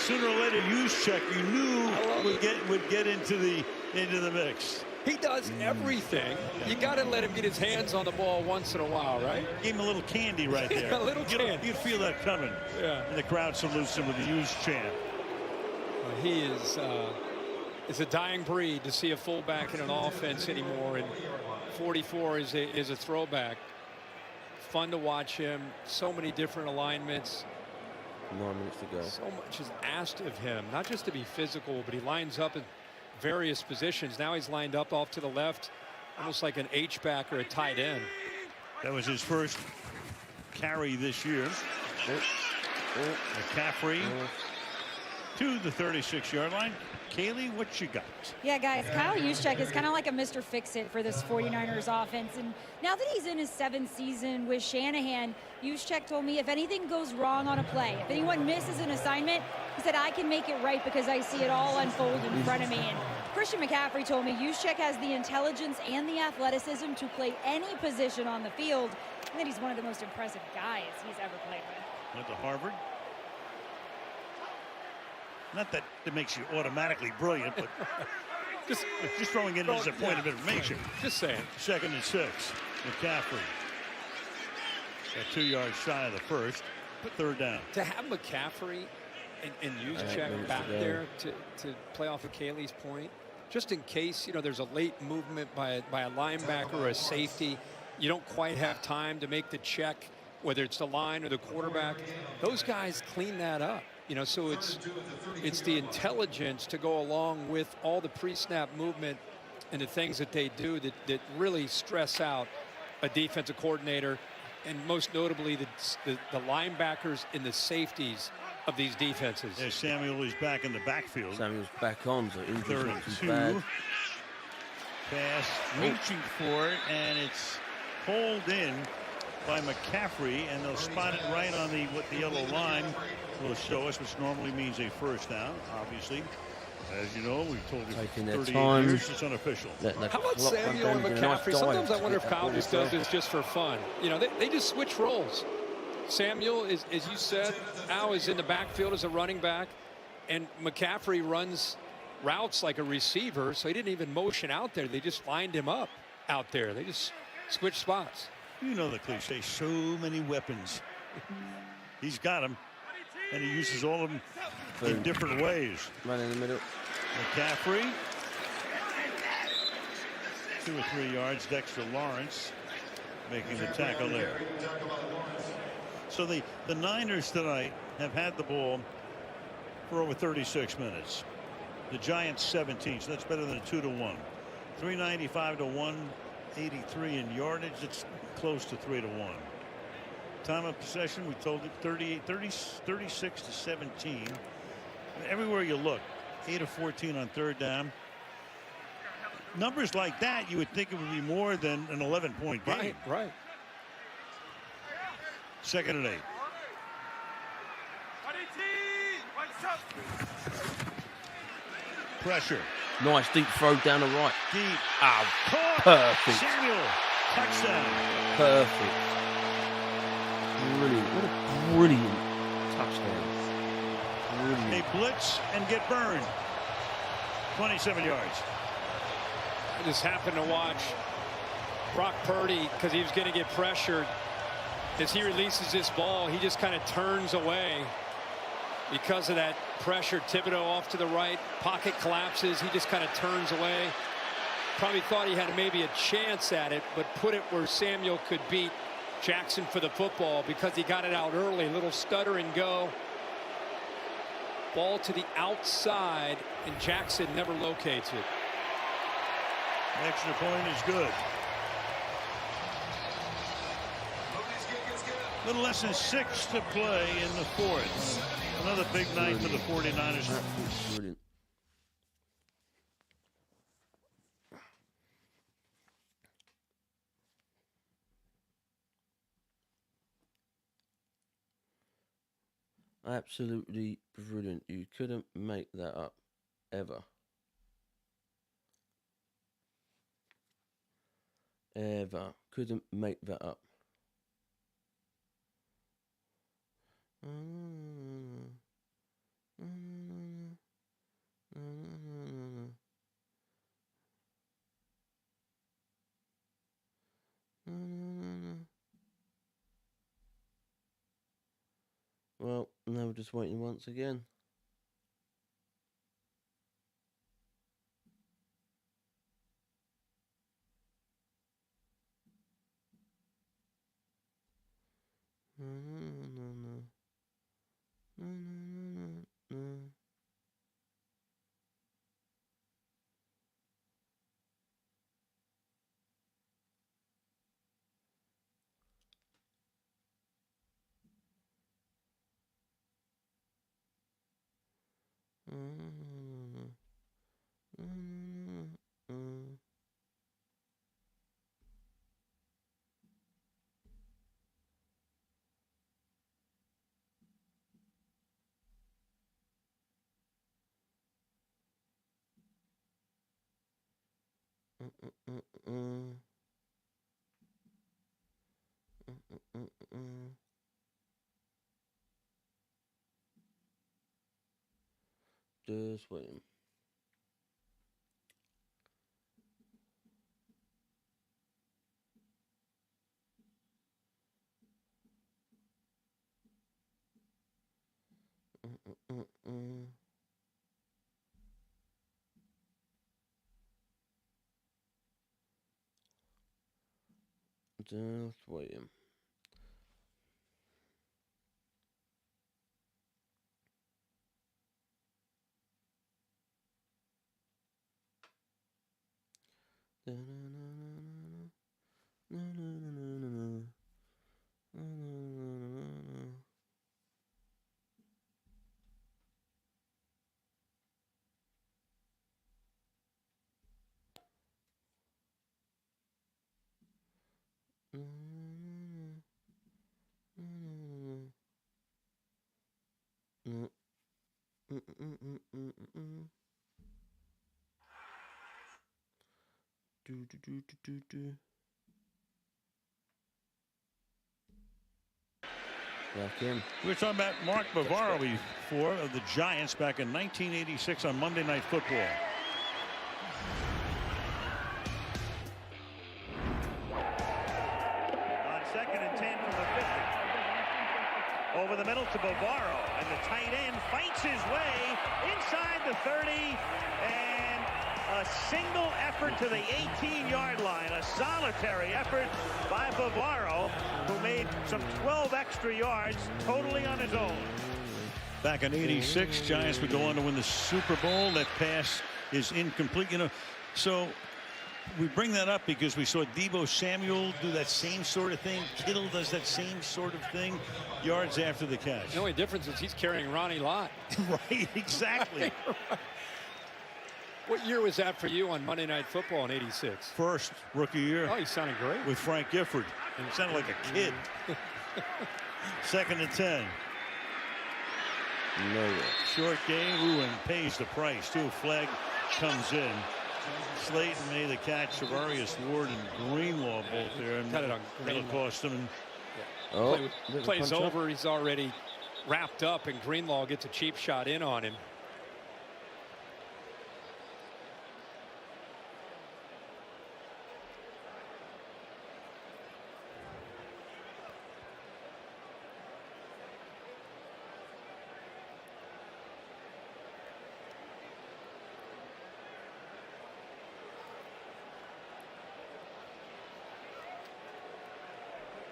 sooner or later, Juszczyk, you knew would get into the mix. He does everything. You got to let him get his hands on the ball once in a while, right? Gave him a little candy right there. A little candy. You'd feel that coming. Yeah. And the crowd salutes him with the Hughes chant. He is it's a dying breed to see a fullback in an offense anymore, and 44 is a throwback. Fun to watch him. So many different alignments. 9 minutes to go. So much is asked of him, not just to be physical, but he lines up in various positions. Now he's lined up off to the left, almost like an H-back or a tight end. That was his first carry this year. McCaffrey to the 36-yard line. Kaylee, what you got? Yeah, guys, Kyle Juszczyk is kind of like a Mr. Fix-It for this 49ers offense. And now that he's in his 7th season with Shanahan, Juszczyk told me if anything goes wrong on a play, if anyone misses an assignment, he said, I can make it right because I see it all unfold in front of me. And Christian McCaffrey told me Juszczyk has the intelligence and the athleticism to play any position on the field, and that he's one of the most impressive guys he's ever played with. Went to Harvard. Not that it makes you automatically brilliant, but just throwing it as a point of information. Just saying. 2nd and 6. McCaffrey. Got 2 yards shy of the first. But 3rd down. To have McCaffrey and Juszczyk back there to play off of Kaylee's point, just in case, you know, there's a late movement by a linebacker or a safety, you don't quite have time to make the check, whether it's the line or the quarterback. Those guys clean that up. You know, so it's the intelligence to go along with all the pre-snap movement and the things that they do that really stress out a defensive coordinator, and most notably the linebackers and the safeties of these defenses. Yeah, Samuel is back in the backfield. Samuel's back on, so 3rd and 2. Bad. Pass reaching for it, and it's pulled in by McCaffrey, and they'll spot it right on what the yellow line will show us, which normally means a 1st down, obviously. As you know, we've told you Taking their 38 time. years, it's unofficial. How about Samuel and McCaffrey? Sometimes I wonder if Kyle just does this just for fun. You know, they just switch roles. Samuel, is, as you said, Al is in the backfield as a running back, and McCaffrey runs routes like a receiver, so he didn't even motion out there. They just lined him up out there. They just switched spots. You know the cliche, so many weapons. He's got them, and he uses all of them in different ways. Right in the middle. McCaffrey. 2 or 3 yards. Dexter Lawrence making the tackle there. So the Niners tonight have had the ball for over 36 minutes. The Giants 17, so that's better than a 2-1. 395 to 183 in yardage. It's close to 3-1. Time of possession, we told you 36 to 17. Everywhere you look, 8 of 14 on 3rd down. Numbers like that, you would think it would be more than an 11-point game. Right. 2nd and 8. Pressure. Nice deep throw down the right. Deep. Oh, Caught. perfect. Samuel. Touchdown. Perfect. Brilliant. What a brilliant touchdown. Brilliant. They blitz and get burned. 27 yards. I just happened to watch Brock Purdy because he was going to get pressured. As he releases this ball, he just kind of turns away because of that pressure. Thibodeau off to the right, pocket collapses, he just kind of turns away. Probably thought he had maybe a chance at it, but put it where Samuel could beat Jackson for the football because he got it out early. Little stutter and go. Ball to the outside, and Jackson never locates it. Extra point is good. A little less than 6 to play in the 4th. Another big night for the 49ers. Brilliant. Absolutely brilliant. You couldn't make that up, ever. Ever. Couldn't make that up. Mm. Well, now we're just waiting once again. Just waiting. Just waiting. Back in. We were talking about Mark Bavaro before of the Giants back in 1986 on Monday Night Football. On 2nd and 10 from the 50. Over the middle to Bavaro, and the tight end fights his way inside the 30, and a single effort to the 18-yard line, a solitary effort by Bavaro, who made some 12 extra yards totally on his own. Back in '86, Giants would go on to win the Super Bowl. That pass is incomplete. You know, so we bring that up because we saw Deebo Samuel do that same sort of thing. Kittle does that same sort of thing yards after the catch. The only difference is he's carrying Ronnie Lott. Right, exactly. What year was that for you on Monday Night Football in '86? First rookie year. Oh, he sounded great. With Frank Gifford. And he sounded like a kid. 2nd and 10. No. Short game. Ooh, and pays the price, too. Flag comes in. Slayton made the catch. Shavarius Ward and Greenlaw both there. And cut it on that'll cost him. Yeah. Oh, plays over. He's already wrapped up, and Greenlaw gets a cheap shot in on him.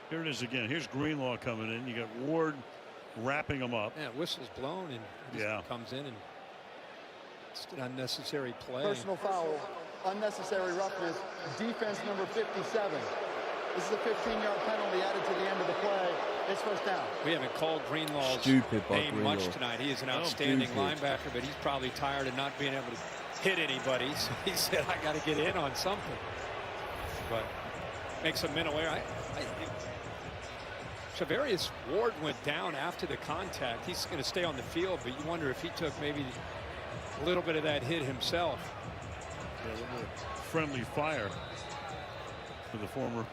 Here it is again. Here's Greenlaw coming in. You got Ward wrapping him up. Yeah, whistle's blown, and he just comes in, and it's an unnecessary play. Personal foul, unnecessary roughness, defense number 57. This is a 15-yard penalty added to the end of the play. It's first down. We haven't called Greenlaw's name much tonight. He is an outstanding linebacker, but he's probably tired of not being able to hit anybody. So he said, I got to get in on something. But makes a mental error. Shavarius Ward went down after the contact. He's going to stay on the field, but you wonder if he took maybe a little bit of that hit himself. Yeah, a little bit of friendly fire for the former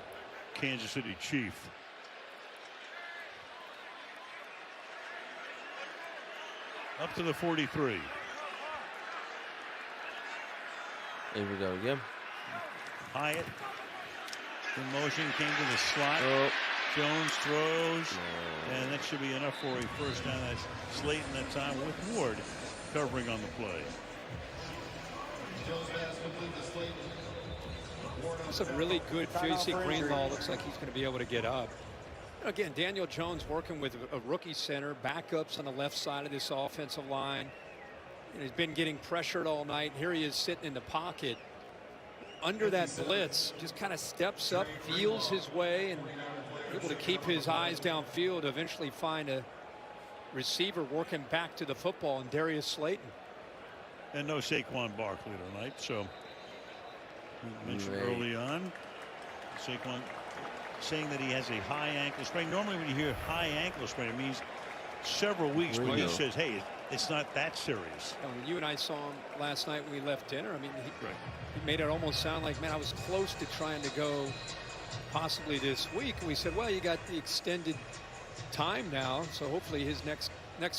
Kansas City Chief. Up to the 43. Here we go again. Hyatt in motion, came to the slot. Oh. Jones throws, and that should be enough for a first down. That's Slayton that time with Ward covering on the play. That's a really good feel. You see Greenlaw looks like he's going to be able to get up. Again, Daniel Jones working with a rookie center, backups on the left side of this offensive line. And he's been getting pressured all night. Here he is sitting in the pocket under that blitz, just kind of steps up, feels his way, and able to keep his eyes downfield, eventually find a receiver working back to the football, and Darius Slayton. And no Saquon Barkley tonight, so we mentioned early on Saquon saying that he has a high ankle sprain. Normally when you hear high ankle sprain, it means several weeks, but he says, hey, it's not that serious. And when you and I saw him last night when we left dinner, I mean, he made it almost sound like, man, I was close to trying to go possibly this week. And we said, well, you got the extended time now, so hopefully his next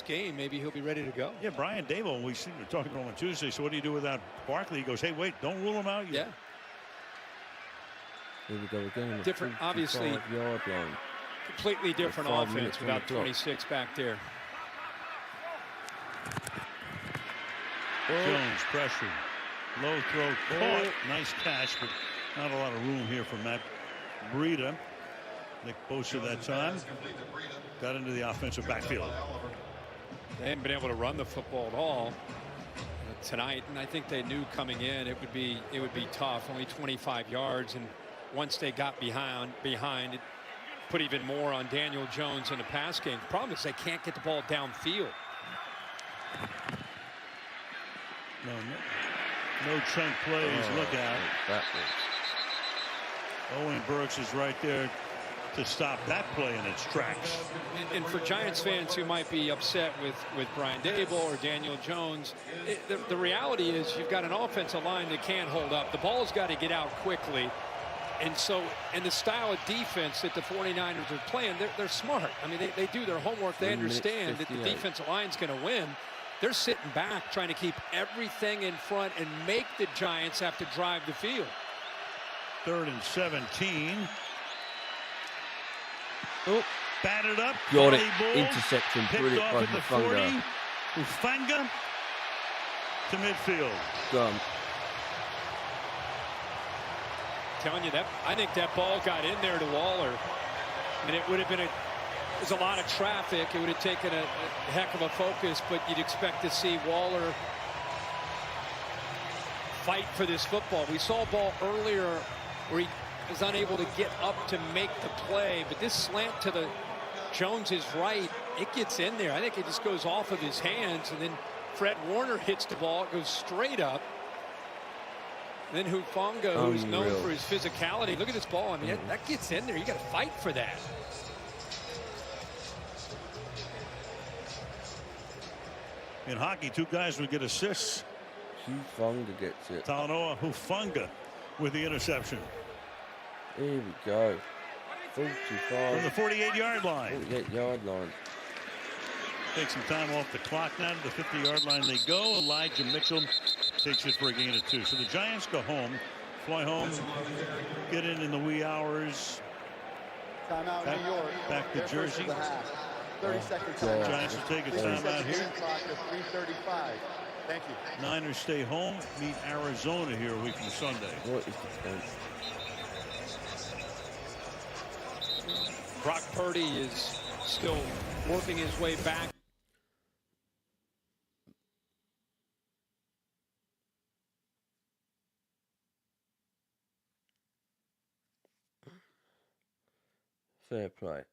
game, maybe he'll be ready to go. Yeah, Brian Dable, we were talking to him on Tuesday, so what do you do without Barkley? He goes, hey, wait, don't rule him out yet. Yeah. Here we go again. Different, obviously. Yard line. Completely different offense without 26 back there. Jones pressure. Low throw caught. Nice catch, but not a lot of room here for Matt Breida. Nick Bosa that time got into the offensive backfield. They haven't been able to run the football at all tonight, and I think they knew coming in it would be tough. Only 25 yards, and once they got behind, it put even more on Daniel Jones in the pass game. The problem is they can't get the ball downfield. No chunk plays. Look out. Owen Burks is right there to stop that play in its tracks. And for Giants fans who might be upset with Brian Dable or Daniel Jones, the reality is you've got an offensive line that can't hold up. The ball's got to get out quickly. And so, and the style of defense that the 49ers are playing, they're smart. I mean, they do their homework. They understand that the defensive line's going to win. They're sitting back trying to keep everything in front and make the Giants have to drive the field. 3rd and 17. Oh, batted up. Got it. Ball, interception. Brilliant by Hufanga. Hufanga to midfield. Done. Telling you that, I think that ball got in there to Waller, and it would have been there's a lot of traffic. It would have taken a heck of a focus, but you'd expect to see Waller fight for this football. We saw a ball earlier where he was unable to get up to make the play, but this slant to the Jones's right, it gets in there. I think it just goes off of his hands, and then Fred Warner hits the ball. It goes straight up. And then Hufanga, who's known for his physicality. Look at this ball. I mean, that gets in there. You got to fight for that. In hockey, 2 guys would get assists. Hufanga gets it. Talanoa Hufanga with the interception. Here we go. 45. From the 48-yard line. 48-yard line. Take some time off the clock now. To the 50-yard line they go. Elijah Mitchell takes it for a gain of 2. So the Giants go home, fly home, get in the wee hours. Timeout New York. Back to Jersey. 30 seconds. Giants will take a timeout here. 3:35. Thank you. Niners stay home, meet Arizona here a week from Sunday. What is the point? Brock Purdy is still working his way back. Fair play.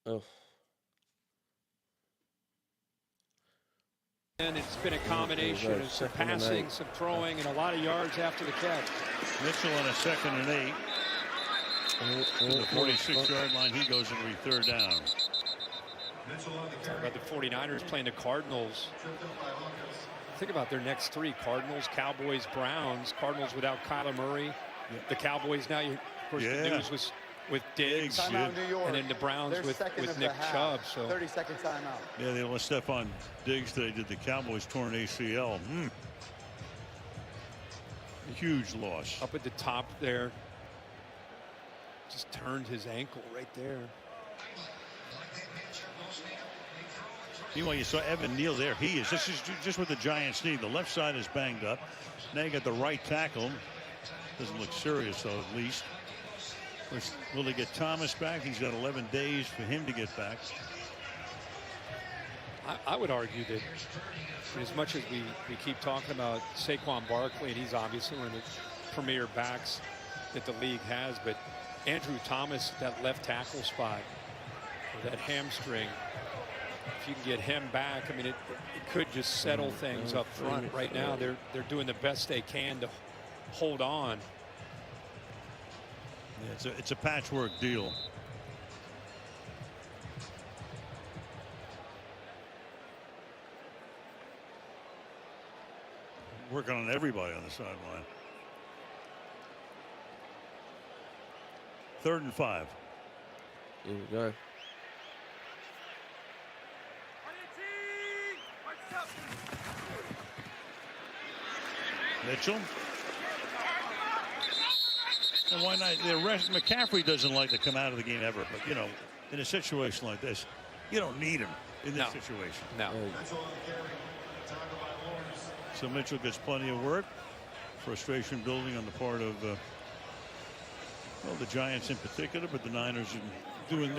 Oh. And it's been a combination of some passing, some throwing, and a lot of yards after the catch. Mitchell on a 2nd and 8. To the 46-yard line, he goes into 3rd down. Talk about the 49ers playing the Cardinals. Think about their next 3: Cardinals, Cowboys, Browns. Cardinals without Kyler Murray. Yep. The Cowboys now, of course, the news was with Diggs, and then the Browns with Nick Chubb. So 30-second timeout. Yeah, they lost Stephon Diggs today. Did the Cowboys torn ACL? Huge loss. Up at the top there, just turned his ankle right there. Meanwhile, you saw Evan Neal there. This is just what the Giants need. The left side is banged up. Now you got the right tackle. Doesn't look serious, though, at least. Will they get Thomas back? He's got 11 days for him to get back. I would argue that as much as we keep talking about Saquon Barkley, and he's obviously one of the premier backs that the league has, but Andrew Thomas, that left tackle spot, or that hamstring, if you can get him back, I mean, it could just settle things up front. Right now, they're doing the best they can to hold on. Yeah, it's a patchwork deal. Working on everybody on the sideline. 3rd and 5. Here we go. Mitchell. And why not? McCaffrey doesn't like to come out of the game ever, but you know, in a situation like this, you don't need him in this situation. No. So Mitchell gets plenty of work. Frustration building on the part of well, the Giants in particular, but the Niners are doing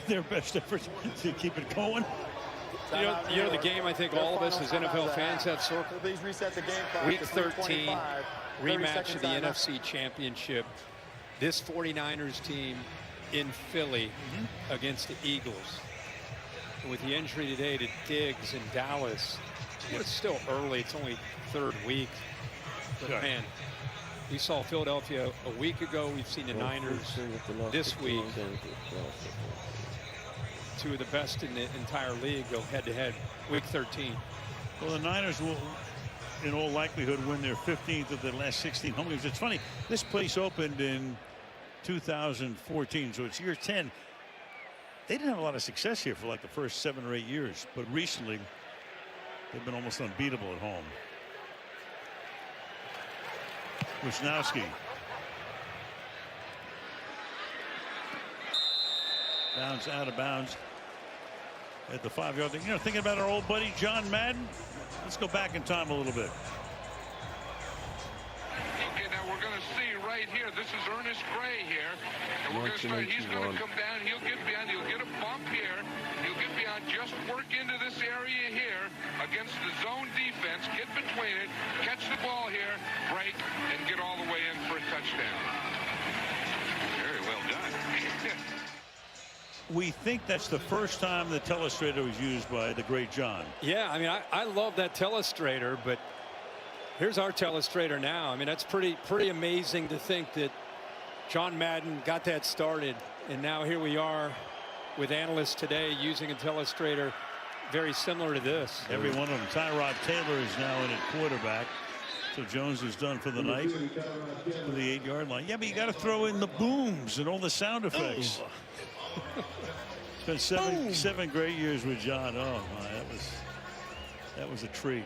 their best effort to keep it going. You know the game I think all of us as NFL fans have circled. Please reset the game clock. Week 13, rematch of the NFC Championship. This 49ers team in Philly against the Eagles. With the injury today to Diggs in Dallas, it's still early. It's only 3rd week. But man, we saw Philadelphia a week ago. We've seen the Niners this week. 2 of the best in the entire league go head-to-head week 13. Well, the Niners will, in all likelihood, win their 15th of the last 16 home games. It's funny, this place opened in 2014, so it's year 10. They didn't have a lot of success here for like the first 7 or 8 years, but recently they've been almost unbeatable at home. Wisnowski. Bounds out of bounds at the 5-yard line. You know, thinking about our old buddy John Madden. Let's go back in time a little bit. Okay, now we're going to see right here. This is Ernest Gray here. And we're going to start. He's going to come down. He'll get beyond. He'll get a bump here. He'll get beyond. Just work into this area here against the zone defense. Get between it. Catch the ball here. Break. And get all the way in for a touchdown. Very well done. We think that's the first time the telestrator was used by the great John. Yeah, I mean, I love that telestrator, but here's our telestrator now. I mean, that's pretty amazing to think that John Madden got that started, and now here we are with analysts today using a telestrator very similar to this. Every one of them. Tyrod Taylor is now in at quarterback. So Jones is done for the night for the 8-yard line. Yeah, but you got to throw in the booms and all the sound effects. It's been seven great years with John. Oh my, that was a treat.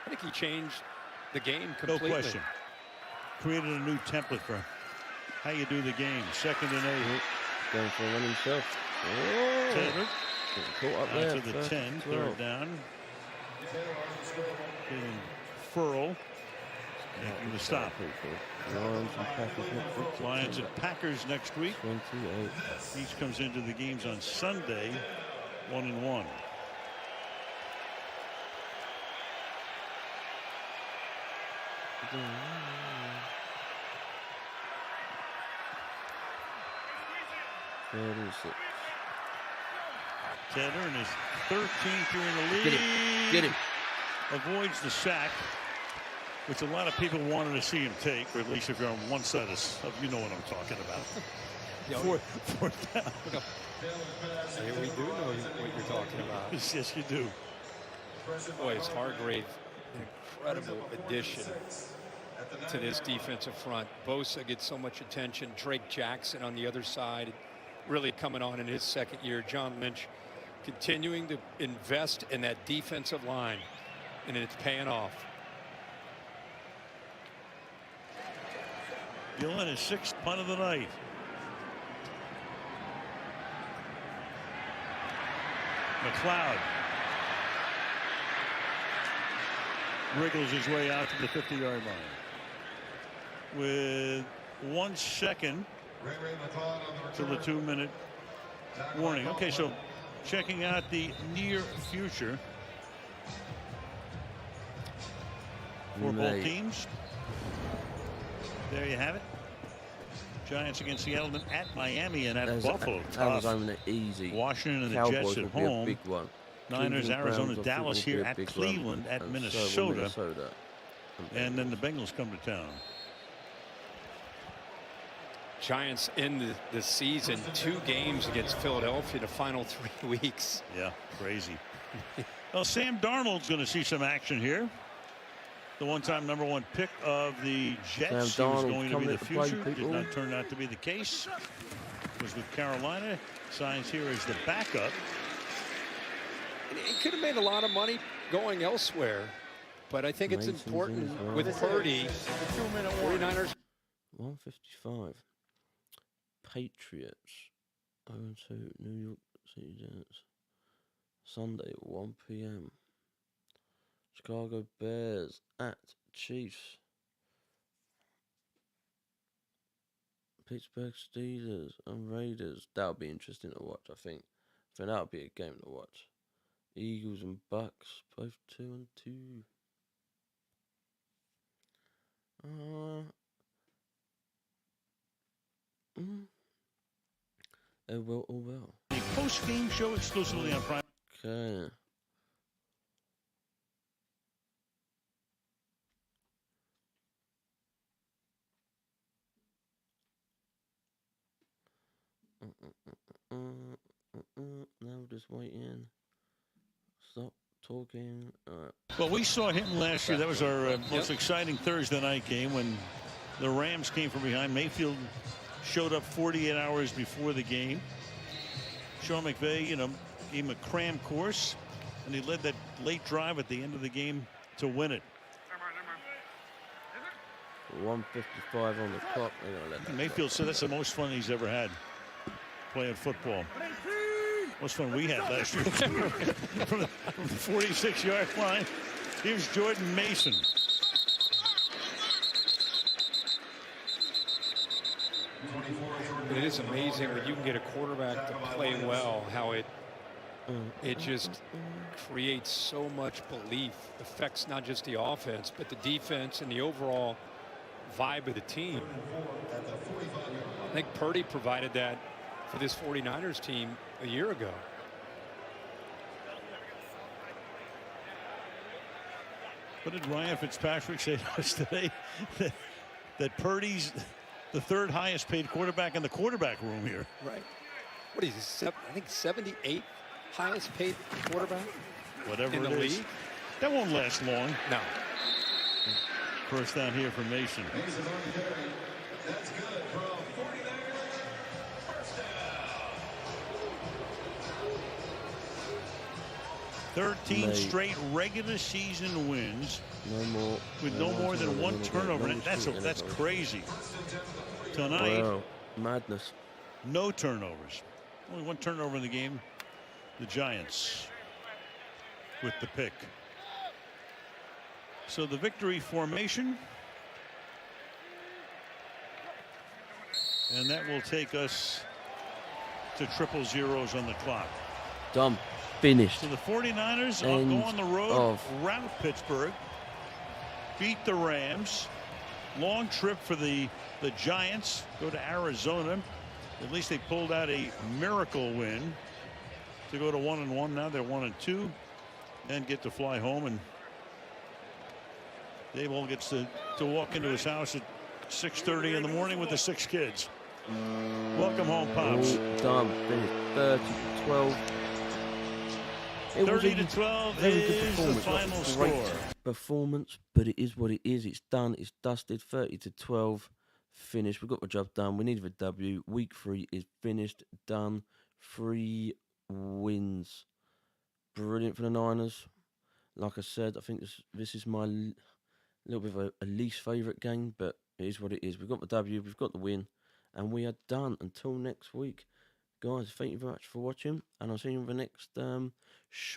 I think he changed the game completely. No question. Created a new template for how you do the game. 2nd and 8. Going for a run himself. Oh. Taylor. Caught up there. To the 10. 3rd down. Getting Furl. Making the stop. Lions and Packers next week. 28. Each comes into the games on Sunday, 1-1. Taylor in his 13th year in the league. Get him. Avoids the sack, which a lot of people wanted to see him take, or at least if you're on one side of you know what I'm talking about. Fourth down. Yeah, we do know what you're talking about. Yes, you do. Boy, is Hargrave an incredible addition to this defensive front. Bosa gets so much attention. Drake Jackson on the other side, really coming on in his 2nd year. John Lynch continuing to invest in that defensive line, and it's paying off. Gillen, his 6th punt of the night. McLeod wriggles his way out to the 50-yard line with 1 second to the 2-minute warning. Okay, so checking out the near future for both teams. There you have it. Giants against Seattle, then at Miami and at Buffalo. That was only easy. Washington and the Cowboys Jets at will be a home. big one. Niners, Cleveland Arizona, Browns, Dallas will be here a at big Cleveland, one. at And Minnesota. so will Minnesota. And then the Bengals come to town. Giants in the season, 2 games against Philadelphia the final 3 weeks. Yeah, crazy. Well, Sam Darnold's going to see some action here. The one-time #1 pick of the Jets. He was going to be the future. Did not turn out to be the case. Was with Carolina. Signs here as the backup. He could have made a lot of money going elsewhere, but I think it's important with Purdy. The 2-minute 49ers. 155. Patriots 0-2 New York Giants. Sunday at 1 p.m. Chicago Bears at Chiefs. Pittsburgh Steelers and Raiders. That'll be interesting to watch, I think. That'll be a game to watch. Eagles and Bucks, both 2-2. Oh well. The post-game show exclusively on Prime. Okay. Now we're just waiting. Stop talking. Well, we saw him last year. That was our most exciting Thursday night game when the Rams came from behind. Mayfield showed up 48 hours before the game. Sean McVay, gave him a cram course, and he led that late drive at the end of the game to win it. 1:55 on the clock. Mayfield said that's the most fun he's ever had playing football. Most fun we had last year from the 46-yard line. Here's Jordan Mason. It is amazing when you can get a quarterback to play well, how it just creates so much belief, affects not just the offense, but the defense and the overall vibe of the team. I think Purdy provided that for this 49ers team a year ago. What did Ryan Fitzpatrick say to us today? that Purdy's the 3rd highest paid quarterback in the quarterback room here. Right. What is he? I think 78th highest paid quarterback Whatever in the it is. league. That won't last long. No. First down here for Mason. That's good from 49ers. First down. 13 straight regular season wins. No more. With no more than 1 turnover. That's crazy. Tonight, wow. Madness. No turnovers. Only 1 turnover in the game. The Giants with the pick. So the victory formation. And that will take us to 000 on the clock. Done. Finished. So the 49ers go on the road, rout Pittsburgh, beat the Rams. Long trip for the Giants. Go to Arizona. At least they pulled out a miracle win to go to 1-1. Now they're 1-2, and get to fly home. And Dave all gets to walk into his house at 6:30 in the morning with the 6 kids. Welcome home, Pops. Done. Finished. 30-12. 30-12 is the final score. Performance, but it is what it is. It's done. It's dusted. 30-12. Finished. We got the job done. We needed a W. Week 3 is finished. Done. 3 wins. Brilliant for the Niners. Like I said, I think this is my little bit of a least favourite game, but It is what it is. We've got the W, we've got the win, and we are done until next week. Guys, thank you very much for watching, and I'll see you in the next